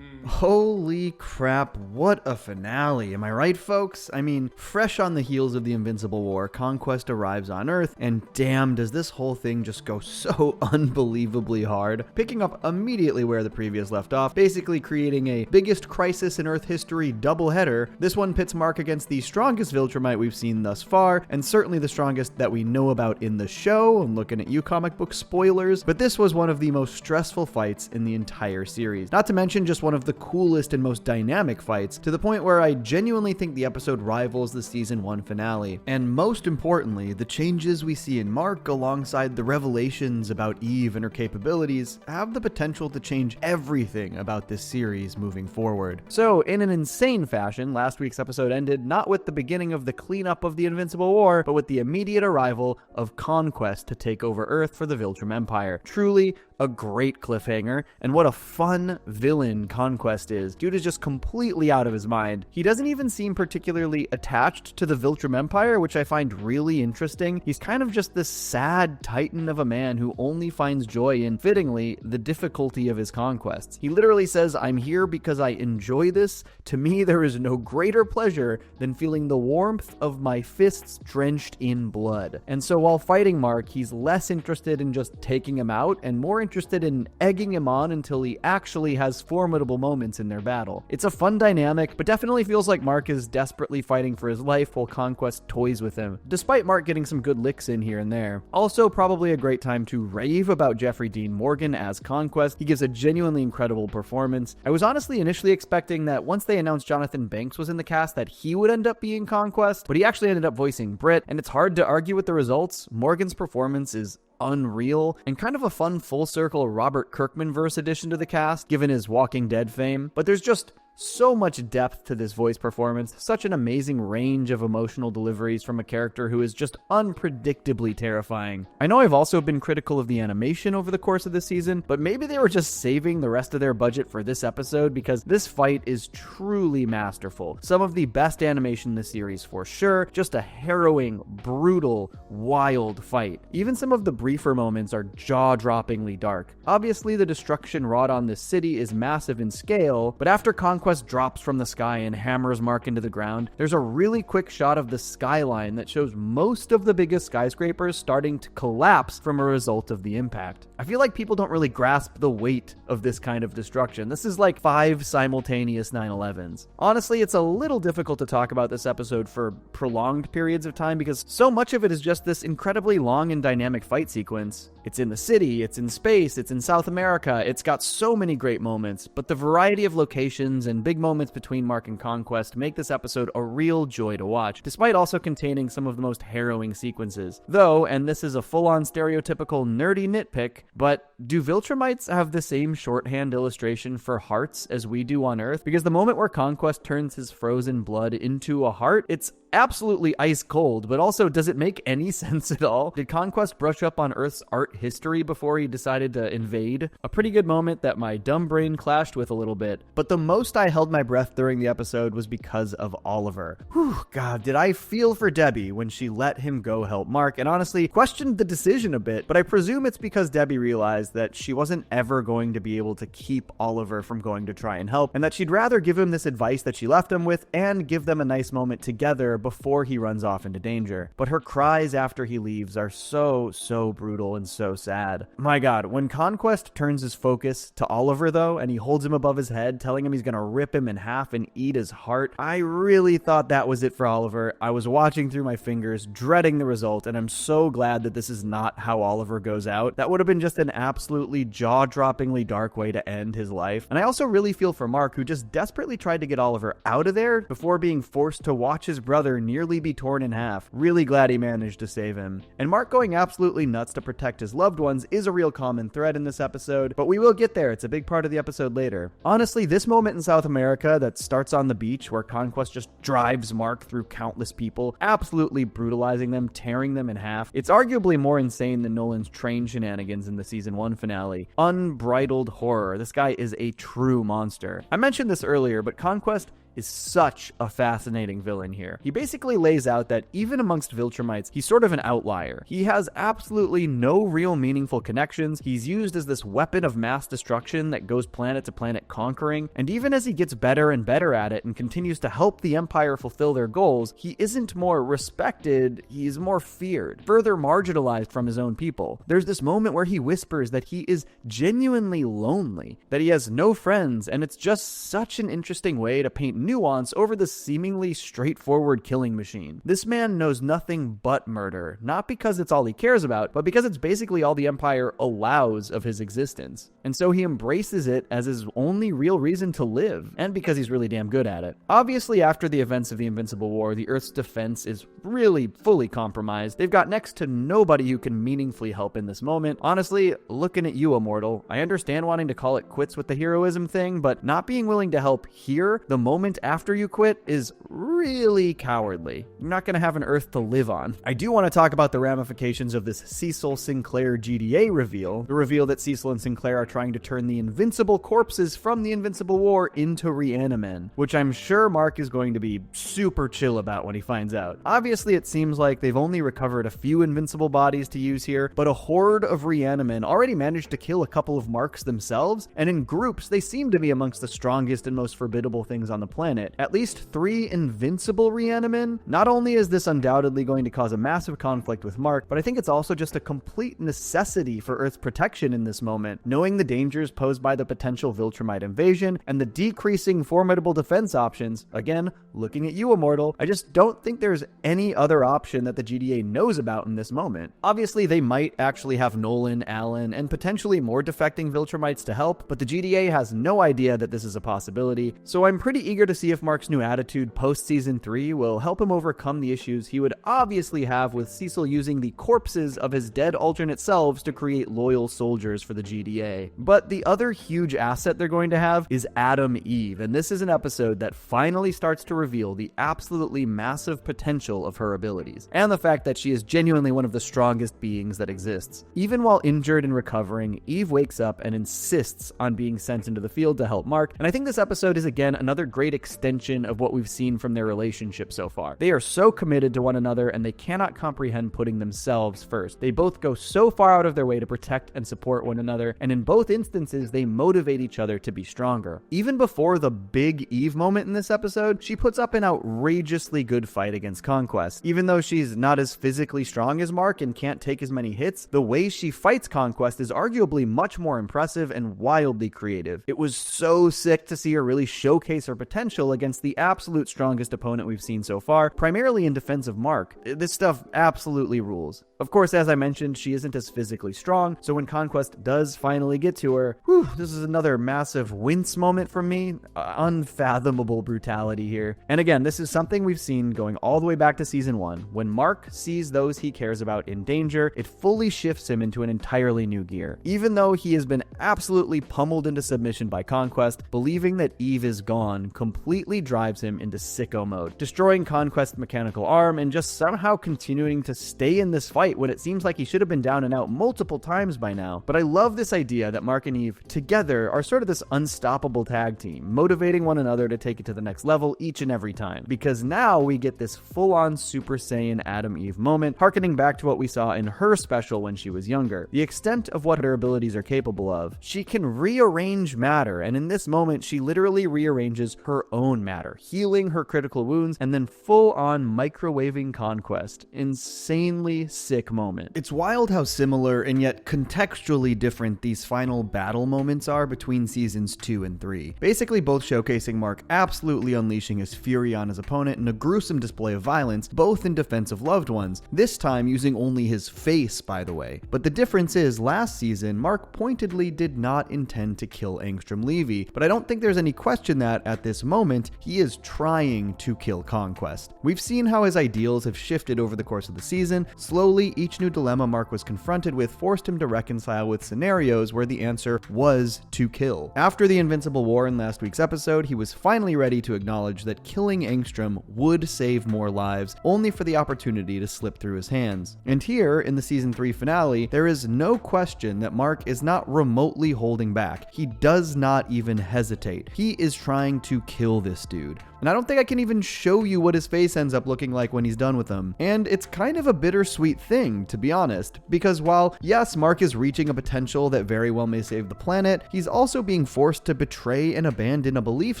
Holy crap, what a finale. Am I right, folks? I mean, fresh on the heels of the Invincible War, Conquest arrives on Earth, and damn, does this whole thing just go so unbelievably hard. Picking up immediately where the previous left off, basically creating a biggest crisis in Earth history doubleheader. This one pits Mark against the strongest Viltromite we've seen thus far, and certainly the strongest that we know about in the show. I'm looking at you, comic book spoilers, but this was one of the most stressful fights in the entire series. Not to mention just one of the coolest and most dynamic fights, to the point where I genuinely think the episode rivals the season 1 finale. And most importantly, the changes we see in Mark alongside the revelations about Eve and her capabilities have the potential to change everything about this series moving forward. So in an insane fashion, last week's episode ended not with the beginning of the cleanup of the Invincible War, but with the immediate arrival of Conquest to take over Earth for the Viltrum Empire. Truly a great cliffhanger, and what a fun villain Conquest is. Dude is just completely out of his mind. He doesn't even seem particularly attached to the Viltrum Empire, which I find really interesting. He's kind of just this sad titan of a man who only finds joy in, fittingly, the difficulty of his conquests. He literally says, "I'm here because I enjoy this. To me, there is no greater pleasure than feeling the warmth of my fists drenched in blood." And so while fighting Mark, he's less interested in just taking him out and more interested in egging him on until he actually has formidable moments in their battle. It's a fun dynamic, but definitely feels like Mark is desperately fighting for his life while Conquest toys with him, despite Mark getting some good licks in here and there. Also, probably a great time to rave about Jeffrey Dean Morgan as Conquest. He gives a genuinely incredible performance. I was honestly initially expecting that once they announced Jonathan Banks was in the cast that he would end up being Conquest, but he actually ended up voicing Britt, and it's hard to argue with the results. Morgan's performance is unreal, and kind of a fun full circle Robert Kirkman-verse addition to the cast, given his Walking Dead fame. But there's just so much depth to this voice performance, such an amazing range of emotional deliveries from a character who is just unpredictably terrifying. I know I've also been critical of the animation over the course of this season, but maybe they were just saving the rest of their budget for this episode, because this fight is truly masterful. Some of the best animation in the series for sure, just a harrowing, brutal, wild fight. Even some of the briefer moments are jaw-droppingly dark. Obviously, the destruction wrought on this city is massive in scale, but after Conquest drops from the sky and hammers Mark into the ground, there's a really quick shot of the skyline that shows most of the biggest skyscrapers starting to collapse from a result of the impact. I feel like people don't really grasp the weight of this kind of destruction. This is like 5 simultaneous 9/11s. Honestly, it's a little difficult to talk about this episode for prolonged periods of time because so much of it is just this incredibly long and dynamic fight sequence. It's in the city, it's in space, it's in South America, it's got so many great moments, but the variety of locations and big moments between Mark and Conquest make this episode a real joy to watch, despite also containing some of the most harrowing sequences. Though, and this is a full-on stereotypical nerdy nitpick, but do Viltromites have the same shorthand illustration for hearts as we do on Earth? Because the moment where Conquest turns his frozen blood into a heart, it's absolutely ice cold, but also, does it make any sense at all? Did Conquest brush up on Earth's art history before he decided to invade? A pretty good moment that my dumb brain clashed with a little bit, but the most I held my breath during the episode was because of Oliver. Whew, God, did I feel for Debbie when she let him go help Mark, and honestly questioned the decision a bit, but I presume it's because Debbie realized that she wasn't ever going to be able to keep Oliver from going to try and help, and that she'd rather give him this advice that she left him with and give them a nice moment together before he runs off into danger. But her cries after he leaves are so brutal and so sad. My God, when Conquest turns his focus to Oliver though, and he holds him above his head, telling him he's gonna rip him in half and eat his heart, I really thought that was it for Oliver. I was watching through my fingers, dreading the result, and I'm so glad that this is not how Oliver goes out. That would have been just an absolutely jaw-droppingly dark way to end his life. And I also really feel for Mark, who just desperately tried to get Oliver out of there before being forced to watch his brother nearly be torn in half. Really glad he managed to save him. And Mark going absolutely nuts to protect his loved ones is a real common thread in this episode, but we will get there. It's a big part of the episode later. Honestly, this moment in South America that starts on the beach where Conquest just drives Mark through countless people, absolutely brutalizing them, tearing them in half, it's arguably more insane than Nolan's train shenanigans in the season 1 finale. Unbridled horror. This guy is a true monster. I mentioned this earlier, but Conquest is such a fascinating villain here. He basically lays out that even amongst Viltromites, he's sort of an outlier. He has absolutely no real meaningful connections. He's used as this weapon of mass destruction that goes planet to planet conquering, and even as he gets better and better at it and continues to help the Empire fulfill their goals, he isn't more respected, he's more feared, further marginalized from his own people. There's this moment where he whispers that he is genuinely lonely, that he has no friends, and it's just such an interesting way to paint nuance over the seemingly straightforward killing machine. This man knows nothing but murder, not because it's all he cares about, but because it's basically all the Empire allows of his existence. And so he embraces it as his only real reason to live, and because he's really damn good at it. Obviously, after the events of the Invincible War, the Earth's defense is really fully compromised. They've got next to nobody who can meaningfully help in this moment. Honestly, looking at you, Immortal, I understand wanting to call it quits with the heroism thing, but not being willing to help here, the moment after you quit, is really cowardly. You're not going to have an Earth to live on. I do want to talk about the ramifications of this Cecil Sinclair GDA reveal, the reveal that Cecil and Sinclair are trying to turn the invincible corpses from the Invincible War into Reanimen, which I'm sure Mark is going to be super chill about when he finds out. Obviously, it seems like they've only recovered a few invincible bodies to use here, but a horde of Reanimen already managed to kill a couple of Marks themselves, and in groups, they seem to be amongst the strongest and most formidable things on the planet. At least 3 invincible Reanimen. Not only is this undoubtedly going to cause a massive conflict with Mark, but I think it's also just a complete necessity for Earth's protection in this moment, knowing the dangers posed by the potential Viltromite invasion and the decreasing formidable defense options. Again, looking at you, Immortal, I just don't think there's any other option that the GDA knows about in this moment. Obviously, they might actually have Nolan, Alan, and potentially more defecting Viltromites to help, but the GDA has no idea that this is a possibility, so I'm pretty eager to see if Mark's new attitude post-season 3 will help him overcome the issues he would obviously have with Cecil using the corpses of his dead alternate selves to create loyal soldiers for the GDA. But the other huge asset they're going to have is Adam Eve, and this is an episode that finally starts to reveal the absolutely massive potential of her abilities, and the fact that she is genuinely one of the strongest beings that exists. Even while injured and recovering, Eve wakes up and insists on being sent into the field to help Mark, and I think this episode is again another great extension of what we've seen from their relationship so far. They are so committed to one another, and they cannot comprehend putting themselves first. They both go so far out of their way to protect and support one another, and in both instances, they motivate each other to be stronger. Even before the big Eve moment in this episode, she puts up an outrageously good fight against Conquest. Even though she's not as physically strong as Mark and can't take as many hits, the way she fights Conquest is arguably much more impressive and wildly creative. It was so sick to see her really showcase her potential against the absolute strongest opponent we've seen so far, primarily in defense of Mark. This stuff absolutely rules. Of course, as I mentioned, she isn't as physically strong, so when Conquest does finally get to her, this is another massive wince moment from me. Unfathomable brutality here. And again, this is something we've seen going all the way back to season 1. When Mark sees those he cares about in danger, it fully shifts him into an entirely new gear. Even though he has been absolutely pummeled into submission by Conquest, believing that Eve is gone completely completely drives him into sicko mode, destroying Conquest's mechanical arm and just somehow continuing to stay in this fight when it seems like he should have been down and out multiple times by now. But I love this idea that Mark and Eve together are sort of this unstoppable tag team, motivating one another to take it to the next level each and every time, because now we get this full-on Super Saiyan Adam Eve moment, harkening back to what we saw in her special when she was younger. The extent of what her abilities are capable of. She can rearrange matter, and in this moment she literally rearranges her own matter, healing her critical wounds and then full-on microwaving Conquest. Insanely sick moment. It's wild how similar and yet contextually different these final battle moments are between seasons 2 and 3. Basically both showcasing Mark absolutely unleashing his fury on his opponent in a gruesome display of violence, both in defense of loved ones, this time using only his face, by the way. But the difference is, last season, Mark pointedly did not intend to kill Angstrom Levy, but I don't think there's any question that, at this moment, he is trying to kill Conquest. We've seen how his ideals have shifted over the course of the season. Slowly, each new dilemma Mark was confronted with forced him to reconcile with scenarios where the answer was to kill. After the Invincible War in last week's episode, he was finally ready to acknowledge that killing Angstrom would save more lives, only for the opportunity to slip through his hands. And here, in the season 3 finale, there is no question that Mark is not remotely holding back. He does not even hesitate. He is trying to kill this dude. And I don't think I can even show you what his face ends up looking like when he's done with them. And it's kind of a bittersweet thing, to be honest, because while, yes, Mark is reaching a potential that very well may save the planet, he's also being forced to betray and abandon a belief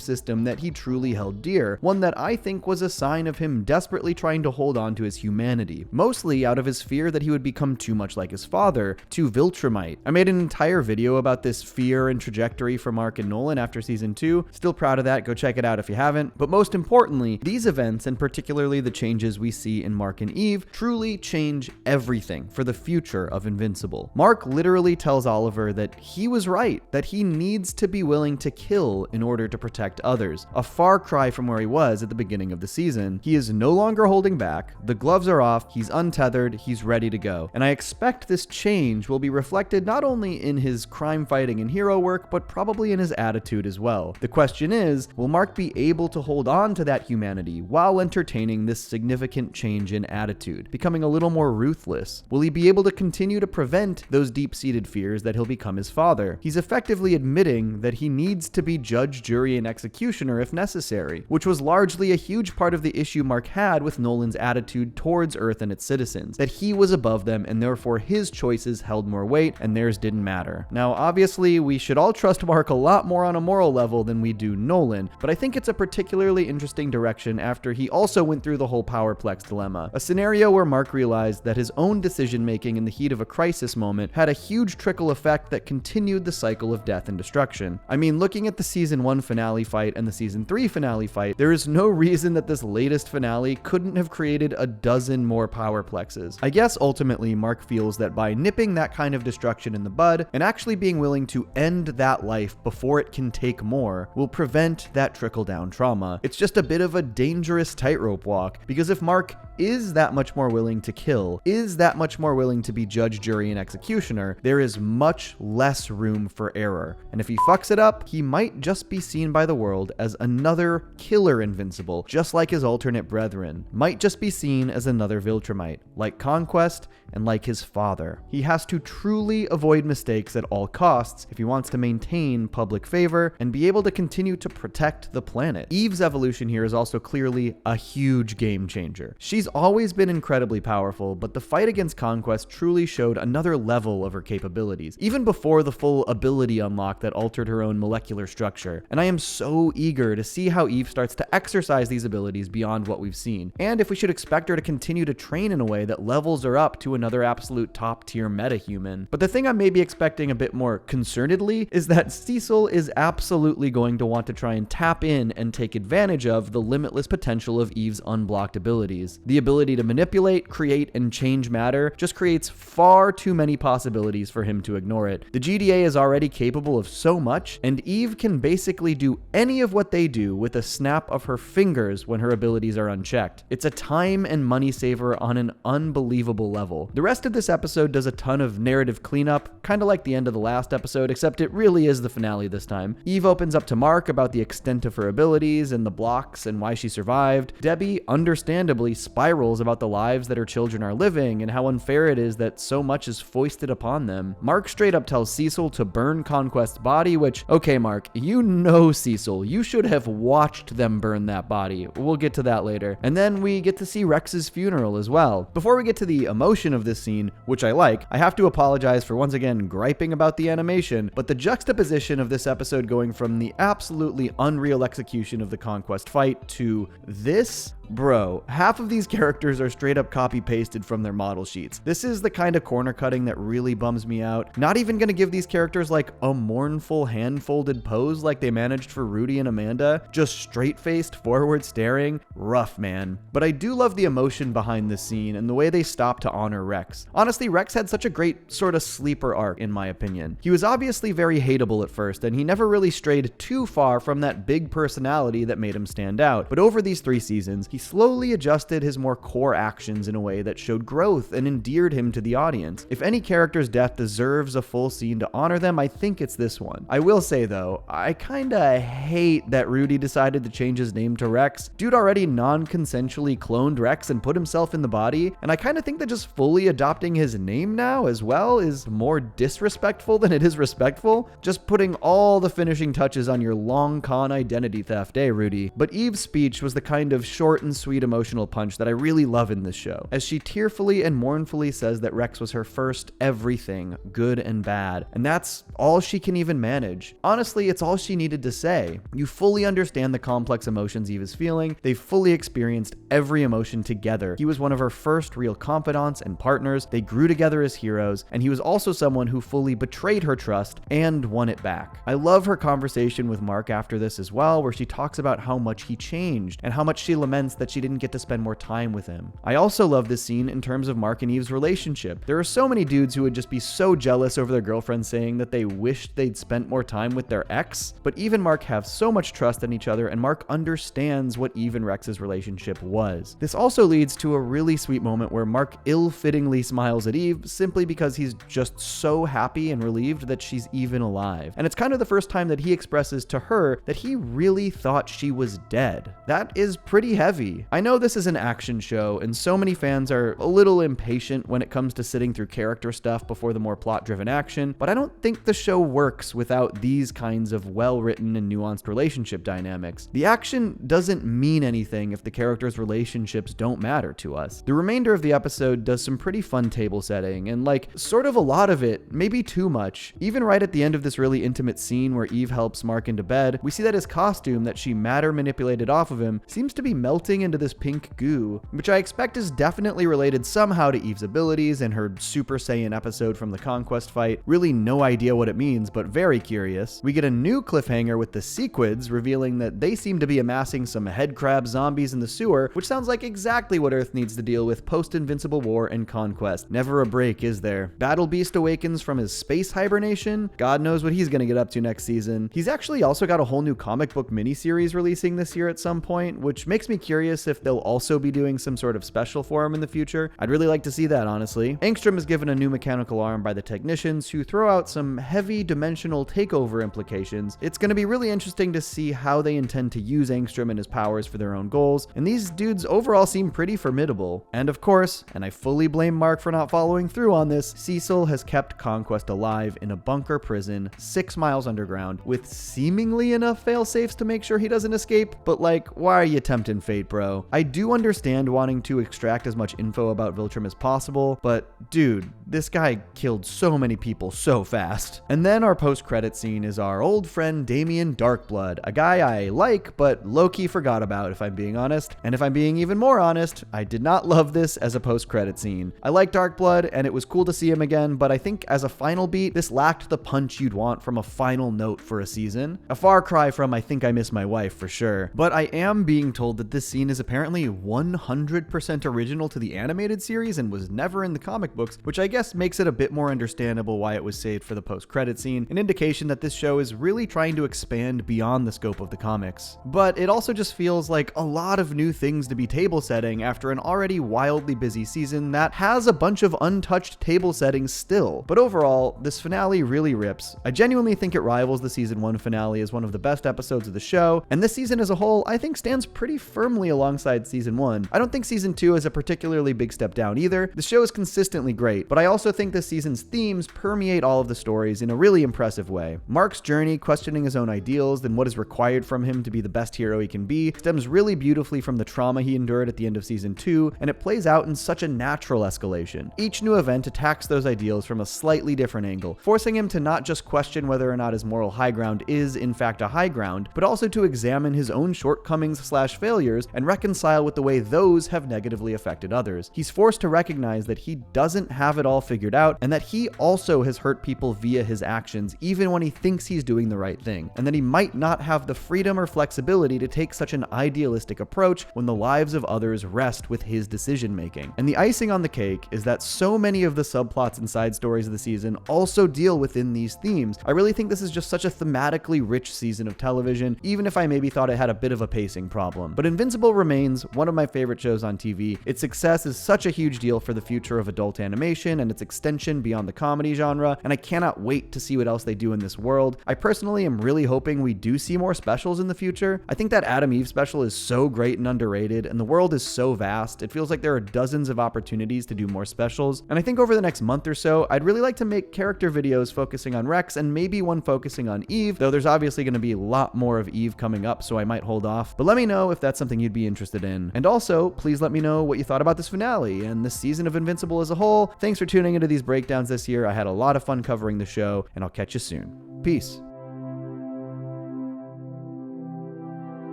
system that he truly held dear, one that I think was a sign of him desperately trying to hold on to his humanity, mostly out of his fear that he would become too much like his father, to Viltromite. I made an entire video about this fear and trajectory for Mark and Nolan after season 2, still proud of that, go check it out if you haven't. But most importantly, these events, and particularly the changes we see in Mark and Eve, truly change everything for the future of Invincible. Mark literally tells Oliver that he was right, that he needs to be willing to kill in order to protect others. A far cry from where he was at the beginning of the season. He is no longer holding back, the gloves are off, he's untethered, he's ready to go. And I expect this change will be reflected not only in his crime fighting and hero work, but probably in his attitude as well. The question is, will Mark be able to hold on to that humanity while entertaining this significant change in attitude, becoming a little more ruthless? Will he be able to continue to prevent those deep-seated fears that he'll become his father? He's effectively admitting that he needs to be judge, jury, and executioner if necessary, which was largely a huge part of the issue Mark had with Nolan's attitude towards Earth and its citizens, that he was above them and therefore his choices held more weight and theirs didn't matter. Now, obviously, we should all trust Mark a lot more on a moral level than we do Nolan, but I think it's a particularly interesting direction after he also went through the whole Powerplex dilemma, a scenario where Mark realized that his own decision-making in the heat of a crisis moment had a huge trickle effect that continued the cycle of death and destruction. I mean, looking at the season 1 finale fight and the season 3 finale fight, there is no reason that this latest finale couldn't have created a dozen more Powerplexes. I guess ultimately Mark feels that by nipping that kind of destruction in the bud and actually being willing to end that life before it can take more will prevent that trickle-down trauma. It's just a bit of a dangerous tightrope walk, because if Mark is that much more willing to kill, is that much more willing to be judge, jury, and executioner, there is much less room for error. And if he fucks it up, he might just be seen by the world as another killer Invincible, just like his alternate brethren. Might just be seen as another Viltromite, like Conquest and like his father. He has to truly avoid mistakes at all costs if he wants to maintain public favor and be able to continue to protect the planet. Eve's evolution here is also clearly a huge game changer. She's always been incredibly powerful, but the fight against Conquest truly showed another level of her capabilities, even before the full ability unlock that altered her own molecular structure. And I am so eager to see how Eve starts to exercise these abilities beyond what we've seen, and if we should expect her to continue to train in a way that levels her up to another absolute top-tier meta-human. But the thing I'm maybe expecting a bit more concernedly is that Cecil is absolutely going to want to try and tap in and take advantage of the limitless potential of Eve's unblocked abilities. The ability to manipulate, create, and change matter just creates far too many possibilities for him to ignore it. The GDA is already capable of so much, and Eve can basically do any of what they do with a snap of her fingers when her abilities are unchecked. It's a time and money saver on an unbelievable level. The rest of this episode does a ton of narrative cleanup, kind of like the end of the last episode, except it really is the finale this time. Eve opens up to Mark about the extent of her abilities and the blocks and why she survived. Debbie understandably spirals about the lives that her children are living and how unfair it is that so much is foisted upon them. Mark straight up tells Cecil to burn Conquest's body, which, okay, Mark, you know Cecil, you should have watched them burn that body. We'll get to that later. And then we get to see Rex's funeral as well. Before we get to the emotion of this scene, which I like, I have to apologize for once again griping about the animation, but the juxtaposition of this episode going from the absolutely unreal execution of the Conquest fight to this, bro, half of these characters are straight up copy pasted from their model sheets. This is the kind of corner cutting that really bums me out. Not even gonna give these characters like a mournful hand folded pose like they managed for Rudy and Amanda, just straight faced forward staring. Rough, man. But I do love the emotion behind this scene and the way they stop to honor Rex. Honestly, Rex had such a great sort of sleeper arc in my opinion. He was obviously very hateable at first and he never really strayed too far from that big personality that made him stand out. But over these 3 seasons, he slowly adjusted his more core actions in a way that showed growth and endeared him to the audience. If any character's death deserves a full scene to honor them, I think it's this one. I will say though, I kinda hate that Rudy decided to change his name to Rex. Dude already non-consensually cloned Rex and put himself in the body, and I kinda think that just fully adopting his name now as well is more disrespectful than it is respectful. Just putting all the finishing touches on your long con identity theft, Rudy? But Eve's speech was the kind of short and sweet emotional punch that I really love in this show, as she tearfully and mournfully says that Rex was her first everything, good and bad, and that's all she can even manage. Honestly, it's all she needed to say. You fully understand the complex emotions Eve is feeling. They've fully experienced every emotion together. He was one of her first real confidants and partners. They grew together as heroes, and he was also someone who fully betrayed her trust and won it back. I love her conversation with Mark after this as well, where she talks about how much he changed and how much she laments that she didn't get to spend more time with him. I also love this scene in terms of Mark and Eve's relationship. There are so many dudes who would just be so jealous over their girlfriends saying that they wished they'd spent more time with their ex, but Eve and Mark have so much trust in each other, and Mark understands what Eve and Rex's relationship was. This also leads to a really sweet moment where Mark ill-fittingly smiles at Eve simply because he's just so happy and relieved that she's even alive. And it's kind of the first time that he expresses to her that he really thought she was dead. That is pretty heavy. I know this is an action show, and so many fans are a little impatient when it comes to sitting through character stuff before the more plot-driven action, but I don't think the show works without these kinds of well-written and nuanced relationship dynamics. The action doesn't mean anything if the characters' relationships don't matter to us. The remainder of the episode does some pretty fun table setting, and like, sort of a lot of it, maybe too much. Even right at the end of this really intimate scene where Eve helps Mark into bed, we see that his costume that she matter manipulated off of him seems to be melting into this pink goo, which I expect is definitely related somehow to Eve's abilities and her Super Saiyan episode from the Conquest fight. Really no idea what it means, but very curious. We get a new cliffhanger with the Sequids revealing that they seem to be amassing some head crab zombies in the sewer, which sounds like exactly what Earth needs to deal with post-Invincible War and Conquest. Never a break, is there? Battle Beast awakens from his space hibernation. God knows what he's gonna get up to next season. He's actually also got a whole new comic book miniseries releasing this year at some point, which makes me curious if they'll also be doing some sort of special for him in the future. I'd really like to see that, honestly. Angstrom is given a new mechanical arm by the technicians, who throw out some heavy dimensional takeover implications. It's going to be really interesting to see how they intend to use Angstrom and his powers for their own goals, and these dudes overall seem pretty formidable. And of course, and I fully blame Mark for not following through on this, Cecil has kept Conquest alive in a bunker prison 6 miles underground, with seemingly enough fail-safes to make sure he doesn't escape, but like, why are you tempting fate, bro? I do understand wanting to extract as much info about Viltrum as possible, but dude, this guy killed so many people so fast. And then our post-credit scene is our old friend Damien Darkblood, a guy I like, but low-key forgot about, if I'm being honest. And if I'm being even more honest, I did not love this as a post-credit scene. I like Darkblood, and it was cool to see him again, but I think as a final beat, this lacked the punch you'd want from a final note for a season. A far cry from I Think I Miss My Wife for sure. But I am being told that this scene is apparently 100% original to the animated series and was never in the comic books, which I guess makes it a bit more understandable why it was saved for the post-credit scene, an indication that this show is really trying to expand beyond the scope of the comics. But it also just feels like a lot of new things to be table setting after an already wildly busy season that has a bunch of untouched table settings still. But overall, this finale really rips. I genuinely think it rivals the season 1 finale as one of the best episodes of the show, and this season as a whole I think stands pretty firmly alongside season 1. I don't think season 2 is a particularly big step down either. The show is consistently great, but I also think this season's themes permeate all of the stories in a really impressive way. Mark's journey, questioning his own ideals and what is required from him to be the best hero he can be, stems really beautifully from the trauma he endured at the end of season 2, and it plays out in such a natural escalation. Each new event attacks those ideals from a slightly different angle, forcing him to not just question whether or not his moral high ground is in fact a high ground, but also to examine his own shortcomings/failures and reconcile with the way those have negatively affected others. He's forced to recognize that he doesn't have it all figured out, and that he also has hurt people via his actions even when he thinks he's doing the right thing, and that he might not have the freedom or flexibility to take such an idealistic approach when the lives of others rest with his decision making. And the icing on the cake is that so many of the subplots and side stories of the season also deal within these themes. I really think this is just such a thematically rich season of television, even if I maybe thought it had a bit of a pacing problem. But Invincible remains one of my favorite shows on TV. Its success is such a huge deal for the future of adult animation and its extension beyond the comedy genre, and I cannot wait to see what else they do in this world. I personally am really hoping we do see more specials in the future. I think that Adam Eve special is so great and underrated, and the world is so vast. It feels like there are dozens of opportunities to do more specials, and I think over the next month or so, I'd really like to make character videos focusing on Rex and maybe one focusing on Eve, though there's obviously going to be a lot more of Eve coming up, so I might hold off. But let me know if that's something you'd be interested in. And also, please let me know what you thought about this finale and this season of Invincible as a whole. Thanks for tuning into these breakdowns this year. I had a lot of fun covering the show, and I'll catch you soon. Peace.